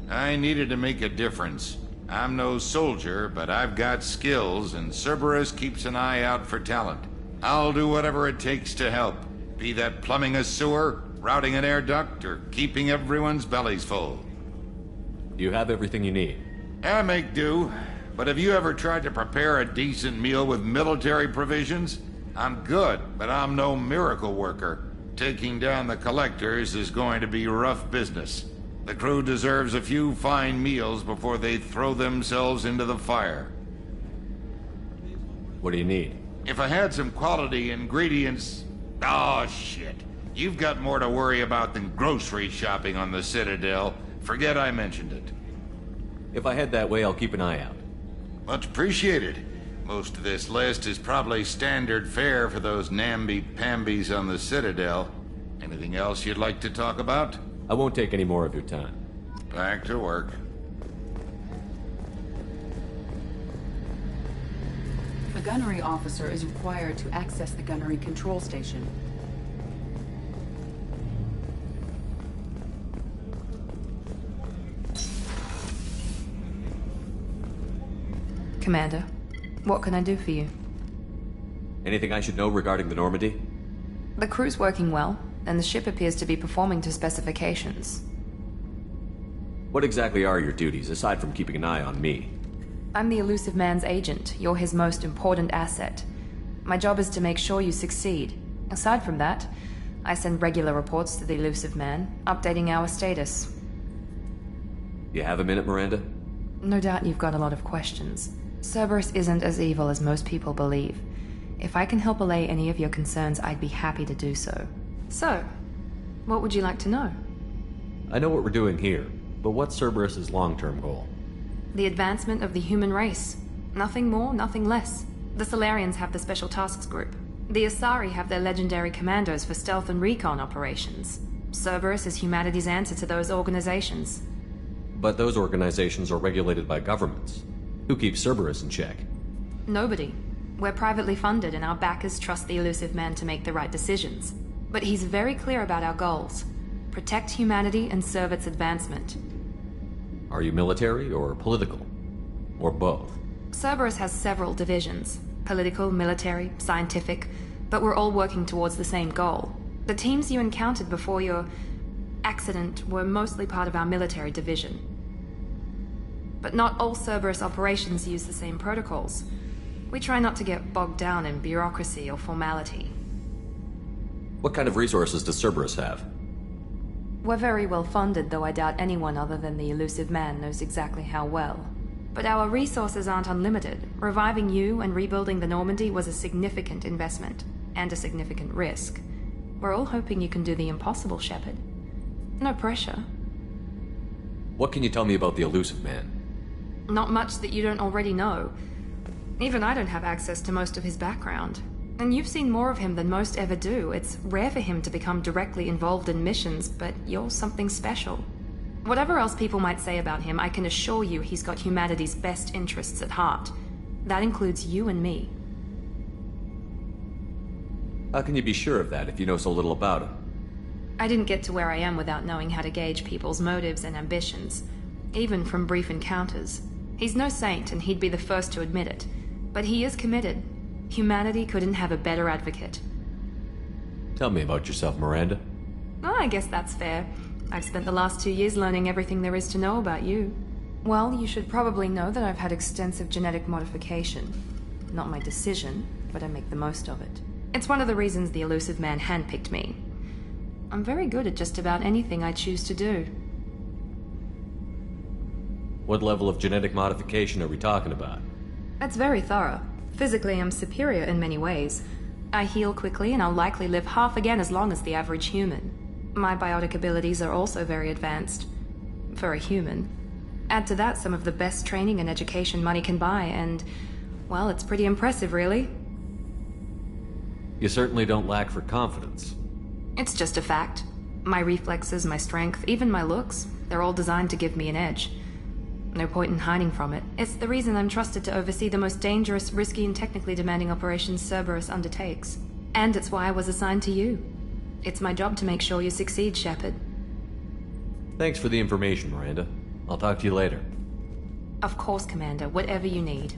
S21: I needed to make a difference. I'm no soldier, but I've got skills, and Cerberus keeps an eye out for talent. I'll do whatever it takes to help, be that plumbing a sewer, routing an air duct, or keeping everyone's bellies full.
S13: You have everything you need.
S21: I make do, but have you ever tried to prepare a decent meal with military provisions? I'm good, but I'm no miracle worker. Taking down the collectors is going to be rough business. The crew deserves a few fine meals before they throw themselves into the fire.
S13: What do you need?
S21: If I had some quality ingredients... Oh, shit. You've got more to worry about than grocery shopping on the Citadel. Forget I mentioned it.
S13: If I head that way, I'll keep an eye out.
S21: Much appreciated. Most of this list is probably standard fare for those namby-pambies on the Citadel. Anything else you'd like to talk about?
S13: I won't take any more of your time.
S21: Back to work.
S14: A gunnery officer is required to access the gunnery control station.
S1: Commander, what can I do for you?
S13: Anything I should know regarding the Normandy?
S1: The crew's working well, and the ship appears to be performing to specifications.
S13: What exactly are your duties, aside from keeping an eye on me?
S1: I'm the Elusive Man's agent. You're his most important asset. My job is to make sure you succeed. Aside from that, I send regular reports to the Elusive Man, updating our status.
S13: You have a minute, Miranda?
S1: No doubt you've got a lot of questions. Cerberus isn't as evil as most people believe. If I can help allay any of your concerns, I'd be happy to do so. So, what would you like to know?
S13: I know what we're doing here, but what's Cerberus's long-term goal?
S1: The advancement of the human race. Nothing more, nothing less. The Solarians have the Special Tasks Group. The Asari have their legendary commandos for stealth and recon operations. Cerberus is humanity's answer to those organizations.
S13: But those organizations are regulated by governments. Who keeps Cerberus in check?
S1: Nobody. We're privately funded and our backers trust the Elusive Man to make the right decisions. But he's very clear about our goals. Protect humanity and serve its advancement.
S13: Are you military or political? Or both?
S1: Cerberus has several divisions. Political, military, scientific. But we're all working towards the same goal. The teams you encountered before your accident were mostly part of our military division. But not all Cerberus operations use the same protocols. We try not to get bogged down in bureaucracy or formality.
S13: What kind of resources does Cerberus have?
S1: We're very well funded, though I doubt anyone other than the Elusive Man knows exactly how well. But our resources aren't unlimited. Reviving you and rebuilding the Normandy was a significant investment, and a significant risk. We're all hoping you can do the impossible, Shepard. No pressure.
S13: What can you tell me about the Elusive Man?
S1: Not much that you don't already know. Even I don't have access to most of his background. And you've seen more of him than most ever do. It's rare for him to become directly involved in missions, but you're something special. Whatever else people might say about him, I can assure you he's got humanity's best interests at heart. That includes you and me.
S13: How can you be sure of that if you know so little about him?
S1: I didn't get to where I am without knowing how to gauge people's motives and ambitions, even from brief encounters. He's no saint, and he'd be the first to admit it. But he is committed. Humanity couldn't have a better advocate.
S13: Tell me about yourself, Miranda.
S1: Oh, I guess that's fair. I've spent the last 2 years learning everything there is to know about you. Well, you should probably know that I've had extensive genetic modification. Not my decision, but I make the most of it. It's one of the reasons the Elusive Man handpicked me. I'm very good at just about anything I choose to do.
S13: What level of genetic modification are we talking about?
S1: That's very thorough. Physically, I'm superior in many ways. I heal quickly, and I'll likely live half again as long as the average human. My biotic abilities are also very advanced. For a human. Add to that some of the best training and education money can buy, and, well, it's pretty impressive, really.
S13: You certainly don't lack for confidence.
S1: It's just a fact. My reflexes, my strength, even my looks, they're all designed to give me an edge. No point in hiding from it. It's the reason I'm trusted to oversee the most dangerous, risky, and technically demanding operations Cerberus undertakes. And it's why I was assigned to you. It's my job to make sure you succeed, Shepard.
S13: Thanks for the information, Miranda. I'll talk to you later.
S1: Of course, Commander. Whatever you need.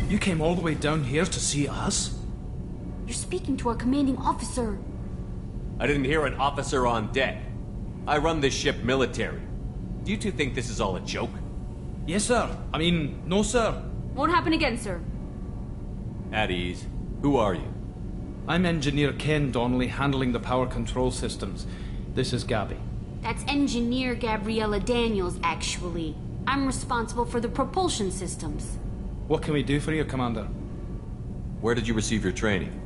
S4: You came all the way down here to see us?
S22: You're speaking to our commanding officer.
S13: I didn't hear an officer on deck. I run this ship military. Do you two think this is all a joke?
S4: Yes, sir. I mean, no, sir.
S22: Won't happen again, sir.
S13: At ease. Who are you?
S4: I'm Engineer Ken Donnelly, handling the power control systems. This is Gabby.
S22: That's Engineer Gabriella Daniels, actually. I'm responsible for the propulsion systems.
S4: What can we do for you, Commander?
S13: Where did you receive your training?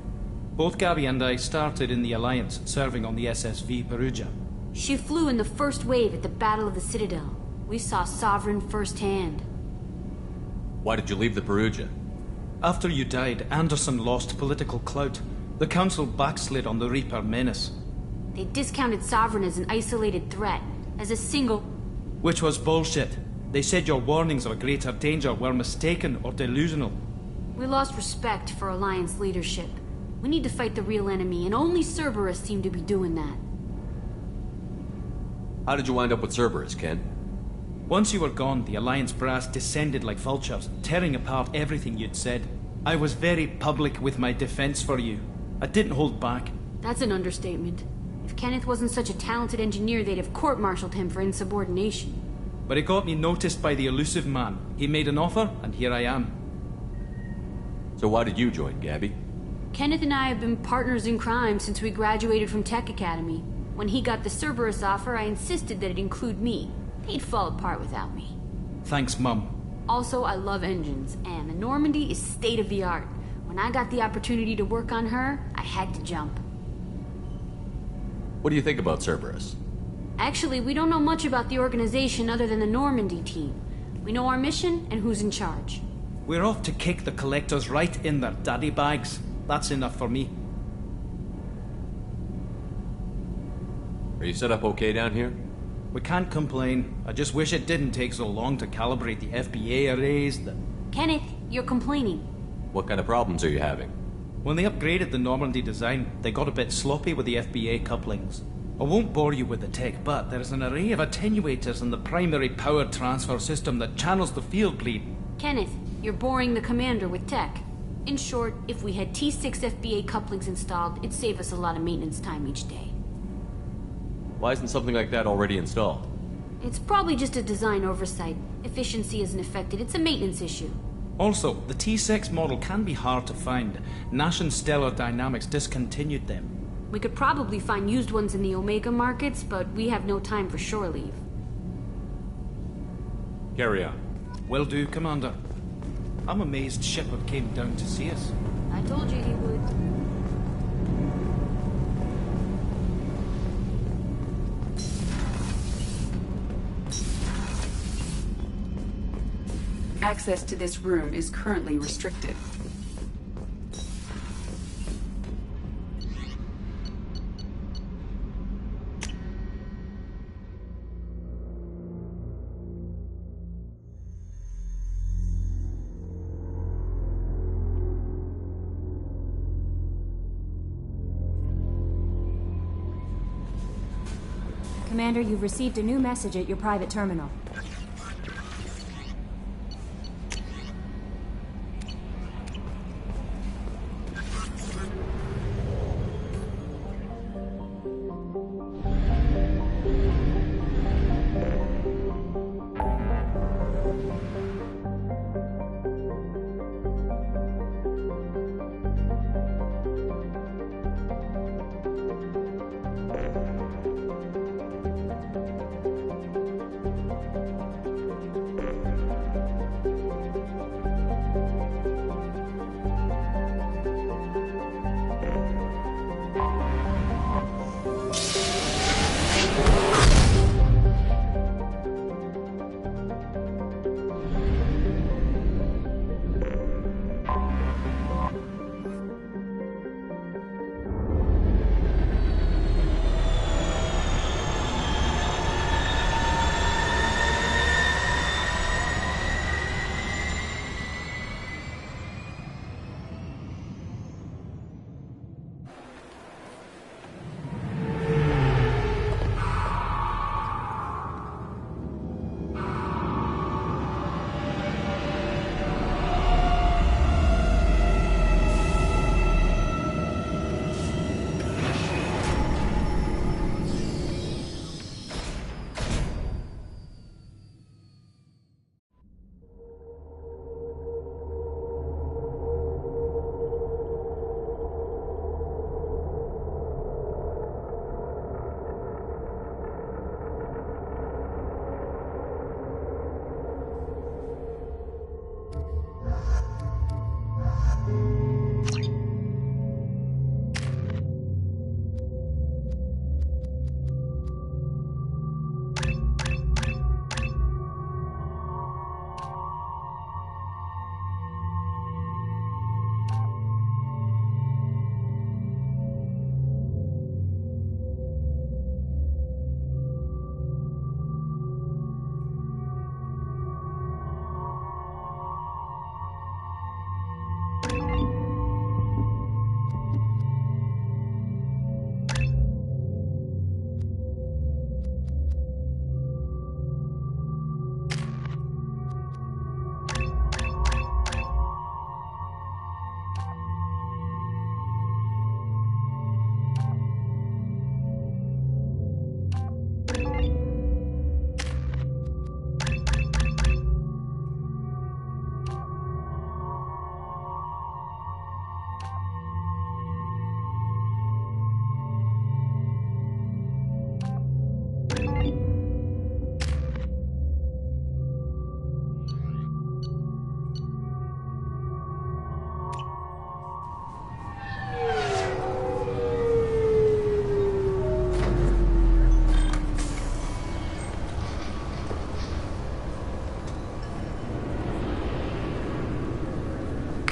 S4: Both Gabby and I started in the Alliance, serving on the SSV Perugia.
S22: She flew in the first wave at the Battle of the Citadel. We saw Sovereign firsthand.
S13: Why did you leave the Perugia?
S4: After you died, Anderson lost political clout. The Council backslid on the Reaper menace.
S22: They discounted Sovereign as an isolated threat, as a single...
S4: Which was bullshit. They said your warnings of a greater danger were mistaken or delusional.
S22: We lost respect for Alliance leadership. We need to fight the real enemy, and only Cerberus seemed to be doing that.
S13: How did you wind up with Cerberus, Ken?
S4: Once you were gone, the Alliance brass descended like vultures, tearing apart everything you'd said. I was very public with my defense for you. I didn't hold back.
S22: That's an understatement. If Kenneth wasn't such a talented engineer, they'd have court-martialed him for insubordination.
S4: But it got me noticed by the elusive man. He made an offer, and here I am.
S13: So why did you join, Gabby?
S22: Kenneth and I have been partners in crime since we graduated from Tech Academy. When he got the Cerberus offer, I insisted that it include me. He'd fall apart without me.
S4: Thanks, Mum.
S22: Also, I love engines, and the Normandy is state-of-the-art. When I got the opportunity to work on her, I had to jump.
S13: What do you think about Cerberus?
S22: Actually, we don't know much about the organization other than the Normandy team. We know our mission and who's in charge.
S4: We're off to kick the Collectors right in their daddy bags. That's enough for me.
S13: Are you set up okay down here?
S4: We can't complain. I just wish it didn't take so long to calibrate the FBA arrays.
S22: Kenneth, you're complaining.
S13: What kind of problems are you having?
S4: When they upgraded the Normandy design, they got a bit sloppy with the FBA couplings. I won't bore you with the tech, but there is an array of attenuators in the primary power transfer system that channels the field bleed.
S22: Kenneth, you're boring the commander with tech. In short, if we had T6 FBA couplings installed, it'd save us a lot of maintenance time each day.
S13: Why isn't something like that already installed?
S22: It's probably just a design oversight. Efficiency isn't affected, it's a maintenance issue.
S4: Also, the T6 model can be hard to find. Nash and Stellar Dynamics discontinued them.
S22: We could probably find used ones in the Omega markets, but we have no time for shore leave.
S13: Carry on.
S4: Will do, Commander. I'm amazed Shepard came down to see us.
S22: I told you he would.
S14: Access to this room is currently restricted.
S10: Commander, you've received a new message at your private terminal.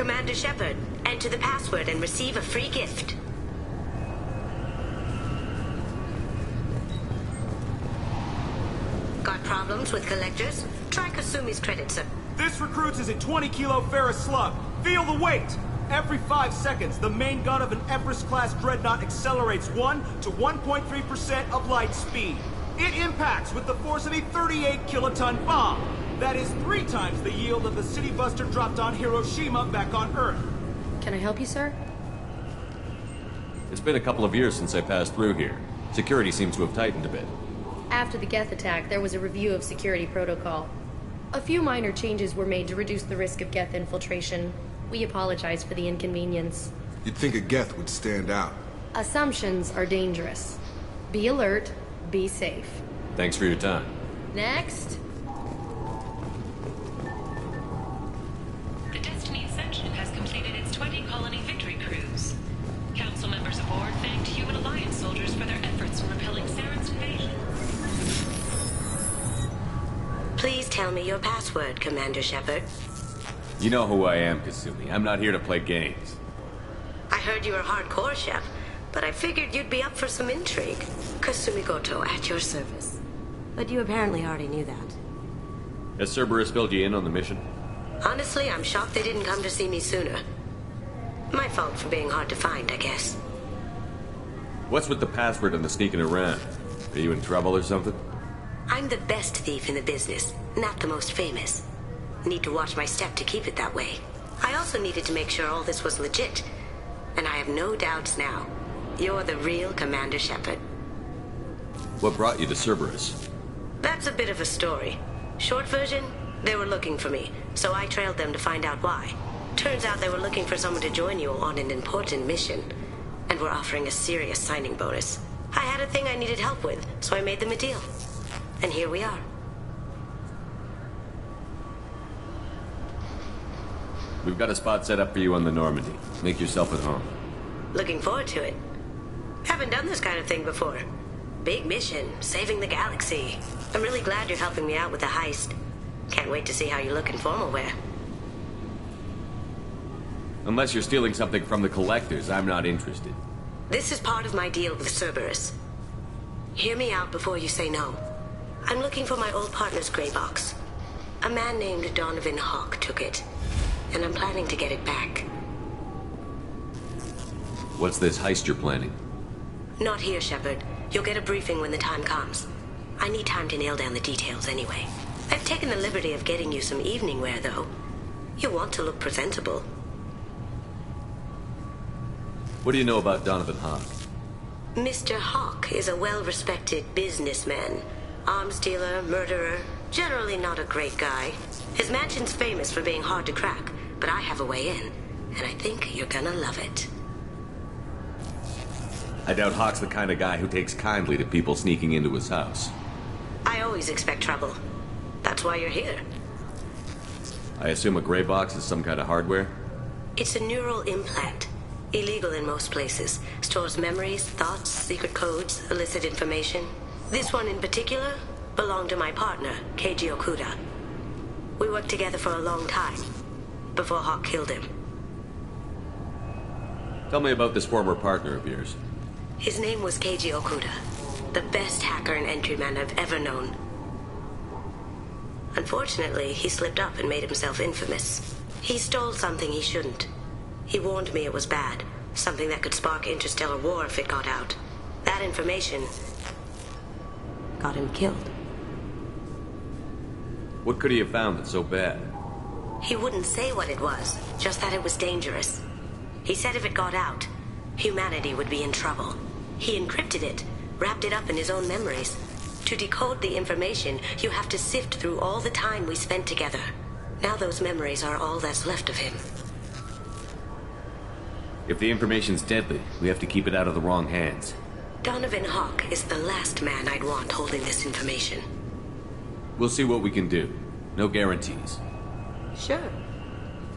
S7: Commander Shepard, enter the password and receive a free gift. Got problems with collectors? Try Kasumi's credit, sir.
S11: This recruits is a 20-kilo ferrous slug. Feel the weight! Every 5 seconds, the main gun of an Everest-class dreadnought accelerates 1 to 1.3% of light speed. It impacts with the force of a 38-kiloton bomb. That is 3 times the yield of the city buster dropped on Hiroshima back on Earth.
S23: Can I help you, sir?
S13: It's been a couple of years since I passed through here. Security seems to have tightened a bit.
S23: After the Geth attack, there was a review of security protocol. A few minor changes were made to reduce the risk of Geth infiltration. We apologize for the inconvenience.
S12: You'd think a Geth would stand out.
S23: Assumptions are dangerous. Be alert, be safe.
S13: Thanks for your time.
S23: Next.
S8: The Destiny Ascension has completed its 20-colony victory cruise. Council members aboard thanked human Alliance soldiers for their efforts in repelling Saren's invasion.
S7: Please tell me your password, Commander Shepard.
S13: You know who I am, Kasumi. I'm not here to play games.
S7: I heard you were hardcore, Shep, but I figured you'd be up for some intrigue. Kasumi Goto, at your service. But you apparently already knew that.
S13: Has Cerberus filled you in on the mission?
S7: Honestly, I'm shocked they didn't come to see me sooner. My fault for being hard to find, I guess.
S13: What's with the password and the sneaking around? Are you in trouble or something?
S7: I'm the best thief in the business, not the most famous. Need to watch my step to keep it that way. I also needed to make sure all this was legit. And I have no doubts now. You're the real Commander Shepard.
S13: What brought you to Cerberus?
S7: That's a bit of a story. Short version, they were looking for me, so I trailed them to find out why. Turns out they were looking for someone to join you on an important mission, and were offering a serious signing bonus. I had a thing I needed help with, so I made them a deal. And here we are.
S13: We've got a spot set up for you on the Normandy. Make yourself at home.
S7: Looking forward to it. Haven't done this kind of thing before. Big mission, saving the galaxy. I'm really glad you're helping me out with the heist. Can't wait to see how you look in formal wear.
S13: Unless you're stealing something from the collectors, I'm not interested.
S7: This is part of my deal with Cerberus. Hear me out before you say no. I'm looking for my old partner's gray box. A man named Donovan Hawk took it, and I'm planning to get it back.
S13: What's this heist you're planning?
S7: Not here, Shepard. You'll get a briefing when the time comes. I need time to nail down the details anyway. I've taken the liberty of getting you some evening wear, though. You want to look presentable.
S13: What do you know about Donovan Hawk?
S7: Mr. Hawk is a well-respected businessman. Arms dealer, murderer, generally not a great guy. His mansion's famous for being hard to crack, but I have a way in, and I think you're gonna love it.
S13: I doubt Hawk's the kind of guy who takes kindly to people sneaking into his house.
S7: I always expect trouble. That's why you're here.
S13: I assume a gray box is some kind of hardware?
S7: It's a neural implant. Illegal in most places. Stores memories, thoughts, secret codes, illicit information. This one in particular belonged to my partner, Keiji Okuda. We worked together for a long time, before Hawk killed him.
S13: Tell me about this former partner of yours.
S7: His name was Keiji Okuda, the best hacker and entryman I've ever known. Unfortunately, he slipped up and made himself infamous. He stole something he shouldn't. He warned me it was bad, something that could spark interstellar war if it got out. That information got him killed.
S13: What could he have found that's so bad?
S7: He wouldn't say what it was, just that it was dangerous. He said if it got out, humanity would be in trouble. He encrypted it, wrapped it up in his own memories. To decode the information, you have to sift through all the time we spent together. Now those memories are all that's left of him.
S13: If the information's deadly, we have to keep it out of the wrong hands.
S7: Donovan Hawk is the last man I'd want holding this information.
S13: We'll see what we can do. No guarantees.
S7: Sure.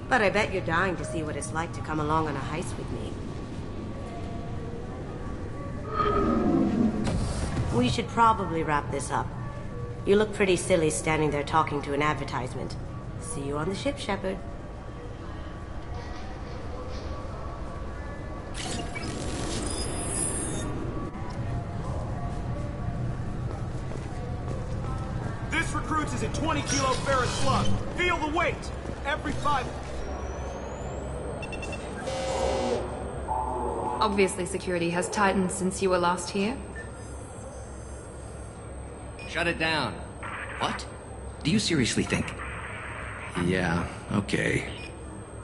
S7: But I bet you're dying to see what it's like to come along on a heist with me. We should probably wrap this up. You look pretty silly standing there talking to an advertisement. See you on the ship, Shepard.
S11: 20-kilo ferrous slug. Feel the weight. Every 5...
S1: Obviously, security has tightened since you were last here.
S5: Shut it down. What? Do you seriously think? Yeah, okay.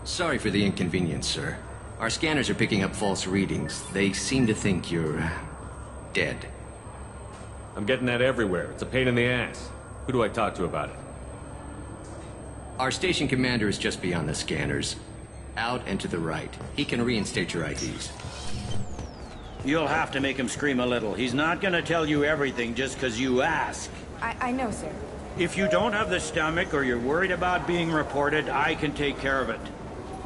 S5: Sorry for the inconvenience, sir. Our scanners are picking up false readings. They seem to think you're... dead.
S13: I'm getting that everywhere. It's a pain in the ass. Who do I talk to about it?
S5: Our station commander is just beyond the scanners. Out and to the right. He can reinstate your IDs.
S9: You'll have to make him scream a little. He's not gonna tell you everything just because you ask.
S15: I know, sir.
S9: If you don't have the stomach or you're worried about being reported, I can take care of it.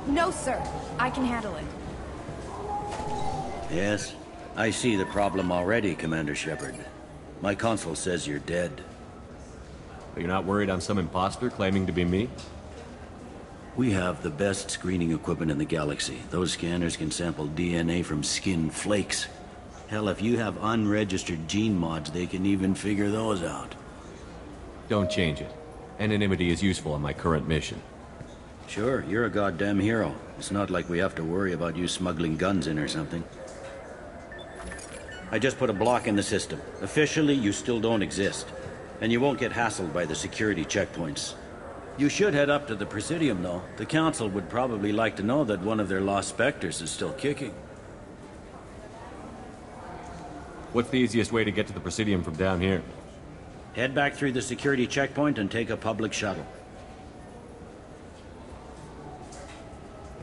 S15: No, sir. I can handle it.
S9: Yes, I see the problem already, Commander Shepard. My console says you're dead.
S13: But you're not worried I'm some imposter claiming to be me?
S9: We have the best screening equipment in the galaxy. Those scanners can sample DNA from skin flakes. Hell, if you have unregistered gene mods, they can even figure those out.
S13: Don't change it. Anonymity is useful on my current mission.
S9: Sure, you're a goddamn hero. It's not like we have to worry about you smuggling guns in or something. I just put a block in the system. Officially, you still don't exist. And you won't get hassled by the security checkpoints. You should head up to the Presidium, though. The Council would probably like to know that one of their lost specters is still kicking.
S13: What's the easiest way to get to the Presidium from down here?
S9: Head back through the security checkpoint and take a public shuttle.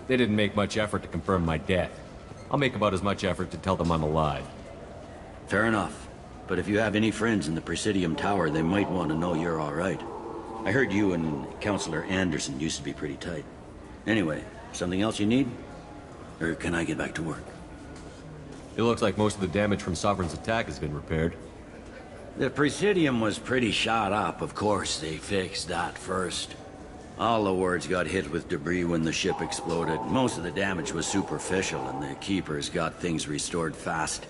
S13: They didn't make much effort to confirm my death. I'll make about as much effort to tell them I'm alive.
S9: Fair enough. But if you have any friends in the Presidium Tower, they might want to know you're all right. I heard you and Counselor Anderson used to be pretty tight. Anyway, something else you need? Or can I get back to work?
S13: It looks like most of the damage from Sovereign's attack has been repaired.
S9: The Presidium was pretty shot up. Of course, they fixed that first. All the wards got hit with debris when the ship exploded. Most of the damage was superficial, and the Keepers got things restored fast.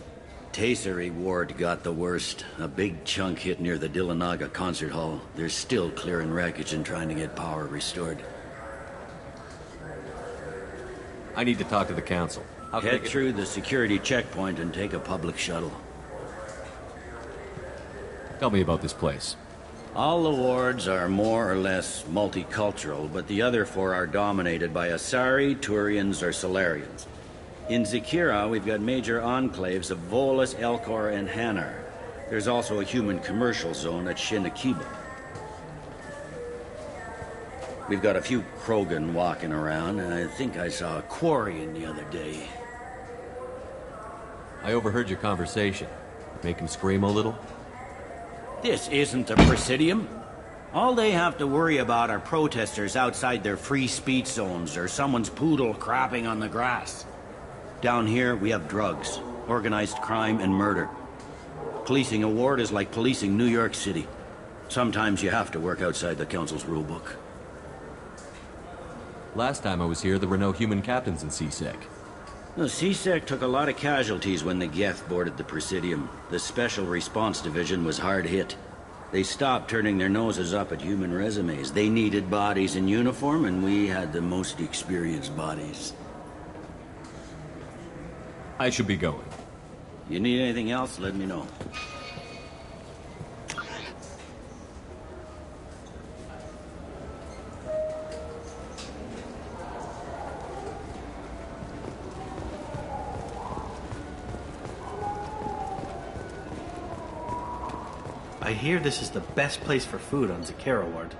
S9: Tasery Ward got the worst. A big chunk hit near the Dillanaga concert hall. They're still clearing wreckage and trying to get power restored.
S13: I need to talk to the Council.
S9: Head through the security checkpoint and take a public shuttle.
S13: Tell me about this place.
S9: All the wards are more or less multicultural, but the other four are dominated by Asari, Turians, or Solarians. In Zakira, we've got major enclaves of Volus, Elcor, and Hanar. There's also a human commercial zone at Shinakiba. We've got a few Krogan walking around, and I think I saw a Quarian the other day.
S13: I overheard your conversation. Make him scream a little?
S9: This isn't the Presidium. All they have to worry about are protesters outside their free speech zones or someone's poodle crapping on the grass. Down here, we have drugs, organized crime, and murder. Policing a ward is like policing New York City. Sometimes you have to work outside the Council's rulebook.
S13: Last time I was here, there were no human captains in CSEC.
S9: The CSEC took a lot of casualties when the Geth boarded the Presidium. The Special Response Division was hard hit. They stopped turning their noses up at human resumes. They needed bodies in uniform, and we had the most experienced bodies.
S13: I should be going.
S9: You need anything else, let me know.
S24: I hear this is the best place for food on Zakira Ward.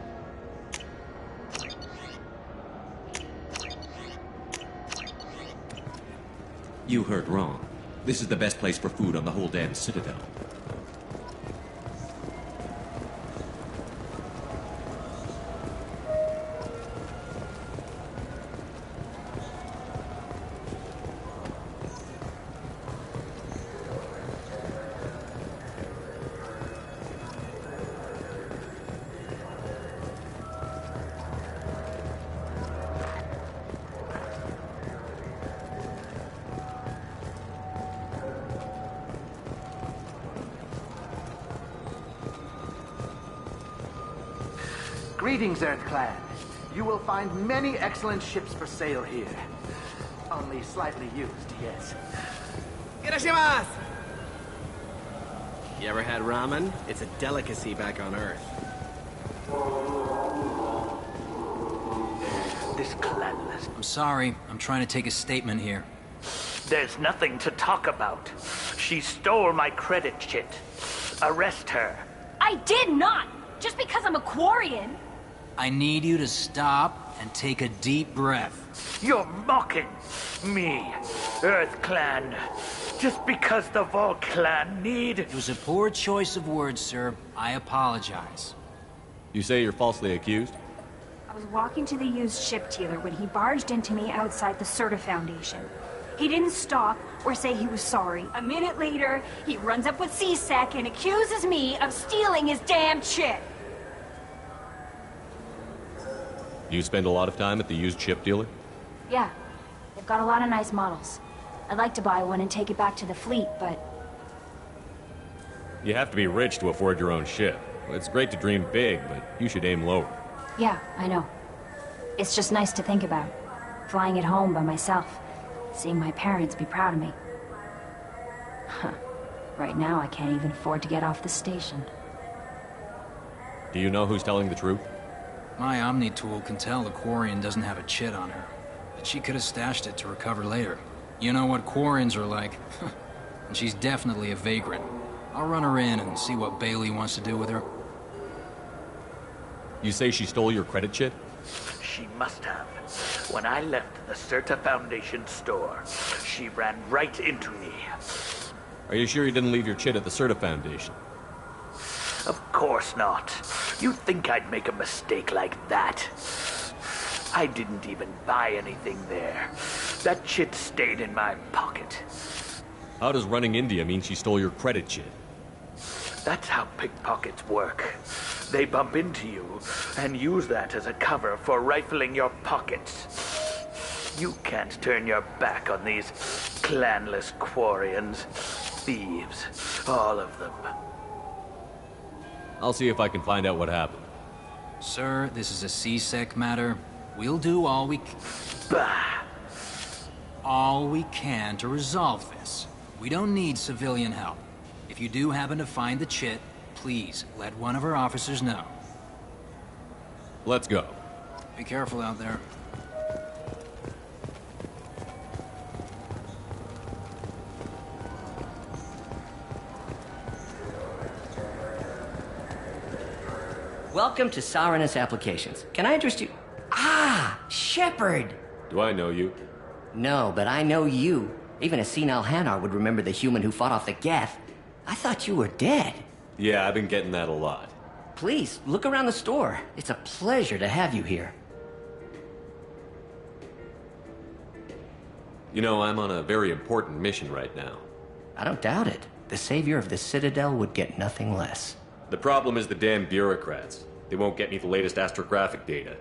S5: You heard wrong. This is the best place for food on the whole damn Citadel.
S2: Greetings, Earth Clan. You will find many excellent ships for sale here. Only slightly used, yes.
S3: Irashimasu! You ever had ramen? It's a delicacy back on Earth.
S2: This clanless.
S16: I'm sorry. I'm trying to take a statement here.
S2: There's nothing to talk about. She stole my credit chit. Arrest her.
S10: I did not! Just because I'm a Quarian!
S16: I need you to stop and take a deep breath.
S2: You're mocking me, Earth Clan. Just because the Vol Clan need...
S16: It was a poor choice of words, sir. I apologize.
S13: You say you're falsely accused?
S10: I was walking to the used ship dealer when he barged into me outside the Serta Foundation. He didn't stop or say he was sorry. A minute later, he runs up with C-Sec and accuses me of stealing his damn chip.
S13: You spend a lot of time at the used ship dealer?
S10: Yeah, they've got a lot of nice models. I'd like to buy one and take it back to the fleet, but...
S13: You have to be rich to afford your own ship. It's great to dream big, but you should aim lower.
S10: Yeah, I know. It's just nice to think about. Flying it home by myself. Seeing my parents be proud of me. Huh. Right now, I can't even afford to get off the station.
S13: Do you know who's telling the truth?
S16: My Omni tool can tell the Quarian doesn't have a chit on her. But she could have stashed it to recover later. You know what Quarians are like. And she's definitely a vagrant. I'll run her in and see what Bailey wants to do with her.
S13: You say she stole your credit chit?
S2: She must have. When I left the Serta Foundation store, she ran right into me.
S13: Are you sure you didn't leave your chit at the Serta Foundation?
S2: Of course not. You'd think I'd make a mistake like that. I didn't even buy anything there. That chit stayed in my pocket.
S13: How does running India mean she stole your credit chit?
S2: That's how pickpockets work. They bump into you and use that as a cover for rifling your pockets. You can't turn your back on these clanless Quarians. Thieves, all of them.
S13: I'll see if I can find out what happened.
S16: Sir, this is a C-Sec matter. We'll do all we can to resolve this. We don't need civilian help. If you do happen to find the chit, please let one of our officers know.
S13: Let's go.
S16: Be careful out there.
S17: Welcome to Saranus Applications. Can I interest you? Ah, Shepard!
S13: Do I know you?
S17: No, but I know you. Even a senile Hanar would remember the human who fought off the Geth. I thought you were dead.
S13: Yeah, I've been getting that a lot.
S17: Please, look around the store. It's a pleasure to have you here.
S13: You know, I'm on a very important mission right now.
S17: I don't doubt it. The savior of the Citadel would get nothing less.
S13: The problem is the damn bureaucrats. They won't get me the latest astrographic data.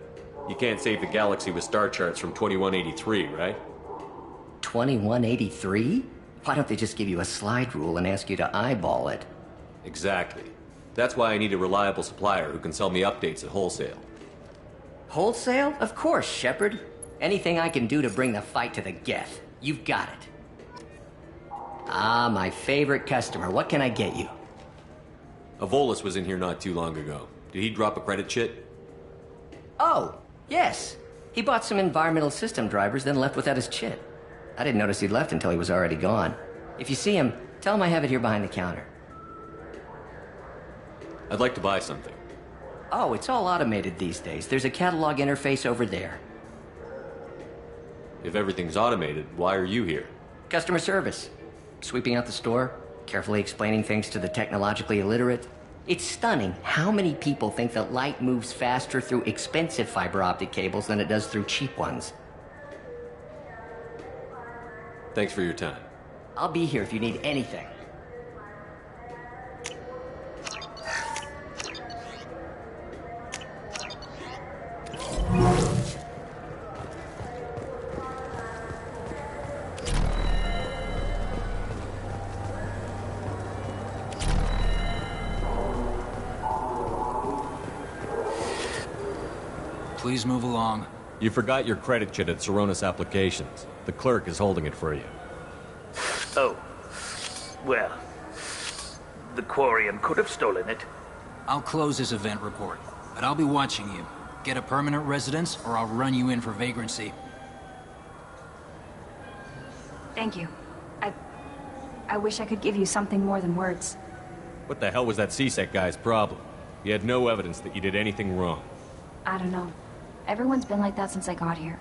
S13: You can't save the galaxy with star charts from 2183, right?
S17: 2183? Why don't they just give you a slide rule and ask you to eyeball it?
S13: Exactly. That's why I need a reliable supplier who can sell me updates at wholesale.
S17: Wholesale? Of course, Shepard. Anything I can do to bring the fight to the Geth. You've got it. Ah, my favorite customer. What can I get you?
S13: Avolis was in here not too long ago. Did he drop a credit chit?
S17: Oh, yes. He bought some environmental system drivers, then left without his chit. I didn't notice he'd left until he was already gone. If you see him, tell him I have it here behind the counter.
S13: I'd like to buy something.
S17: Oh, it's all automated these days. There's a catalog interface over there.
S13: If everything's automated, why are you here?
S17: Customer service. Sweeping out the store, carefully explaining things to the technologically illiterate. It's stunning how many people think that light moves faster through expensive fiber optic cables than it does through cheap ones.
S13: Thanks for your time.
S17: I'll be here if you need anything.
S16: Please move along.
S13: You forgot your credit kit at Saronis Applications. The clerk is holding it for you.
S2: Oh. Well, the Quarian could have stolen it.
S16: I'll close this event report, but I'll be watching you. Get a permanent residence, or I'll run you in for vagrancy.
S6: Thank you. I wish I could give you something more than words.
S13: What the hell was that CSEC guy's problem? He had no evidence that you did anything wrong.
S6: I don't know. Everyone's been like that since I got here.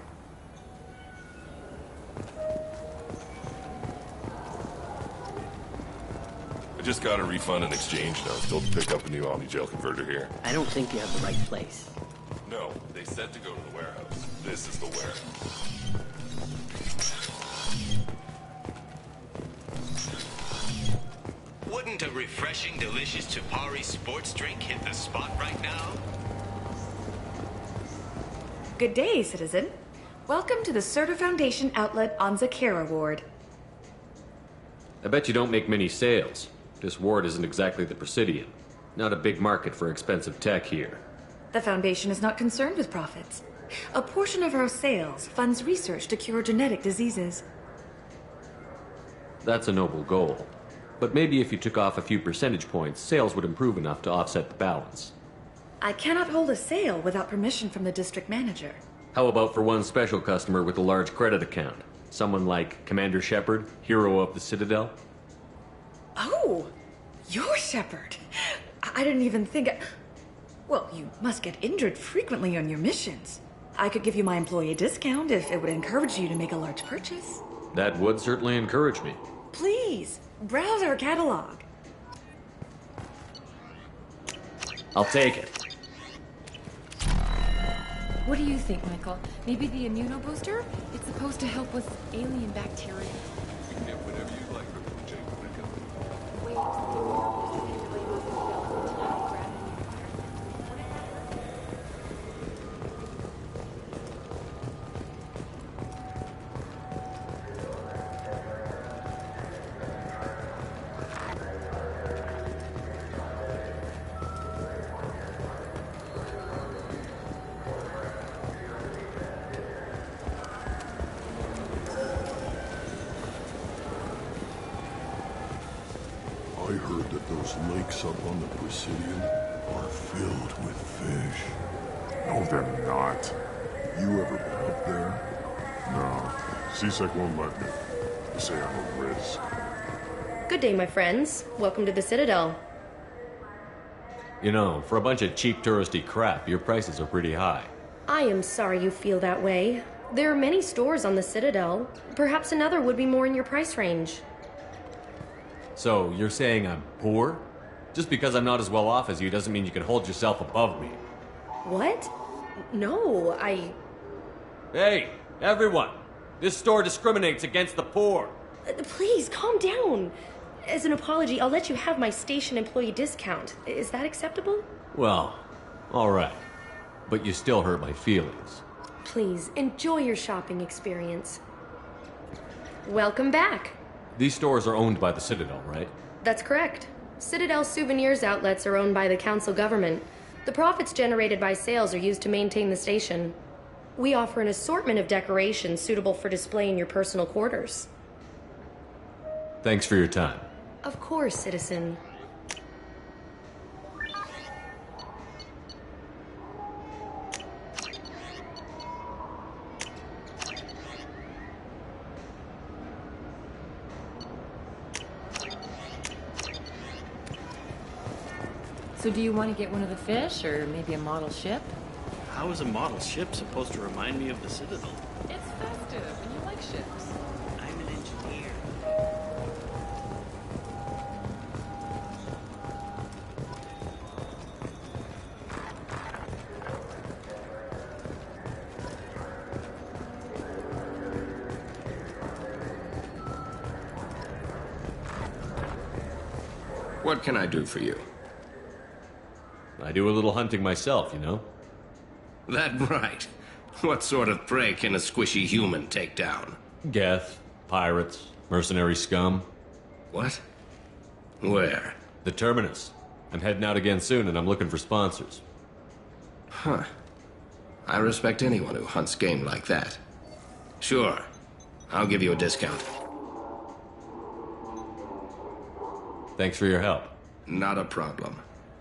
S18: I just got a refund and exchange now. Still to pick up a new Omni-Gel converter here.
S19: I don't think you have the right place.
S18: No, they said to go to the warehouse. This is the warehouse.
S20: Wouldn't a refreshing, delicious Chapari sports drink hit the spot right now?
S15: Good day, citizen. Welcome to the Serta Foundation outlet on Zakera Ward.
S13: I bet you don't make many sales. This ward isn't exactly the Presidium. Not a big market for expensive tech here.
S15: The Foundation is not concerned with profits. A portion of our sales funds research to cure genetic diseases.
S13: That's a noble goal. But maybe if you took off a few percentage points, sales would improve enough to offset the balance.
S15: I cannot hold a sale without permission from the district manager.
S13: How about for one special customer with a large credit account? Someone like Commander Shepard, hero of the Citadel?
S15: Oh, you're Shepard. I didn't even think... Well, you must get injured frequently on your missions. I could give you my employee discount if it would encourage you to make a large purchase.
S13: That would certainly encourage me.
S15: Please, browse our catalog.
S13: I'll take it.
S25: What do you think, Michael? Maybe the immunobooster? It's supposed to help with alien bacteria.
S18: You can get whatever you like from the Jake Company.
S25: Wait, the immunobooster can play with the development tonight, Brad.
S26: I heard that those lakes up on the Presidium are filled with fish.
S27: No, they're not.
S26: You ever been up there?
S27: No. CSEC won't let me. They say I'm a risk.
S23: Good day, my friends. Welcome to the Citadel.
S13: You know, for a bunch of cheap touristy crap, your prices are pretty high.
S23: I am sorry you feel that way. There are many stores on the Citadel. Perhaps another would be more in your price range.
S13: So, you're saying I'm poor? Just because I'm not as well off as you doesn't mean you can hold yourself above me.
S23: What? No,
S13: Hey, everyone! This store discriminates against the poor!
S23: Please, calm down. As an apology, I'll let you have my station employee discount. Is that acceptable?
S13: Well, alright. But you still hurt my feelings.
S23: Please, enjoy your shopping experience. Welcome back.
S13: These stores are owned by the Citadel, right?
S23: That's correct. Citadel souvenirs outlets are owned by the council government. The profits generated by sales are used to maintain the station. We offer an assortment of decorations suitable for display in your personal quarters.
S13: Thanks for your time.
S23: Of course, citizen.
S25: So do you want to get one of the fish, or maybe a model ship?
S24: How is a model ship supposed to remind me of the Citadel?
S25: It's festive, and you like ships.
S24: I'm an engineer.
S5: What can I do for you?
S13: I do a little hunting myself, you know?
S5: That right. What sort of prey can a squishy human take down?
S13: Geth, pirates, mercenary scum.
S5: What? Where?
S13: The Terminus. I'm heading out again soon and I'm looking for sponsors.
S5: Huh. I respect anyone who hunts game like that. Sure. I'll give you a discount.
S13: Thanks for your help.
S5: Not a problem.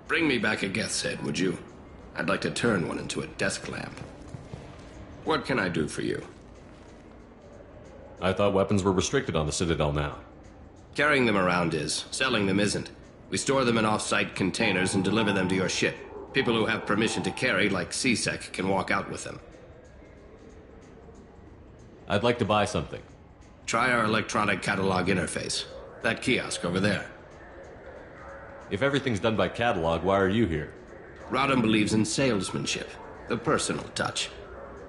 S5: Bring me back a Geth's head, would you? I'd like to turn one into a desk lamp. What can I do for you?
S13: I thought weapons were restricted on the Citadel now.
S5: Carrying them around is. Selling them isn't. We store them in off-site containers and deliver them to your ship. People who have permission to carry, like CSEC, can walk out with them.
S13: I'd like to buy something.
S5: Try our electronic catalog interface. That kiosk over there.
S13: If everything's done by catalog, why are you here?
S5: Rodham believes in salesmanship, the personal touch.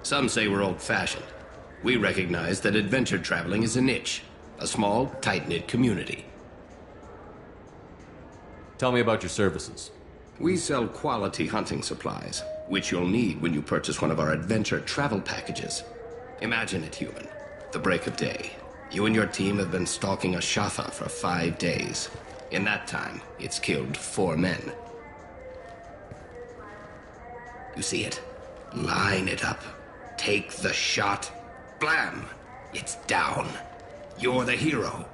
S5: Some say we're old-fashioned. We recognize that adventure traveling is a niche, a small, tight-knit community.
S13: Tell me about your services.
S5: We sell quality hunting supplies, which you'll need when you purchase one of our adventure travel packages. Imagine it, human. The break of day. You and your team have been stalking a Shatha for 5 days. In that time, it's killed 4 men. You see it? Line it up. Take the shot. Blam! It's down. You're the hero.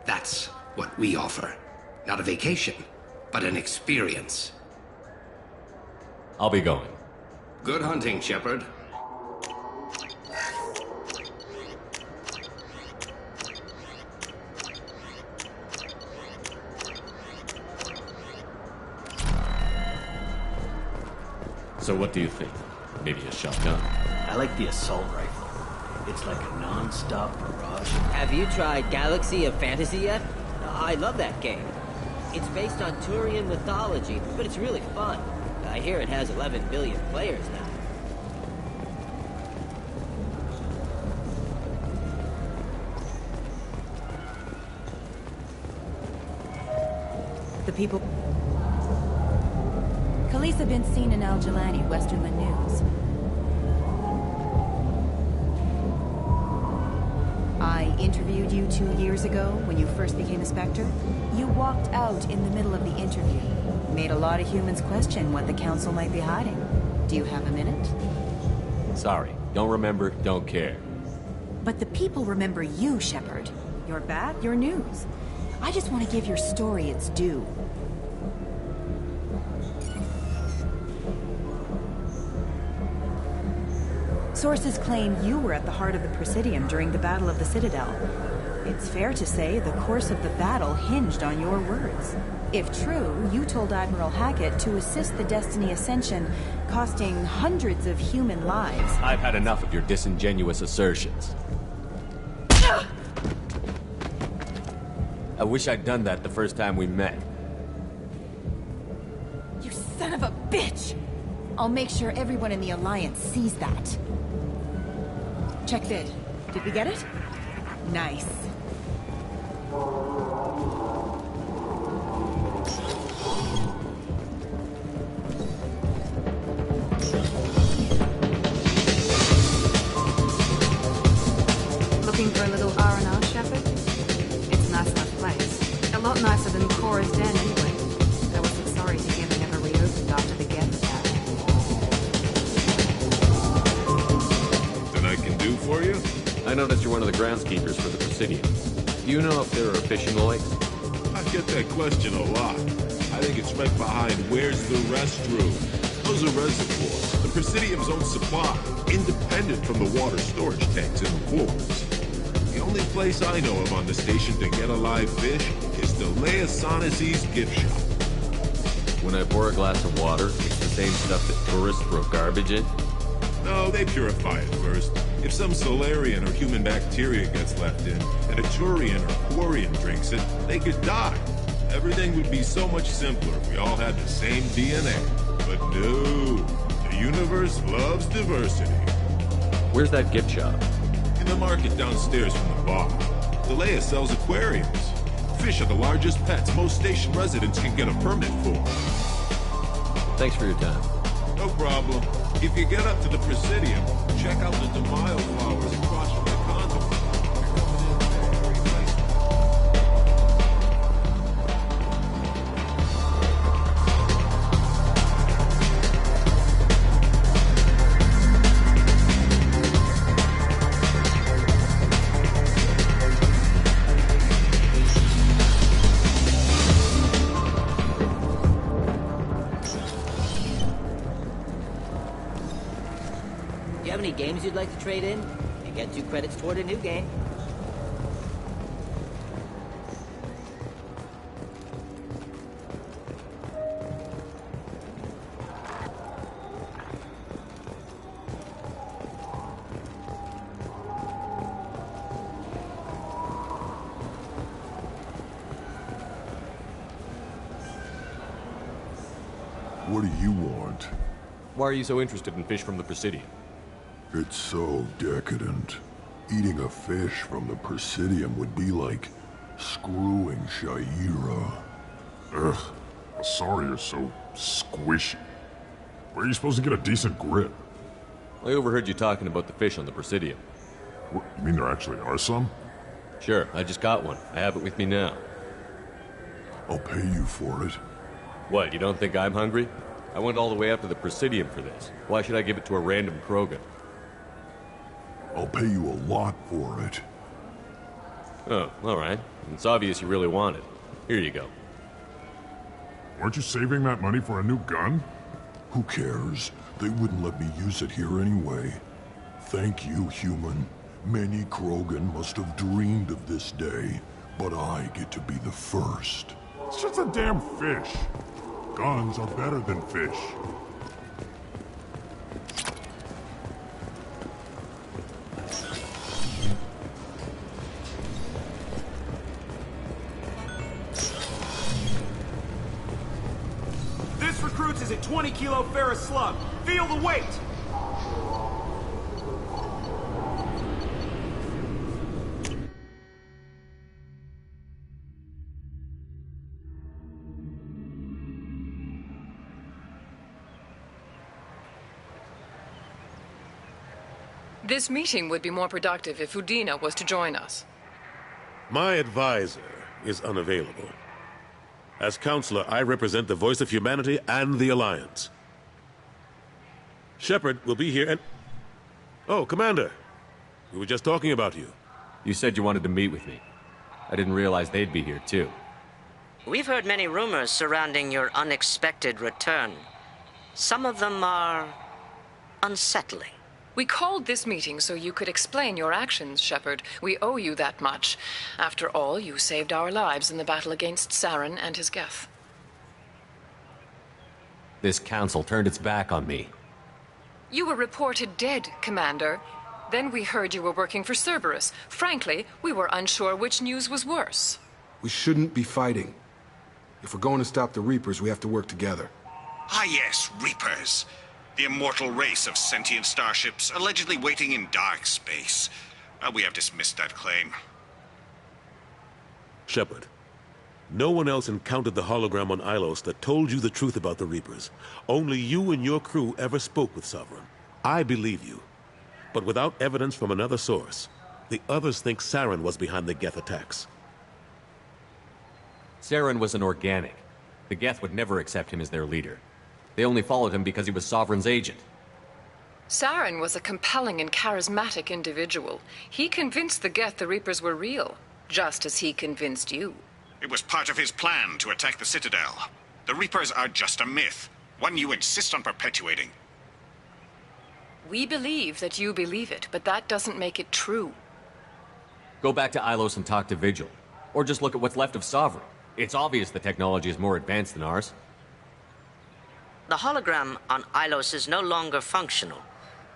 S5: That's what we offer. Not a vacation, but an experience.
S13: I'll be going.
S5: Good hunting, Shepard.
S13: So what do you think? Maybe a shotgun?
S19: I like the assault rifle. It's like a non-stop barrage.
S4: Have you tried Galaxy of Fantasy yet? I love that game. It's based on Turian mythology, but it's really fun. I hear it has 11 billion players now.
S7: The people... Khaleesa been seen in Al Jalani, Westerland News. I interviewed you 2 years ago when you first became a Spectre. You walked out in the middle of the interview. Made a lot of humans question what the Council might be hiding. Do you have a minute?
S13: Sorry. Don't remember, don't care.
S7: But the people remember you, Shepard. Your bat, your news. I just want to give your story its due. Sources claim you were at the heart of the Presidium during the Battle of the Citadel. It's fair to say the course of the battle hinged on your words. If true, you told Admiral Hackett to assist the Destiny Ascension, costing hundreds of human lives.
S13: I've had enough of your disingenuous assertions. I wish I'd done that the first time we met.
S7: You son of a bitch! I'll make sure everyone in the Alliance sees that. Check vid. Did we get it? Nice.
S1: Looking for a little R&R, Shepard? It's a nice enough place. A lot nicer than Cora's den, anyway. I wasn't sorry to hear they never reopened after the Geth attack.
S18: Nothing I can do for you?
S13: I noticed you're one of the groundskeepers for the Presidium. Do you know if there are fish in the lake?
S18: I get that question a lot. I think it's right behind where's the restroom. Those are reservoirs, the Presidium's own supply, independent from the water storage tanks in the quarters. The only place I know of on the station to get a live fish is the Leia Sonasy's gift shop.
S13: When I pour a glass of water, it's the same stuff that tourists throw garbage in?
S18: No, they purify it first. If some Solarian or human bacteria gets left in, and a Turian or Quarian drinks it, they could die. Everything would be so much simpler if we all had the same DNA. But no, the universe loves diversity.
S13: Where's that gift shop?
S18: In the market downstairs from the bar. The Leia sells aquariums. Fish are the largest pets most station residents can get a permit for.
S13: Thanks for your time.
S18: No problem. If you get up to the Presidium, check out the DeMaio flowers across from the convent.
S4: you have any games you'd like to trade in? You get 2 credits toward a new game.
S26: What do you want?
S13: Why are you so interested in fish from the Presidium?
S26: It's so decadent. Eating a fish from the Presidium would be like screwing Shaira.
S27: Ugh, sorry you're so squishy. Where are you supposed to get a decent grip?
S13: I overheard you talking about the fish on the Presidium.
S27: What, you mean there actually are some?
S13: Sure, I just got one. I have it with me now.
S26: I'll pay you for it.
S13: What, you don't think I'm hungry? I went all the way up to the Presidium for this. Why should I give it to a random Krogan?
S26: I'll pay you a lot for it.
S13: Oh, alright. It's obvious you really want it. Here you go.
S27: Aren't you saving that money for a new gun?
S26: Who cares? They wouldn't let me use it here anyway. Thank you, human. Many Krogan must have dreamed of this day, but I get to be the first.
S27: It's just a damn fish. Guns are better than fish.
S3: This recruits is a 20-kilo ferrous slug. Feel the weight!
S8: This meeting would be more productive if Udina was to join us.
S9: My advisor is unavailable. As counselor, I represent the voice of humanity and the Alliance. Shepard will be here and... Oh, Commander. We were just talking about you.
S13: You said you wanted to meet with me. I didn't realize they'd be here, too.
S11: We've heard many rumors surrounding your unexpected return. Some of them are unsettling.
S8: We called this meeting so you could explain your actions, Shepard. We owe you that much. After all, you saved our lives in the battle against Saren and his Geth.
S13: This council turned its back on me.
S8: You were reported dead, Commander. Then we heard you were working for Cerberus. Frankly, we were unsure which news was worse.
S12: We shouldn't be fighting. If we're going to stop the Reapers, we have to work together. Ah yes, Reapers. The immortal race of sentient starships allegedly waiting in dark space. We have dismissed that claim.
S9: Shepard, no one else encountered the hologram on Ilos that told you the truth about the Reapers. Only you and your crew ever spoke with Sovereign. I believe you. But without evidence from another source, the others think Saren was behind the Geth attacks.
S13: Saren was an organic. The Geth would never accept him as their leader. They only followed him because he was Sovereign's agent.
S8: Saren was a compelling and charismatic individual. He convinced the Geth the Reapers were real, just as he convinced you.
S12: It was part of his plan to attack the Citadel. The Reapers are just a myth, one you insist on perpetuating.
S8: We believe that you believe it, but that doesn't make it true.
S13: Go back to Ilos and talk to Vigil. Or just look at what's left of Sovereign. It's obvious the technology is more advanced than ours.
S11: The hologram on Ilos is no longer functional,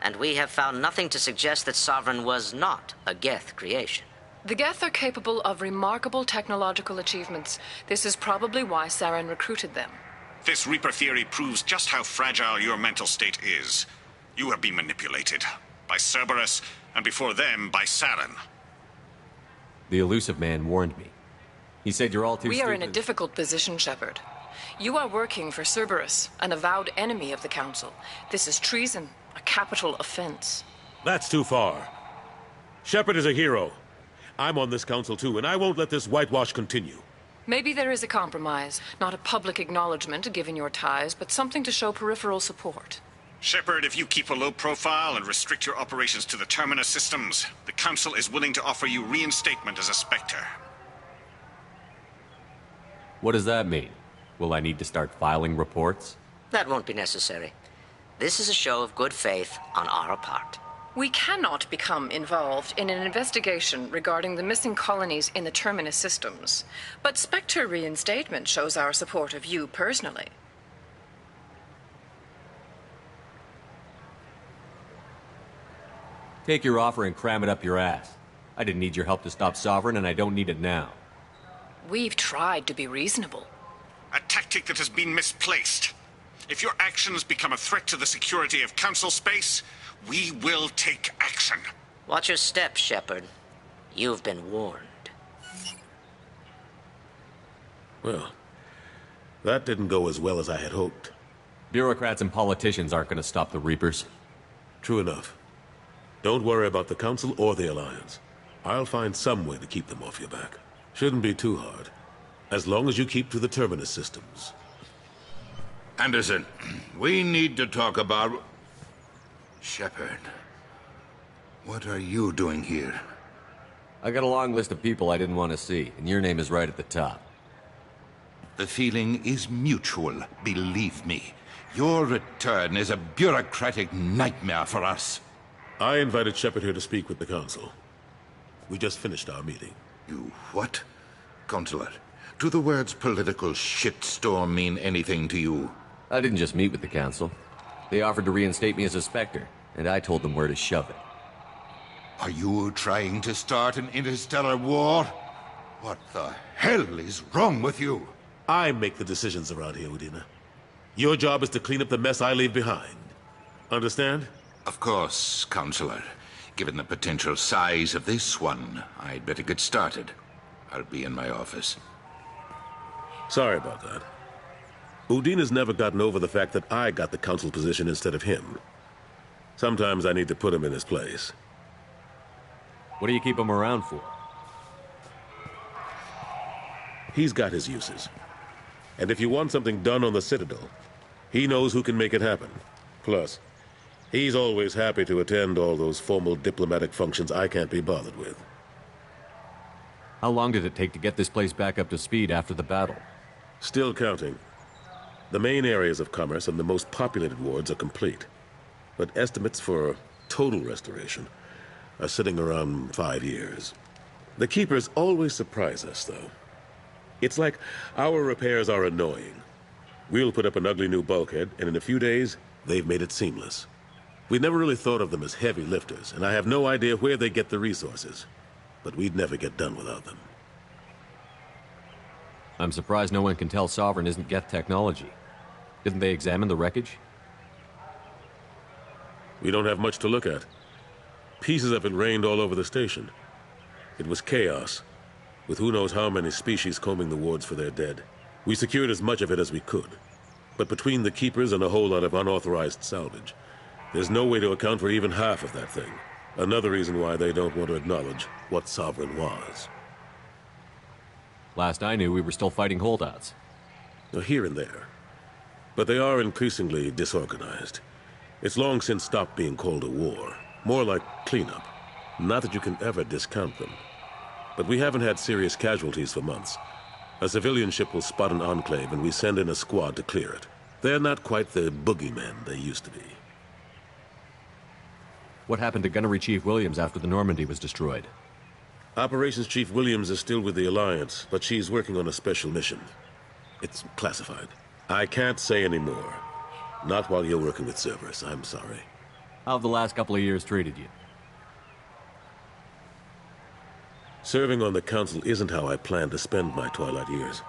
S11: and we have found nothing to suggest that Sovereign was not a Geth creation.
S8: The Geth are capable of remarkable technological achievements. This is probably why Saren recruited them.
S12: This Reaper theory proves just how fragile your mental state is. You have been manipulated. By Cerberus, and before them, by Saren.
S13: The elusive man warned me. He said you're all too
S8: We are in
S13: stupid.
S8: a difficult position, Shepard. You are working for Cerberus, an avowed enemy of the Council. This is treason, a capital offense.
S9: That's too far. Shepard is a hero. I'm on this council too, and I won't let this whitewash continue.
S8: Maybe there is a compromise, not a public acknowledgement given your ties, but something to show peripheral support.
S12: Shepard, if you keep a low profile and restrict your operations to the Terminus systems, the Council is willing to offer you reinstatement as a Spectre.
S13: What does that mean? Will I need to start filing reports?
S11: That won't be necessary. This is a show of good faith on our part.
S8: We cannot become involved in an investigation regarding the missing colonies in the Terminus systems, but Spectre reinstatement shows our support of you personally.
S13: Take your offer and cram it up your ass. I didn't need your help to stop Sovereign, and I don't need it now.
S8: We've tried to be reasonable.
S12: A tactic that has been misplaced. If your actions become a threat to the security of Council space, we will take action.
S11: Watch your step, Shepard. You've been warned.
S9: Well, that didn't go as well as I had hoped.
S13: Bureaucrats and politicians aren't going to stop the Reapers.
S9: True enough. Don't worry about the Council or the Alliance. I'll find some way to keep them off your back. Shouldn't be too hard. As long as you keep to the Terminus systems.
S2: Anderson, we need to talk about... Shepard, what are you doing here?
S13: I got a long list of people I didn't want to see, and your name is right at the top.
S2: The feeling is mutual, believe me. Your return is a bureaucratic nightmare for us.
S9: I invited Shepard here to speak with the Council. We just finished our meeting.
S2: You what? Counselor, do the words political shitstorm mean anything to you?
S13: I didn't just meet with the Council. They offered to reinstate me as a Spectre, and I told them where to shove it.
S2: Are you trying to start an interstellar war? What the hell is wrong with you?
S9: I make the decisions around here, Udina. Your job is to clean up the mess I leave behind. Understand?
S2: Of course, Counselor. Given the potential size of this one, I'd better get started. I'll be in my office.
S9: Sorry about that. Udina's never gotten over the fact that I got the Council position instead of him. Sometimes I need to put him in his place.
S13: What do you keep him around for?
S9: He's got his uses. And if you want something done on the Citadel, he knows who can make it happen. Plus, he's always happy to attend all those formal diplomatic functions I can't be bothered with.
S13: How long did it take to get this place back up to speed after the battle?
S9: Still counting. The main areas of commerce and the most populated wards are complete. But estimates for total restoration are sitting around 5 years. The Keepers always surprise us, though. It's like our repairs are annoying. We'll put up an ugly new bulkhead, and in a few days, they've made it seamless. We never really thought of them as heavy lifters, and I have no idea where they get the resources. But we'd never get done without them.
S13: I'm surprised no one can tell Sovereign isn't Geth technology. Didn't they examine the wreckage?
S9: We don't have much to look at. Pieces of it rained all over the station. It was chaos, with who knows how many species combing the wards for their dead. We secured as much of it as we could. But between the Keepers and a whole lot of unauthorized salvage, there's no way to account for even half of that thing. Another reason why they don't want to acknowledge what Sovereign was.
S13: Last I knew, we were still fighting holdouts.
S9: Here and there. But they are increasingly disorganized. It's long since stopped being called a war. More like cleanup. Not that you can ever discount them. But we haven't had serious casualties for months. A civilian ship will spot an enclave and we send in a squad to clear it. They're not quite the boogeymen they used to be.
S13: What happened to Gunnery Chief Williams after the Normandy was destroyed?
S9: Operations Chief Williams is still with the Alliance, but she's working on a special mission. It's classified. I can't say any more. Not while you're working with Cerberus, I'm sorry.
S13: How have the last couple of years treated you?
S9: Serving on the Council isn't how I plan to spend my twilight years.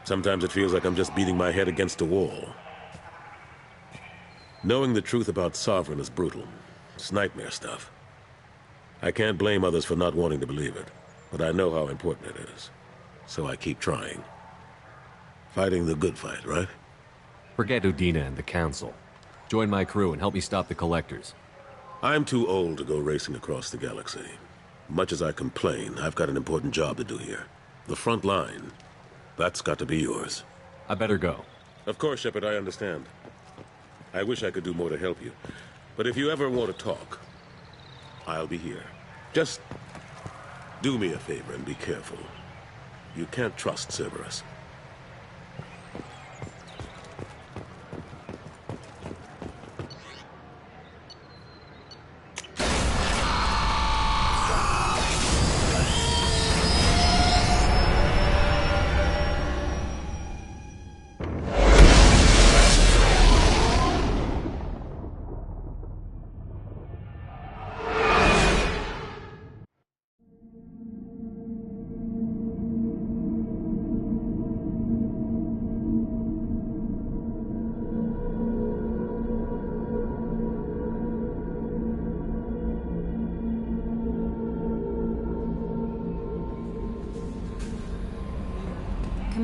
S9: Sometimes it feels like I'm just beating my head against a wall. Knowing the truth about Sovereign is brutal. It's nightmare stuff. I can't blame others for not wanting to believe it, but I know how important it is. So I keep trying. Fighting the good fight, right?
S13: Forget Udina and the Council. Join my crew and help me stop the Collectors.
S9: I'm too old to go racing across the galaxy. Much as I complain, I've got an important job to do here. The front line. That's got to be yours.
S13: I better go.
S9: Of course, Shepard, I understand. I wish I could do more to help you. But if you ever want to talk, I'll be here. Just do me a favor and be careful. You can't trust Cerberus.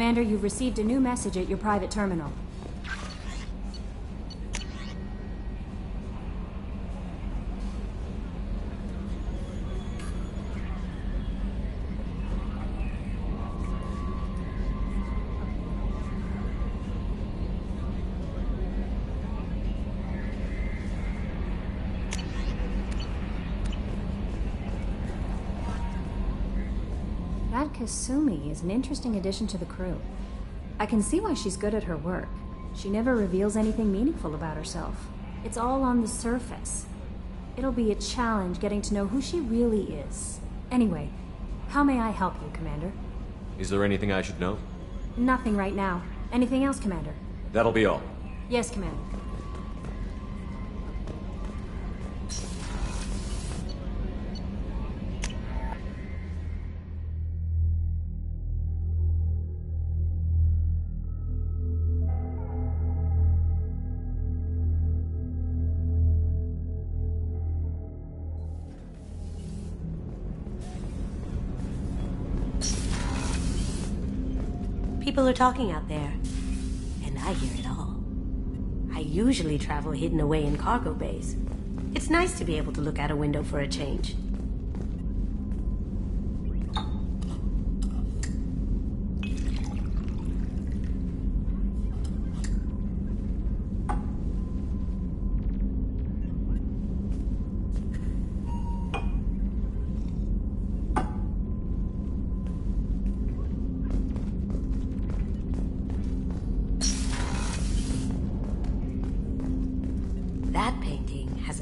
S6: Commander, you've received a new message at your private terminal. That Kasumi is an interesting addition to the crew. I can see why she's good at her work. She never reveals anything meaningful about herself. It's all on the surface. It'll be a challenge getting to know who she really is. Anyway, how may I help you, Commander?
S13: Is there anything I should know?
S6: Nothing right now. Anything else, Commander?
S13: That'll be all.
S6: Yes, Commander.
S10: People are talking out there, and I hear it all. I usually travel hidden away in cargo bays. It's nice to be able to look out a window for a change.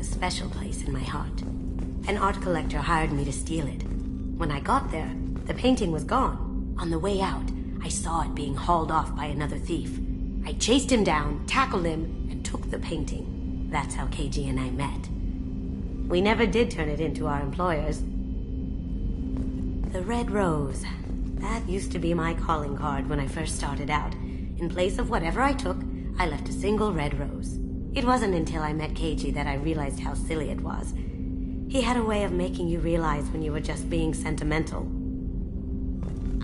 S10: Special place in my heart. An art collector hired me to steal it. When I got there, the painting was gone. On the way out, I saw it being hauled off by another thief. I chased him down, tackled him, and took the painting. That's how KG and I met. We never did turn it into our employers. The Red Rose. That used to be my calling card when I first started out. In place of whatever I took, I left a single red rose. It wasn't until I met Keiji that I realized how silly it was. He had a way of making you realize when you were just being sentimental.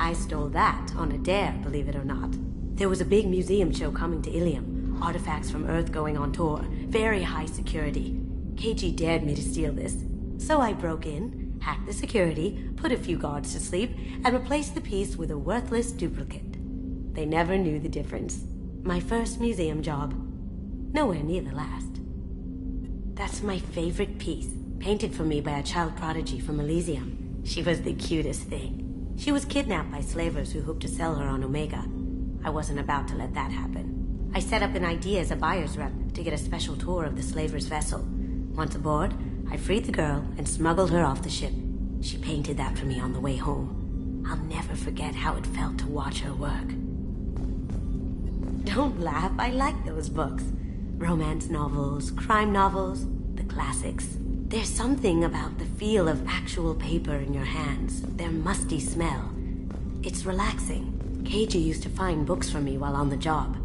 S10: I stole that on a dare, believe it or not. There was a big museum show coming to Ilium. Artifacts from Earth going on tour. Very high security. Keiji dared me to steal this. So I broke in, hacked the security, put a few guards to sleep, and replaced the piece with a worthless duplicate. They never knew the difference. My first museum job. Nowhere near the last. That's my favorite piece, painted for me by a child prodigy from Elysium. She was the cutest thing. She was kidnapped by slavers who hoped to sell her on Omega. I wasn't about to let that happen. I set up an idea as a buyer's rep to get a special tour of the slaver's vessel. Once aboard, I freed the girl and smuggled her off the ship. She painted that for me on the way home. I'll never forget how it felt to watch her work. Don't laugh, I like those books. Romance novels, crime novels, the classics. There's something about the feel of actual paper in your hands, their musty smell. It's relaxing. Keiji used to find books for me while on the job.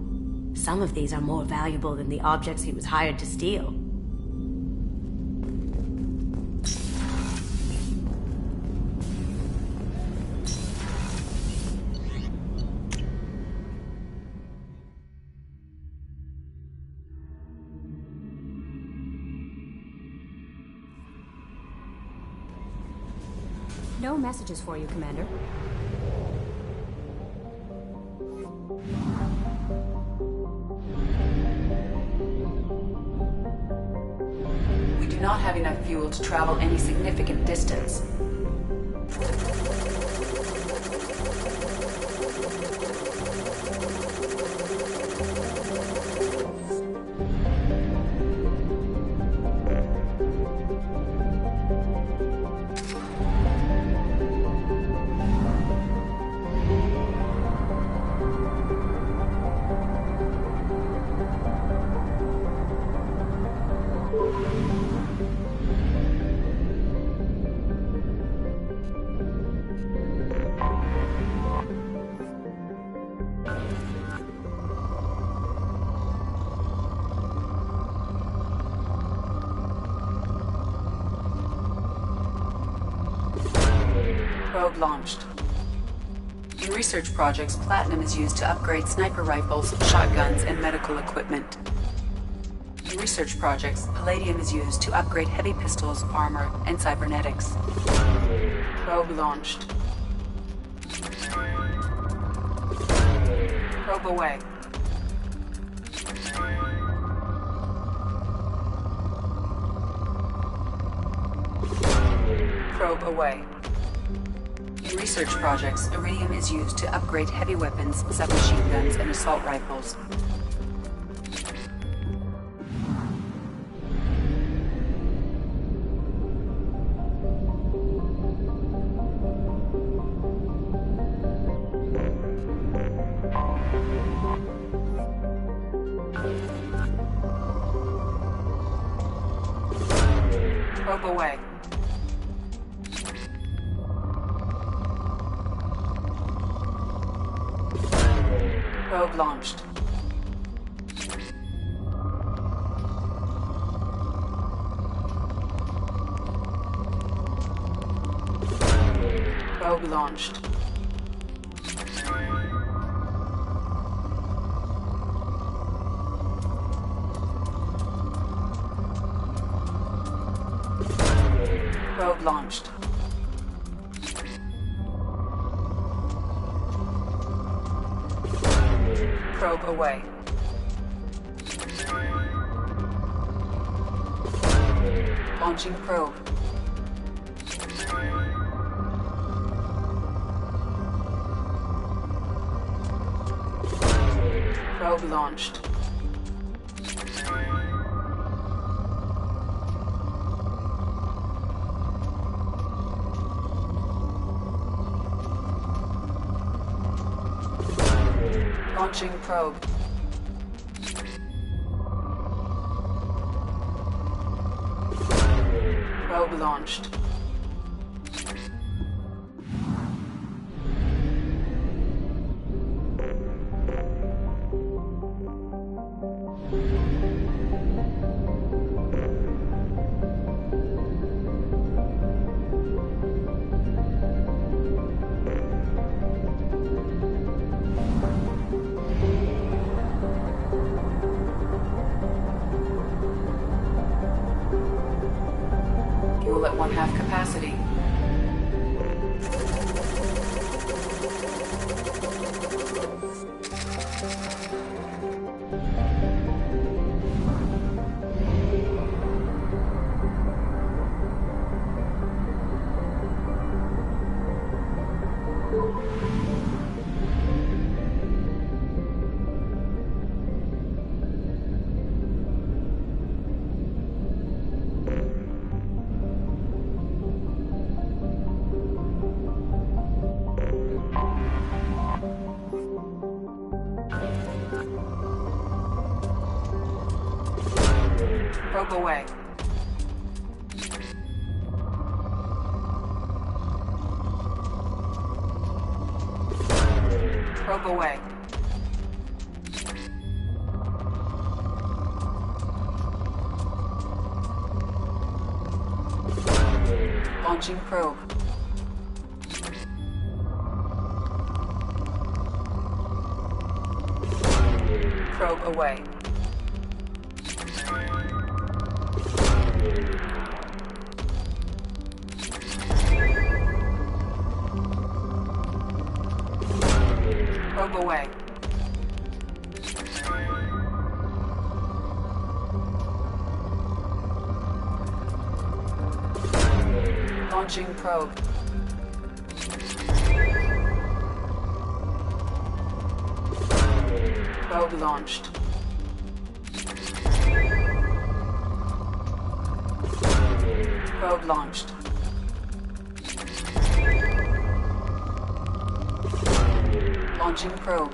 S10: Some of these are more valuable than the objects he was hired to steal.
S6: No messages for you, Commander.
S7: We do not have enough fuel to travel any significant distance. Probe launched.
S14: In research projects, platinum is used to upgrade sniper rifles, shotguns, and medical equipment. In research projects, palladium is used to upgrade heavy pistols, armor, and cybernetics. Probe launched. Probe away. Probe away. In research projects, iridium is used to upgrade heavy weapons, submachine guns, and assault rifles. Probe away. Probe launched. Probe launched. Probe launched. Probe away. Launching probe. Probe launched. Launching probe. Probe launched. Fuel at 1/2 capacity. Probe away. Probe away. Launching probe. Probe away. Probe away. Launching probe. Probe launched. Probe launched. Launching probe.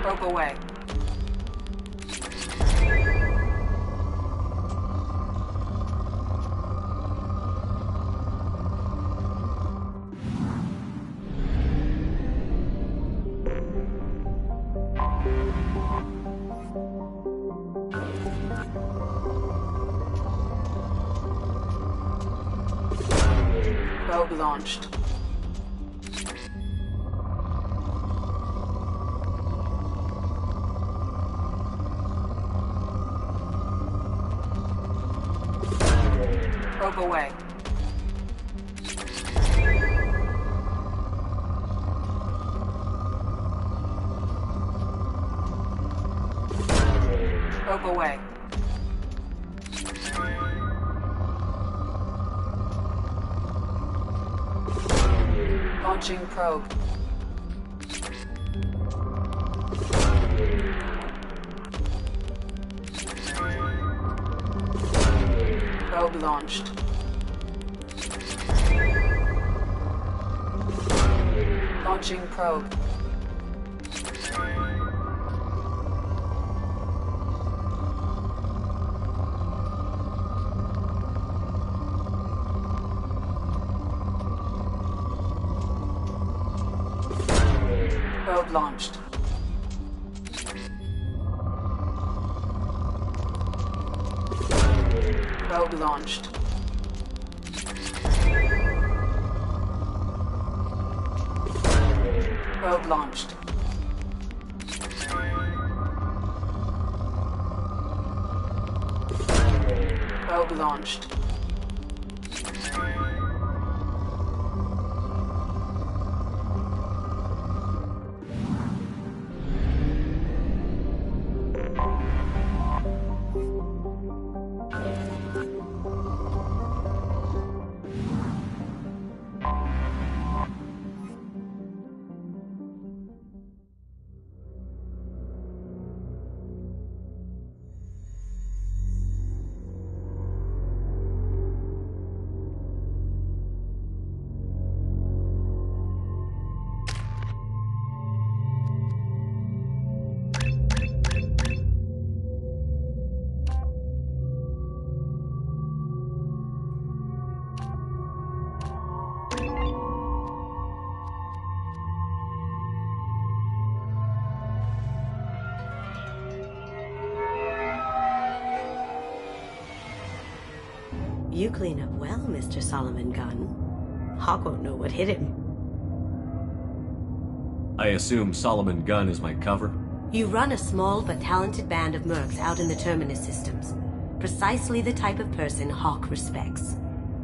S14: Probe away. Probe launched. Probe away. Probe away. Launching probe. Probe launched. Launching probe. Probe launched. Probe launched. Probe launched. Probe launched.
S10: You clean up well, Mr. Solomon Gunn. Hawk won't know what hit him.
S13: I assume Solomon Gunn is my cover?
S10: You run a small but talented band of mercs out in the Terminus systems. Precisely the type of person Hawk respects.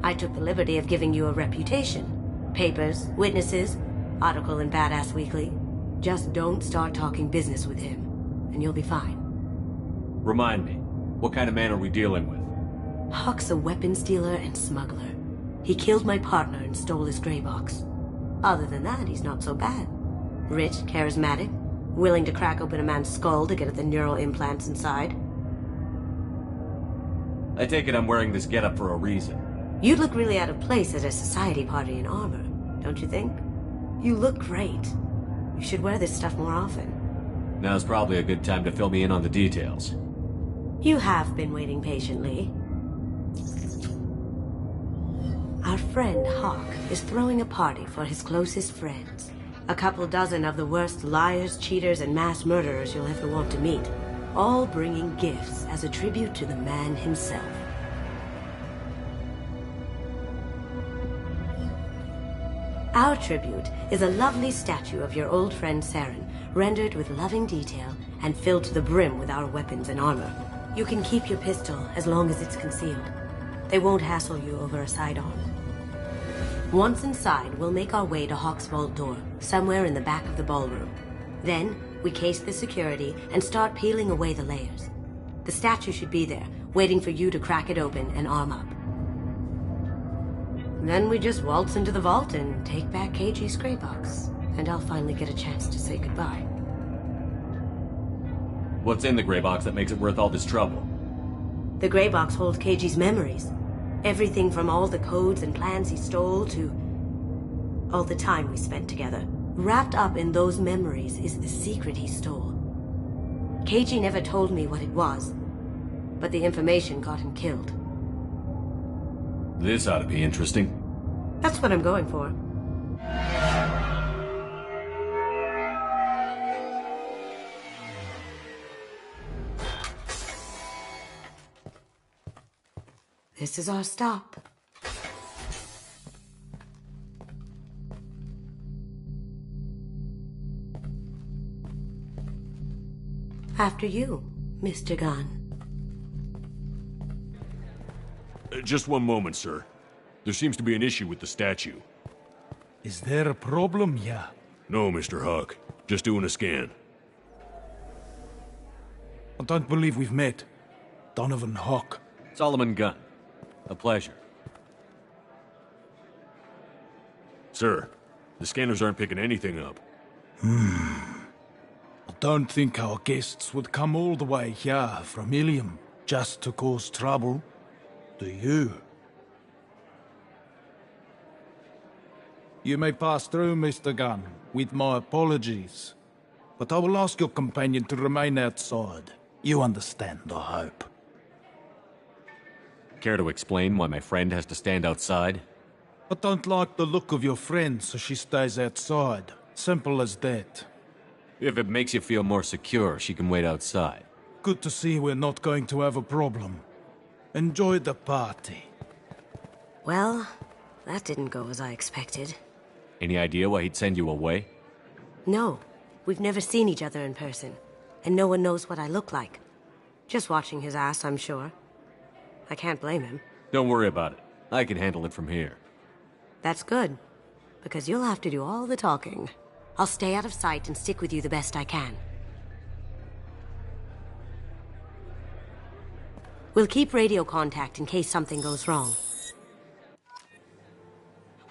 S10: I took the liberty of giving you a reputation. Papers, witnesses, article in Badass Weekly. Just don't start talking business with him, and you'll be fine.
S13: Remind me, what kind of man are we dealing with?
S10: Hawk's a weapons dealer and smuggler. He killed my partner and stole his gray box. Other than that, he's not so bad. Rich, charismatic, willing to crack open a man's skull to get at the neural implants inside.
S13: I take it I'm wearing this getup for a reason.
S10: You'd look really out of place at a society party in armor, don't you think? You look great. You should wear this stuff more often.
S13: Now's probably a good time to fill me in on the details.
S10: You have been waiting patiently. Our friend Hawk is throwing a party for his closest friends. A couple dozen of the worst liars, cheaters, and mass murderers you'll ever want to meet. All bringing gifts as a tribute to the man himself. Our tribute is a lovely statue of your old friend Saren, rendered with loving detail and filled to the brim with our weapons and armor. You can keep your pistol as long as it's concealed. They won't hassle you over a sidearm. Once inside, we'll make our way to Hawk's vault door, somewhere in the back of the ballroom. Then, we case the security and start peeling away the layers. The statue should be there, waiting for you to crack it open and arm up. Then we just waltz into the vault and take back KG's gray box, and I'll finally get a chance to say goodbye.
S13: What's in the gray box that makes it worth all this trouble?
S10: The gray box holds KG's memories. Everything from all the codes and plans he stole to all the time we spent together. Wrapped up in those memories is the secret he stole. KG never told me what it was, but the information got him killed.
S13: This ought to be interesting.
S10: That's what I'm going for. This is our stop. After you, Mr. Gunn.
S15: Just one moment, sir. There seems to be an issue with the statue.
S16: Is there a problem here?
S15: No, Mr. Huck. Just doing a scan.
S16: I don't believe we've met. Donovan Huck.
S13: Solomon Gunn. A pleasure.
S15: Sir, the scanners aren't picking anything up.
S16: I don't think our guests would come all the way here from Ilium just to cause trouble. Do you? You may pass through, Mr. Gunn, with my apologies. But I will ask your companion to remain outside. You understand, I hope.
S13: Care to explain why my friend has to stand outside?
S16: I don't like the look of your friend, so she stays outside. Simple as that.
S13: If it makes you feel more secure, she can wait outside.
S16: Good to see we're not going to have a problem. Enjoy the party.
S10: Well, that didn't go as I expected.
S13: Any idea why he'd send you away?
S10: No, we've never seen each other in person, and no one knows what I look like. Just watching his ass, I'm sure. I can't blame him.
S13: Don't worry about it. I can handle it from here.
S10: That's good, because you'll have to do all the talking. I'll stay out of sight and stick with you the best I can. We'll keep radio contact in case something goes wrong.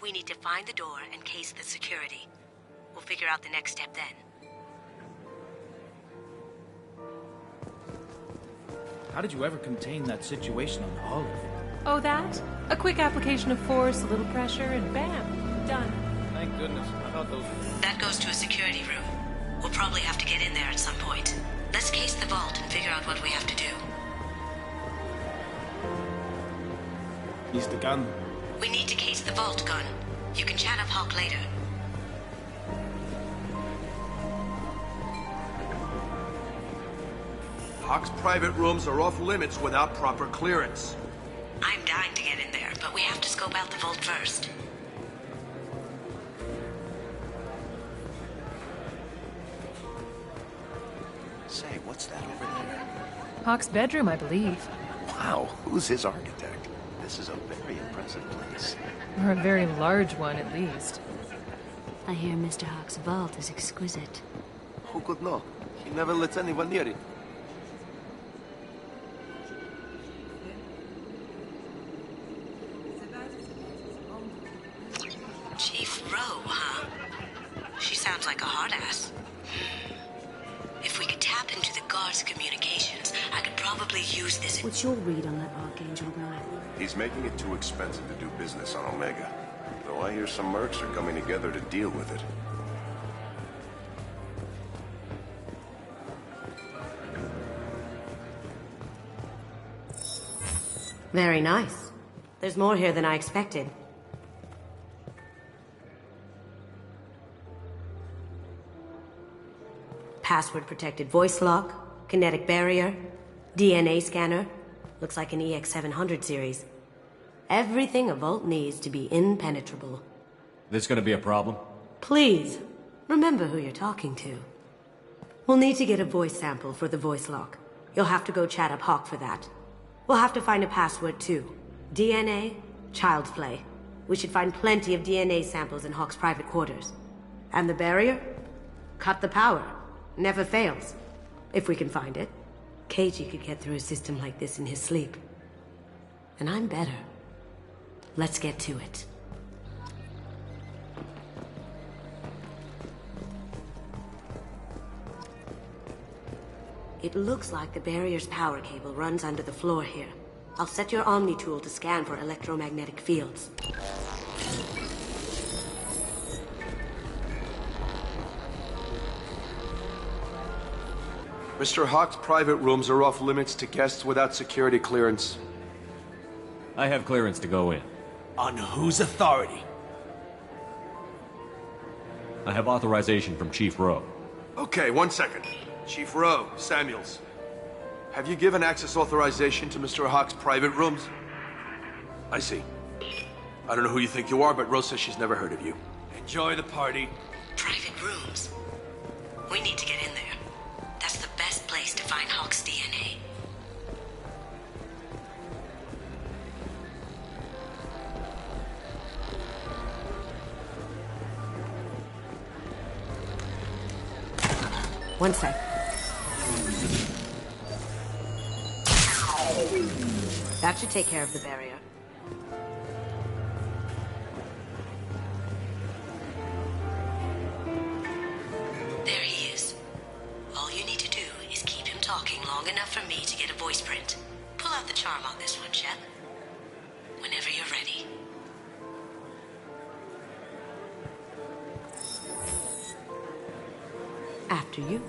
S10: We need to find the door and case the security. We'll figure out the next step then.
S24: How did you ever contain that situation on Olive?
S25: Oh, that? A quick application of force, a little pressure, and bam, done.
S24: Thank goodness. I thought those...
S10: That goes to a security room. We'll probably have to get in there at some point. Let's case the vault and figure out what we have to do.
S16: Mr. Gunn.
S10: We need to case the vault, Gunn. You can chat up Hawk later.
S3: Hawk's private rooms are off limits without proper clearance.
S10: I'm dying to get in there, but we have to scope out the vault first.
S19: Say, what's that over there?
S25: Hawk's bedroom, I believe.
S19: Wow, who's his architect? This is a very impressive place.
S25: Or a very large one, at least.
S10: I hear Mr. Hawk's vault is exquisite.
S3: Who could know? He never lets anyone near it.
S10: Chief Rowe, huh? She sounds like a hard ass. If we could tap into the guard's communications, I could probably use this. What's your read on that Archangel guy?
S17: He's making it too expensive to do business on Omega. Though I hear some mercs are coming together to deal with it.
S10: Very nice. There's more here than I expected. Password-protected voice lock, kinetic barrier, DNA scanner. Looks like an EX700 series. Everything a vault needs to be impenetrable.
S13: This gonna be a problem?
S10: Please, remember who you're talking to. We'll need to get a voice sample for the voice lock. You'll have to go chat up Hawk for that. We'll have to find a password too. DNA, child's play. We should find plenty of DNA samples in Hawk's private quarters. And the barrier? Cut the power. Never fails. If we can find it. KG could get through a system like this in his sleep. And I'm better. Let's get to it. It looks like the barrier's power cable runs under the floor here. I'll set your Omni tool to scan for electromagnetic fields.
S3: Mr. Hawk's private rooms are off limits to guests without security clearance.
S13: I have clearance to go in.
S24: On whose authority?
S13: I have authorization from Chief Rowe.
S3: Okay, 1 second. Chief Rowe, Samuels. Have you given access authorization to Mr. Hawk's private rooms? I see. I don't know who you think you are, but Rose says she's never heard of you. Enjoy the party.
S10: Private rooms. We need to get in there. That's the best place to One sec. That should take care of the barrier. There he is. All you need to do is keep him talking long enough for me to get a voice print. Pull out the charm on this one, Shep. Whenever you're ready. After you.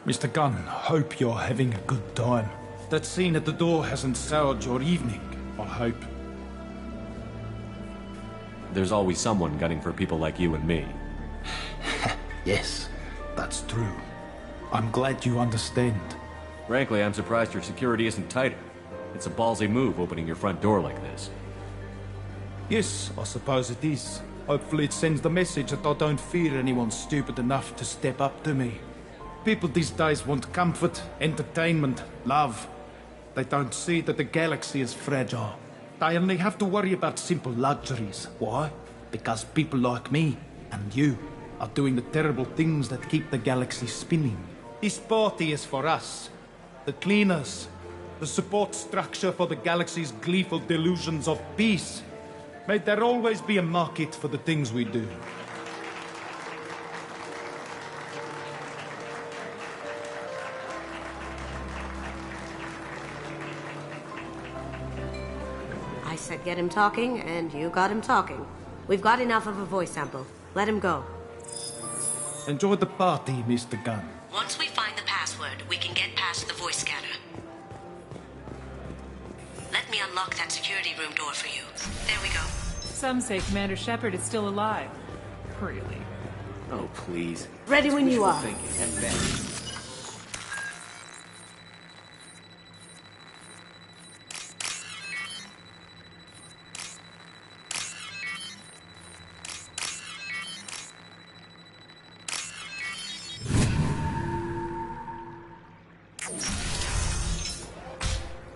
S16: Mr. Gunn, hope you're having a good time. That scene at the door hasn't soured your evening, I hope.
S13: There's always someone gunning for people like you and me.
S16: Yes, that's true. I'm glad you understand.
S13: Frankly, I'm surprised your security isn't tighter. It's a ballsy move opening your front door like this.
S16: Yes, I suppose it is. Hopefully it sends the message that I don't fear anyone stupid enough to step up to me. People these days want comfort, entertainment, love. They don't see that the galaxy is fragile. They only have to worry about simple luxuries. Why? Because people like me and you are doing the terrible things that keep the galaxy spinning. This party is for us, the cleaners, the support structure for the galaxy's gleeful delusions of peace. May there always be a market for the things we do.
S10: I said get him talking, and you got him talking. We've got enough of a voice sample. Let him go.
S16: Enjoy the party, Mr. Gunn.
S10: Once we find the password, we can get past the voice scanner. Let me unlock that security room door for you. There we go.
S1: Some say Commander Shepard is still alive. Really?
S19: Oh, please.
S10: Ready when you are.
S19: Thinking at best.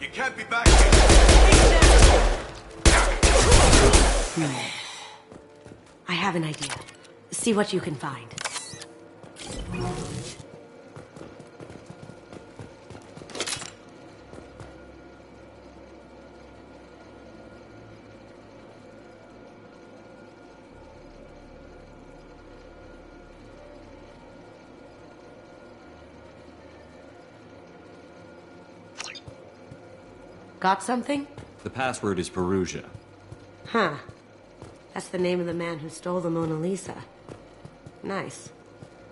S3: You can't be back.
S10: I have an idea. See what you can find. Got something?
S13: The password is Perugia.
S10: Huh. That's the name of the man who stole the Mona Lisa. Nice.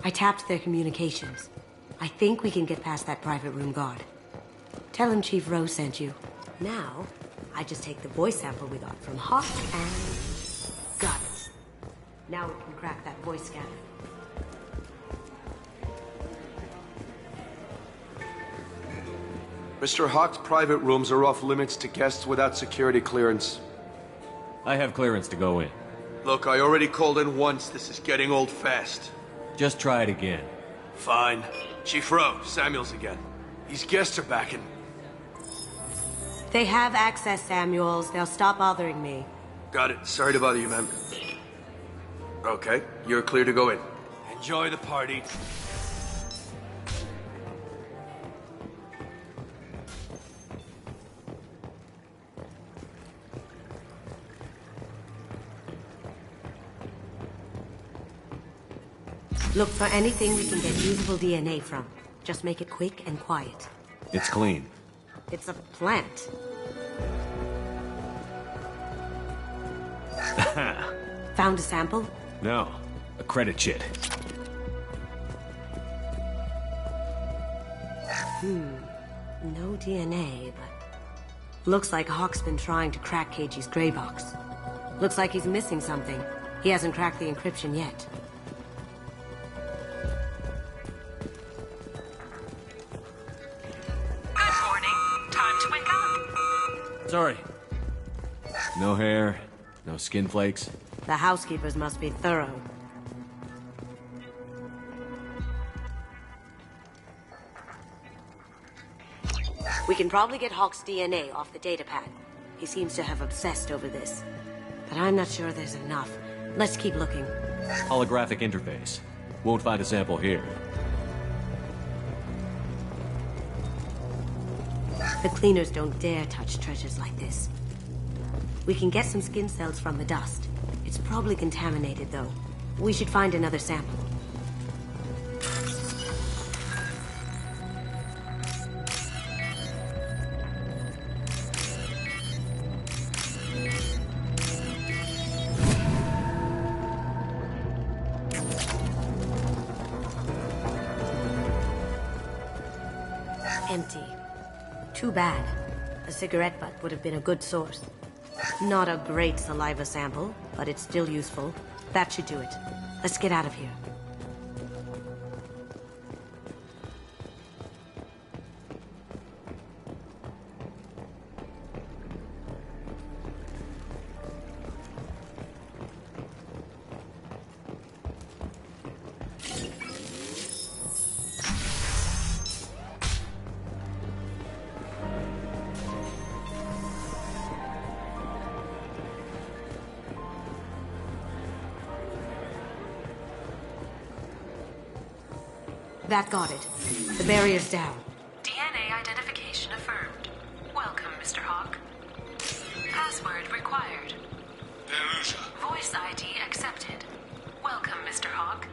S10: I tapped their communications. I think we can get past that private room guard. Tell him Chief Rose sent you. Now, I just take the voice sample we got from Hawk and... got it. Now we can crack that voice scanner.
S3: Mr. Hawk's private rooms are off limits to guests without security clearance.
S13: I have clearance to go in.
S3: Look, I already called in once. This is getting old fast.
S13: Just try it again.
S3: Fine. Chief Rose, Samuels again. These guests are back in.
S10: They have access, Samuels. They'll stop bothering me.
S3: Got it. Sorry to bother you, ma'am. Okay, you're clear to go in. Enjoy the party.
S10: Look for anything we can get usable DNA from. Just make it quick and quiet.
S13: It's clean.
S10: It's a plant. Found a sample?
S13: No, a credit chit.
S10: No DNA, but... looks like Hawk's been trying to crack KG's gray box. Looks like he's missing something. He hasn't cracked the encryption yet.
S13: Sorry. No hair, no skin flakes.
S10: The housekeepers must be thorough. We can probably get Hawk's DNA off the datapad. He seems to have obsessed over this. But I'm not sure there's enough. Let's keep looking.
S13: Holographic interface. Won't find a sample here.
S10: The cleaners don't dare touch treasures like this. We can get some skin cells from the dust. It's probably contaminated, though. We should find another sample. Empty. Too bad. A cigarette butt would have been a good source. Not a great saliva sample, but it's still useful. That should do it. Let's get out of here. That got it. The barrier's down.
S4: DNA identification affirmed. Welcome, Mr. Hawk. Password required. Voice ID accepted. Welcome, Mr. Hawk.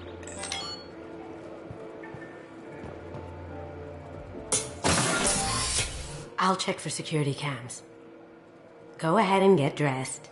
S10: I'll check for security cams. Go ahead and get dressed.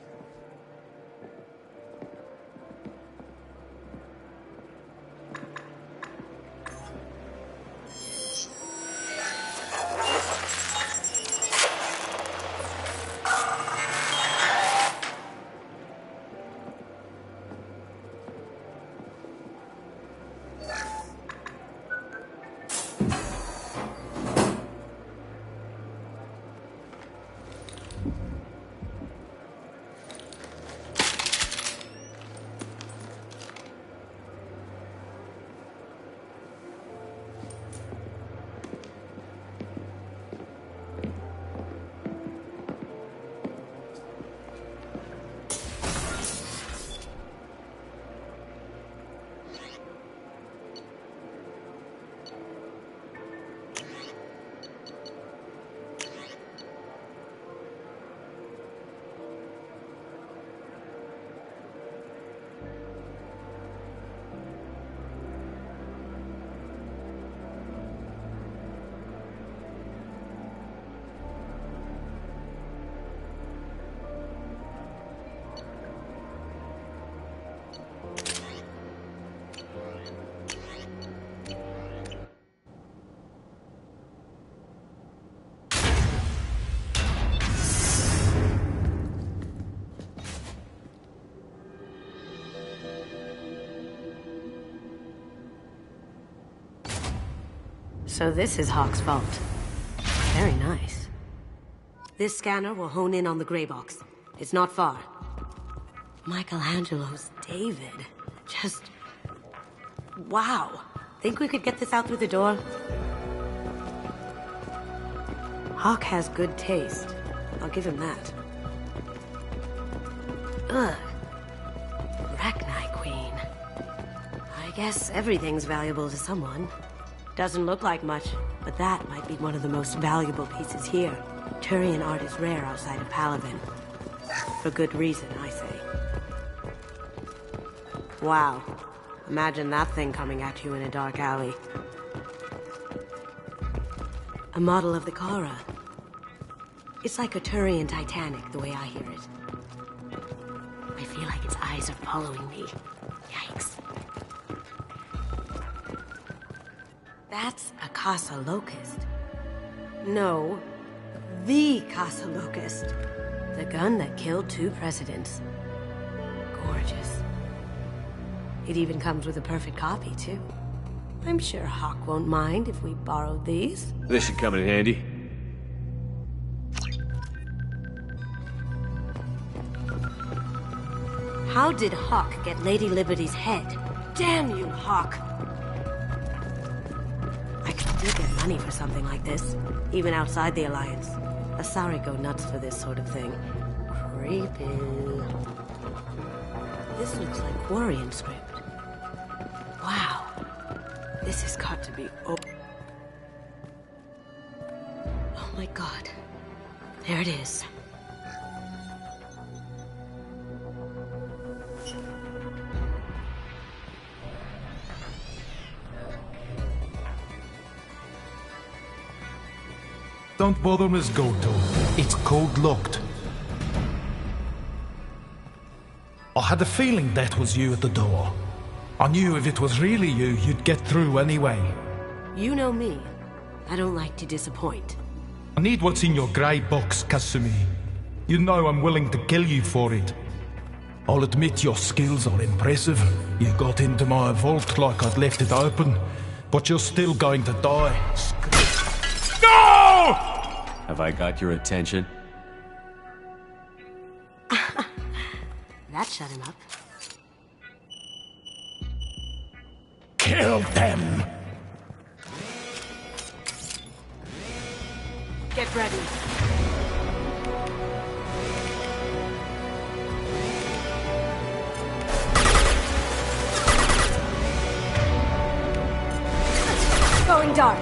S10: So this is Hawk's vault. Very nice. This scanner will hone in on the gray box. It's not far. Michelangelo's David. Just... wow. Think we could get this out through the door? Hawk has good taste. I'll give him that. Ugh. Rachni Queen. I guess everything's valuable to someone. Doesn't look like much, but that might be one of the most valuable pieces here. Turian art is rare outside of Palaven. For good reason, I say. Wow. Imagine that thing coming at you in a dark alley. A model of the Kara. It's like a Turian Titanic, the way I hear it. I feel like its eyes are following me. Yikes. That's a Casa Locust. No, the Casa Locust. The gun that killed 2 presidents. Gorgeous. It even comes with a perfect copy, too. I'm sure Hawk won't mind if we borrowed these.
S13: This should come in handy.
S10: How did Hawk get Lady Liberty's head? Damn you, Hawk! I could still get money for something like this, even outside the Alliance. Asari go nuts for this sort of thing. Creepy. This looks like Quarian script. Wow. This has got to be... oh my god. There it is.
S16: Don't bother, Miss Goto. It's code-locked. I had a feeling that was you at the door. I knew if it was really you, you'd get through anyway.
S10: You know me. I don't like to disappoint.
S16: I need what's in your grey box, Kasumi. You know I'm willing to kill you for it. I'll admit your skills are impressive. You got into my vault like I'd left it open, but you're still going to die.
S13: No! Have I got your attention?
S10: That shut him up.
S16: Kill them!
S10: Get ready. Going dark.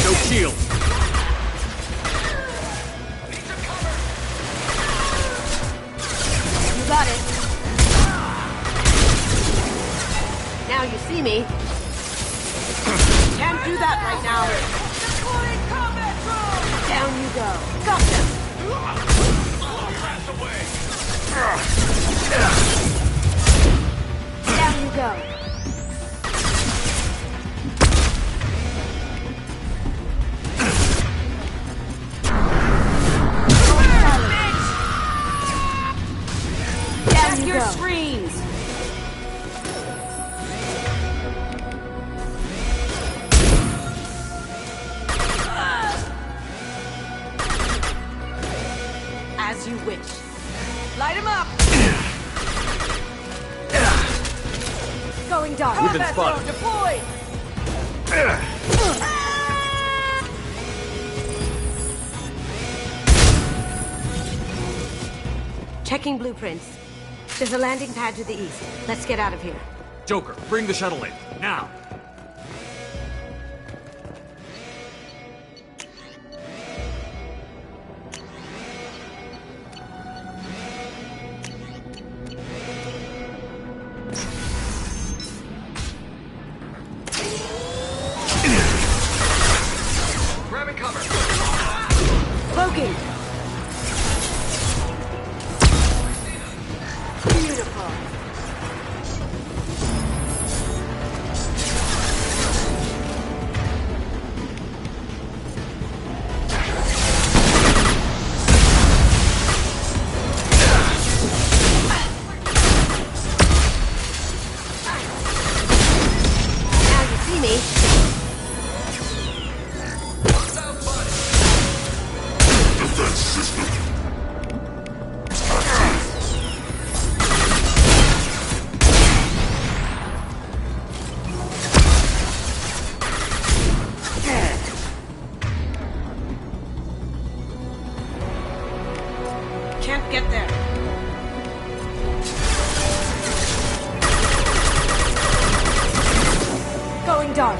S13: No shield.
S10: You got it. Now you see me. Can't do that right now. Down you go. Gotcha. Down you go. Down you
S4: your
S10: go.
S4: screens.
S10: As you wish.
S4: Light him up.
S10: Going dark.
S13: We've been
S4: Combat
S13: spotted.
S4: zone deployed.
S10: Checking blueprints. There's a landing pad to the east. Let's get out of here.
S13: Joker, bring the shuttle in. Now!
S4: Grabbing cover.
S10: Cloaking! Beautiful. Now you see me. Can't get there. Going dark.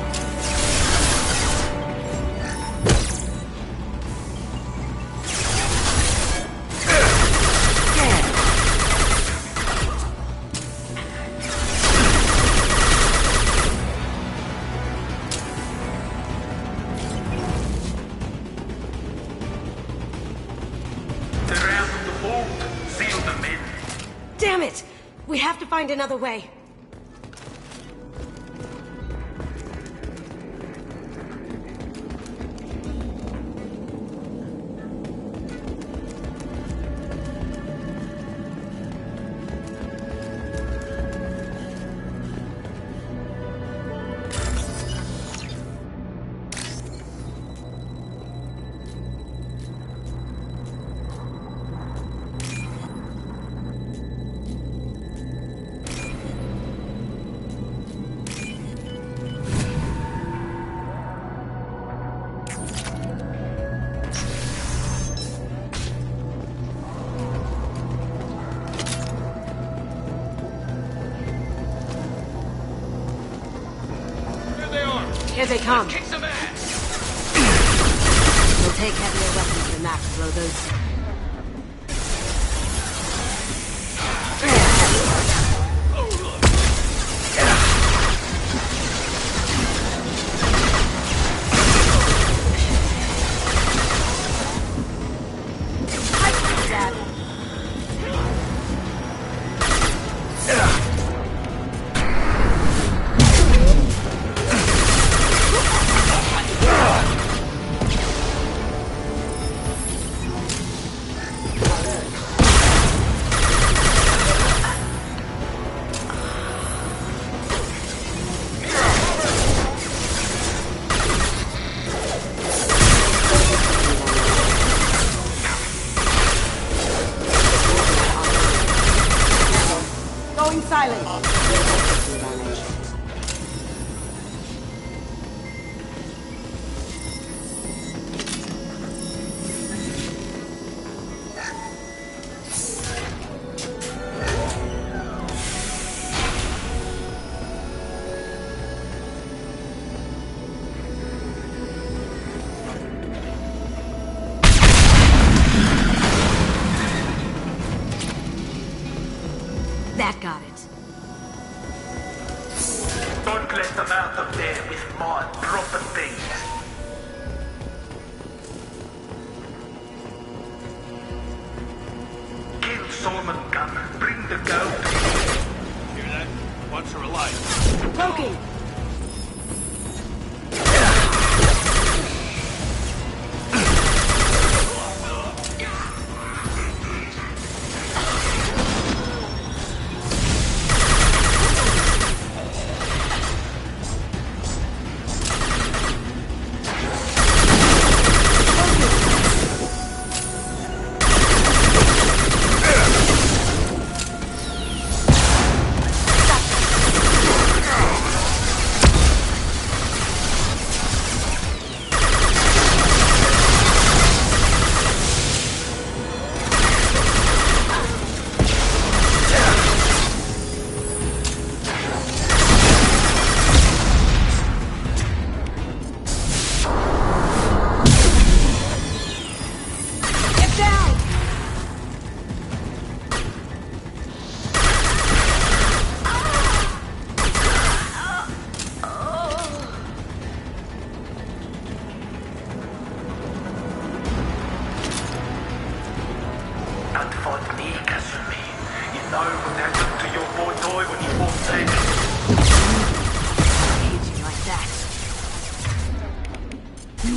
S10: Damn it! We have to find another way. Here they come.
S4: Kick some ass!
S10: We'll take heavier weapons than that to blow those down. That got it.
S5: Don't let them out of there with more dropping things. Kill Solomon Gunner. Bring the goat.
S3: Hear that? Once her alive.
S10: Poking!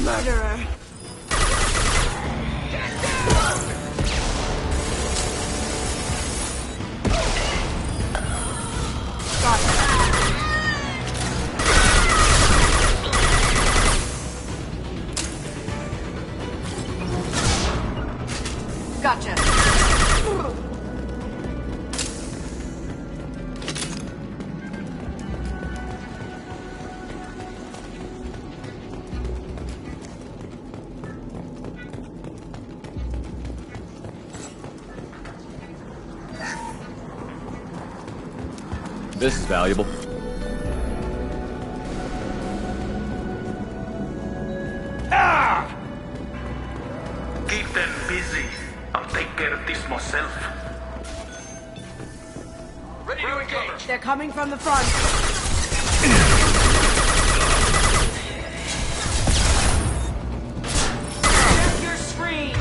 S4: Murderer.
S10: Gotcha.
S13: This is valuable.
S5: Ah! Keep them busy. I'll take care of this myself.
S4: Ready to engage.
S10: They're coming from the front. Check your screen.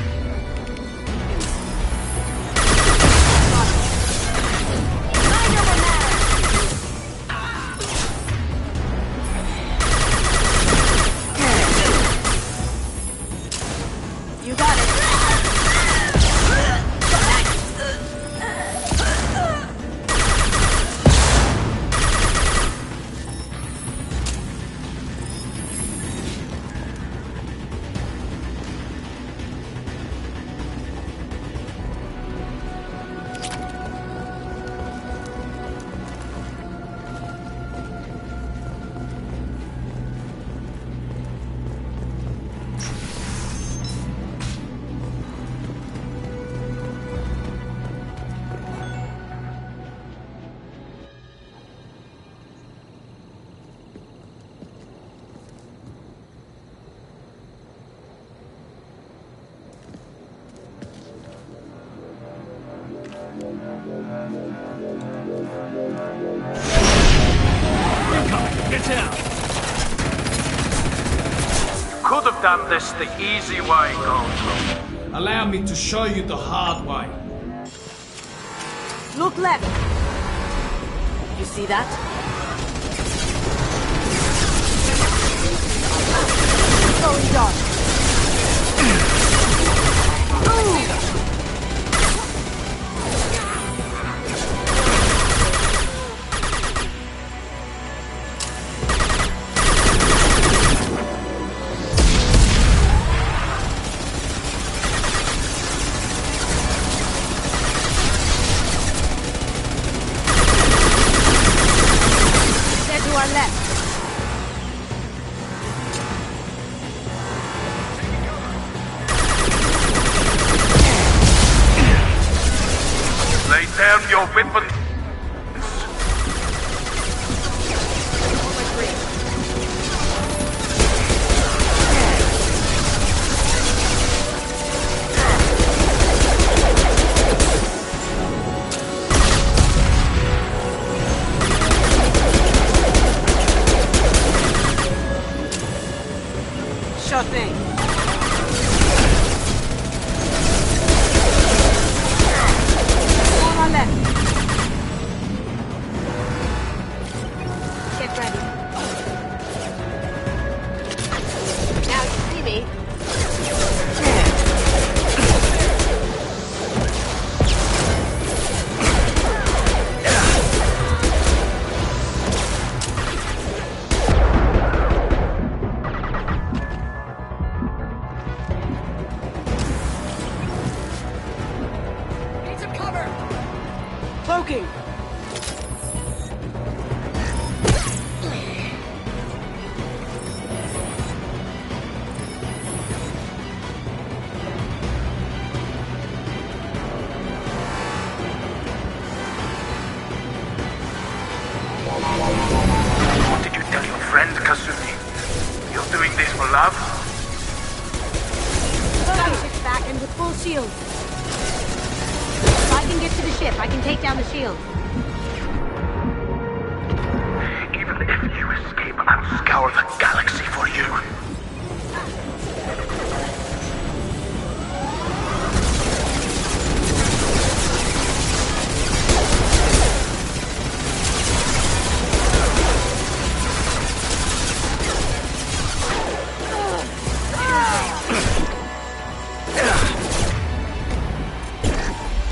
S10: You got it.
S5: Get out! Could have done this the easy way, Goldblum.
S16: Allow me to show you the hard way.
S10: Look left. You see that? Going dark.
S5: Lay down your weapon.
S10: Sure thing. On our left. Get ready. Now you see me. Need some cover. Cloaking.
S5: What did you tell your friend, Kasumi? You're doing this for love?
S10: Cloaking back and with full shield. If I can get to the ship, I can take down the shield.
S5: Even if you escape, I'll scour the galaxy for you.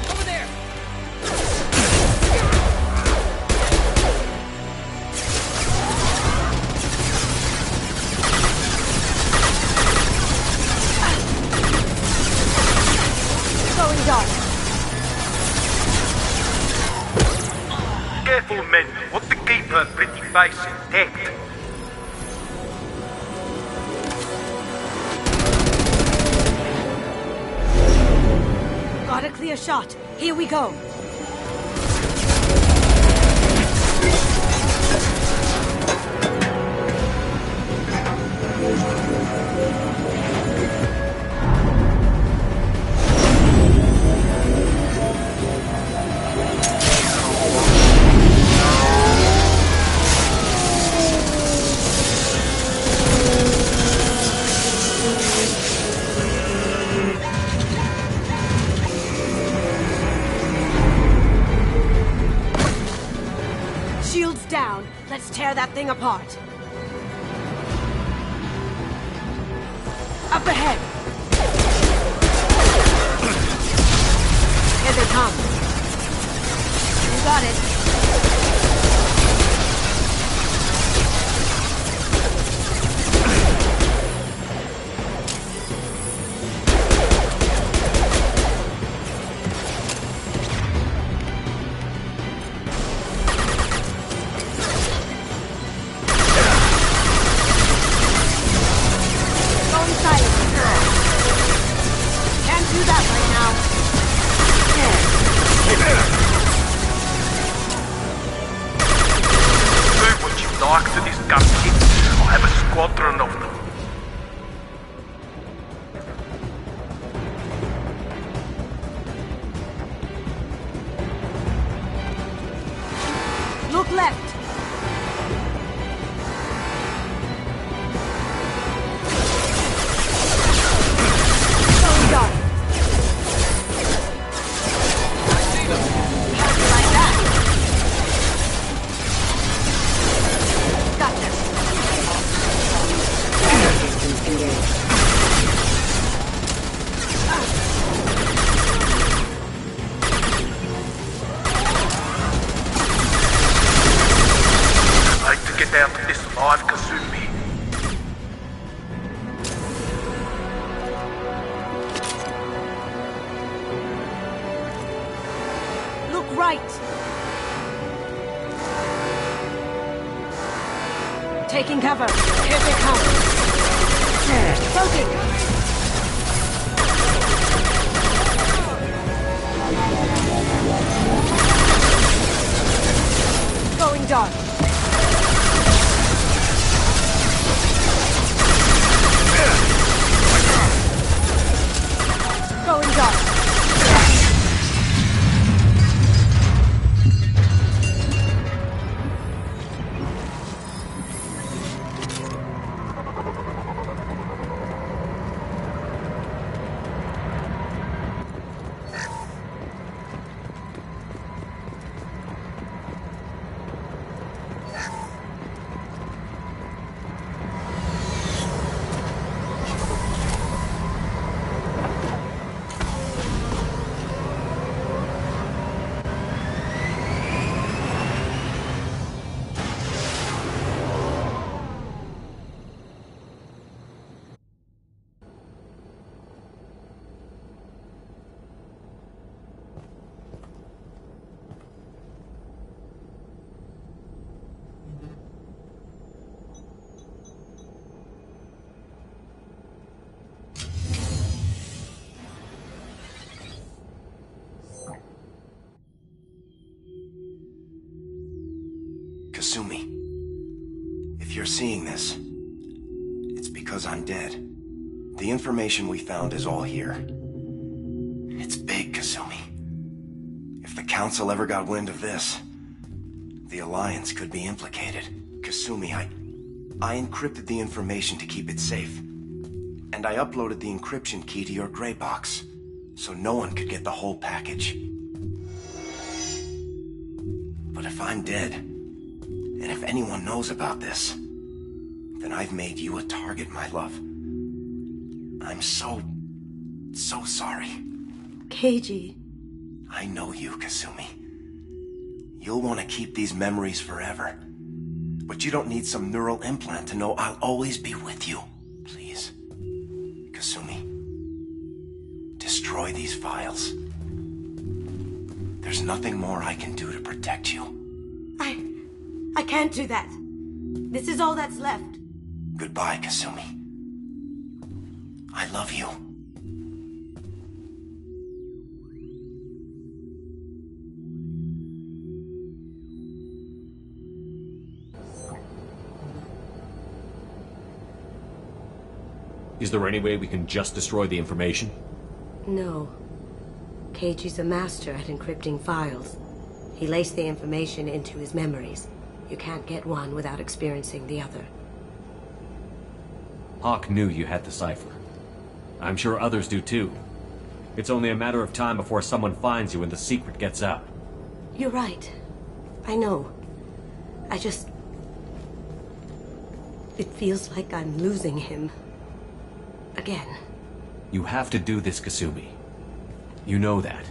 S4: Over there!
S10: Going dark.
S5: Careful, men. Want to keep her pretty face intact.
S10: Got a clear shot. Here we go. Shields down. Let's tear that thing apart. Up ahead. Here they come. You got it. Going silent. Can't do that right now.
S5: Do what you like to this gun kid. I'll have a squadron of them.
S10: Look left.
S5: get out of this alive, Kasumi.
S10: Look right! Taking cover. Here they come. Floating! Going dark. Going dark.
S18: Kasumi, if you're seeing this, it's because I'm dead. The information we found is all here. It's big, Kasumi. If the Council ever got wind of this, the Alliance could be implicated. Kasumi, I encrypted the information to keep it safe. And I uploaded the encryption key to your gray box, so no one could get the whole package. But if I'm dead, and if anyone knows about this, then I've made you a target, my love. I'm so sorry.
S10: Keiji.
S18: I know you, Kasumi. You'll want to keep these memories forever. But you don't need some neural implant to know I'll always be with you. Please. Kasumi. Destroy these files. There's nothing more I can do to protect you.
S10: I can't do that. This is all that's left.
S18: Goodbye, Kasumi. I love you.
S13: Is there any way we can just destroy the information?
S10: No. Keiji's a master at encrypting files. He laced the information into his memories. You can't get one without experiencing the other.
S13: Hawk knew you had the cipher. I'm sure others do too. It's only a matter of time before someone finds you and the secret gets out.
S10: You're right. I know. I just... It feels like I'm losing him. Again.
S13: You have to do this, Kasumi. You know that.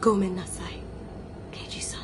S10: Gomen nasai, Keiji-san.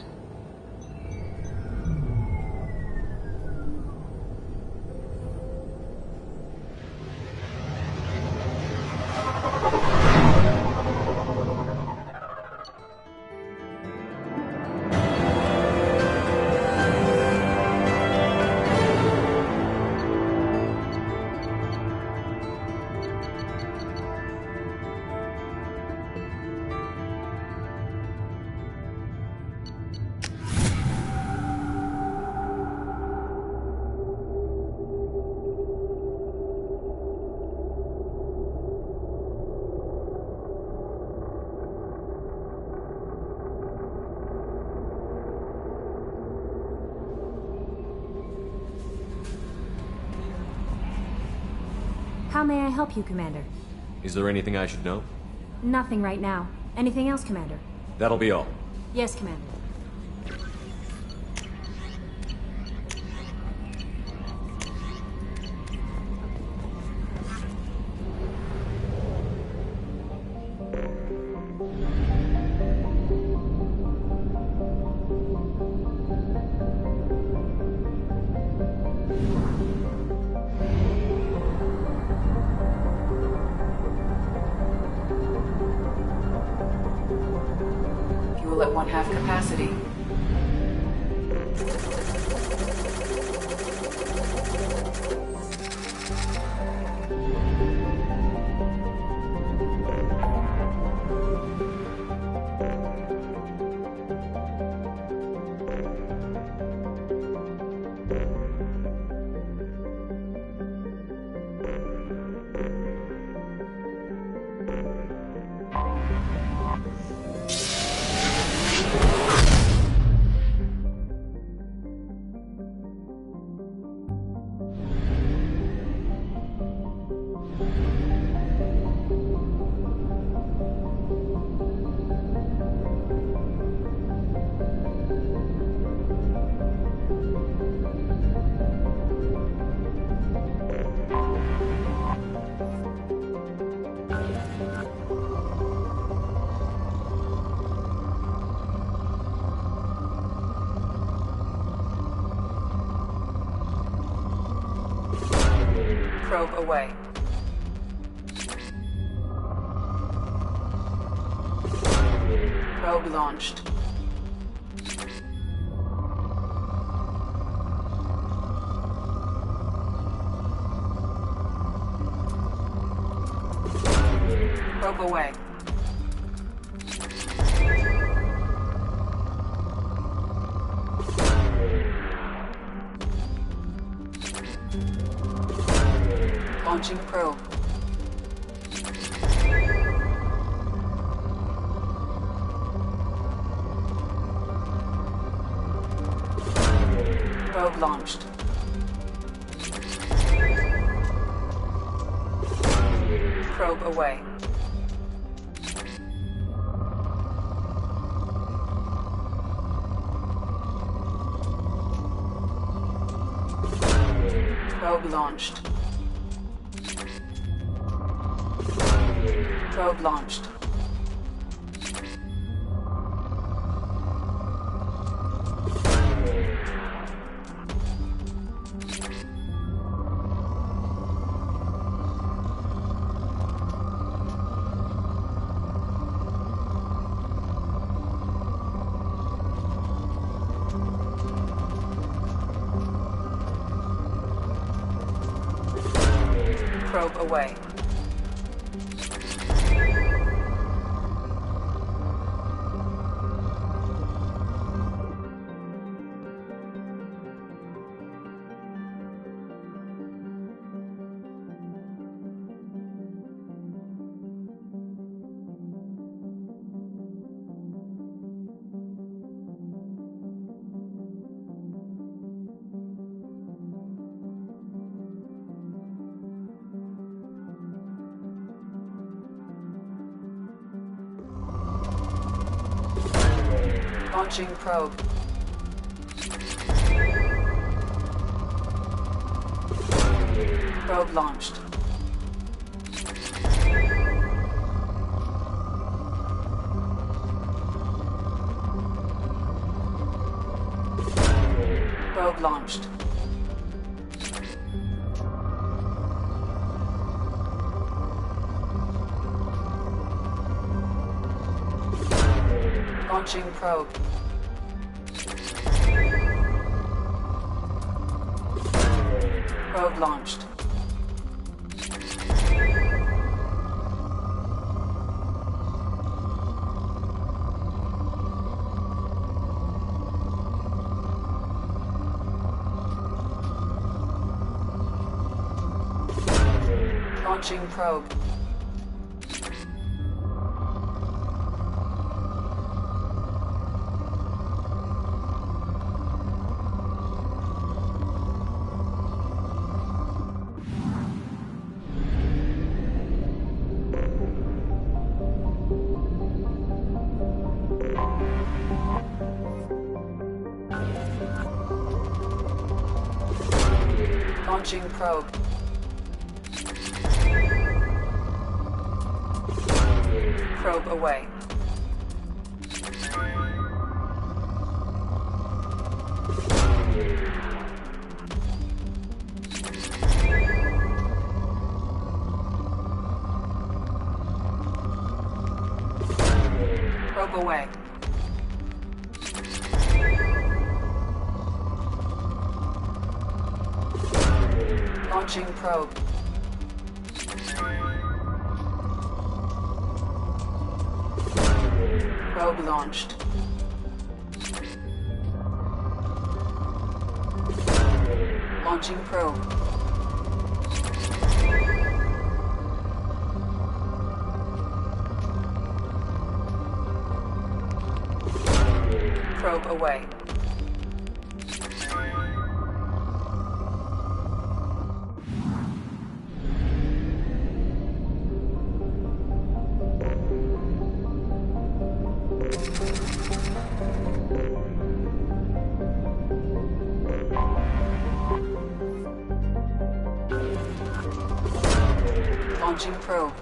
S6: How may I help you, Commander?
S13: Is there anything I should know?
S6: Nothing right now. Anything else, Commander?
S13: That'll be all.
S6: Yes, Commander.
S14: Probe away. Probe launched. Probe away. Launching probe. Probe launched. Probe away. Probe launched. Probe launched. Probe away. Launching probe. Probe launched. Probe launched. Launching probe. Probe launched. Launching probe. Launching probe. Probe away. Probe away. Launching probe. Probe launched. Launching probe. Probe away. Launching probe.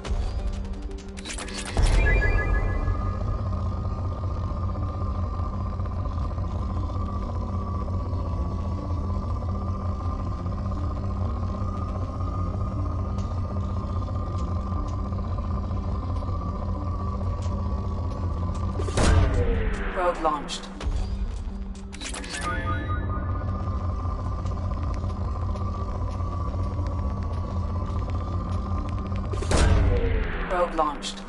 S14: Probe launched. Probe launched.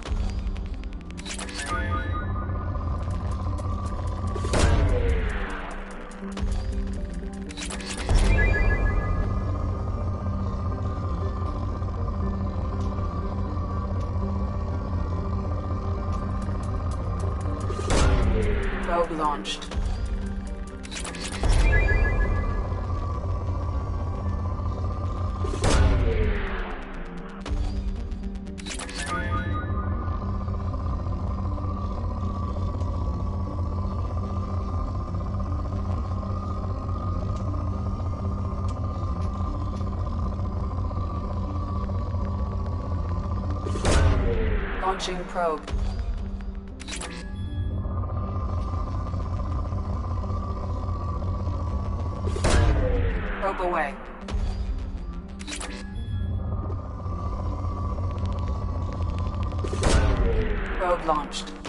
S14: Probe launched. Launching probe. Probe away. Probe launched.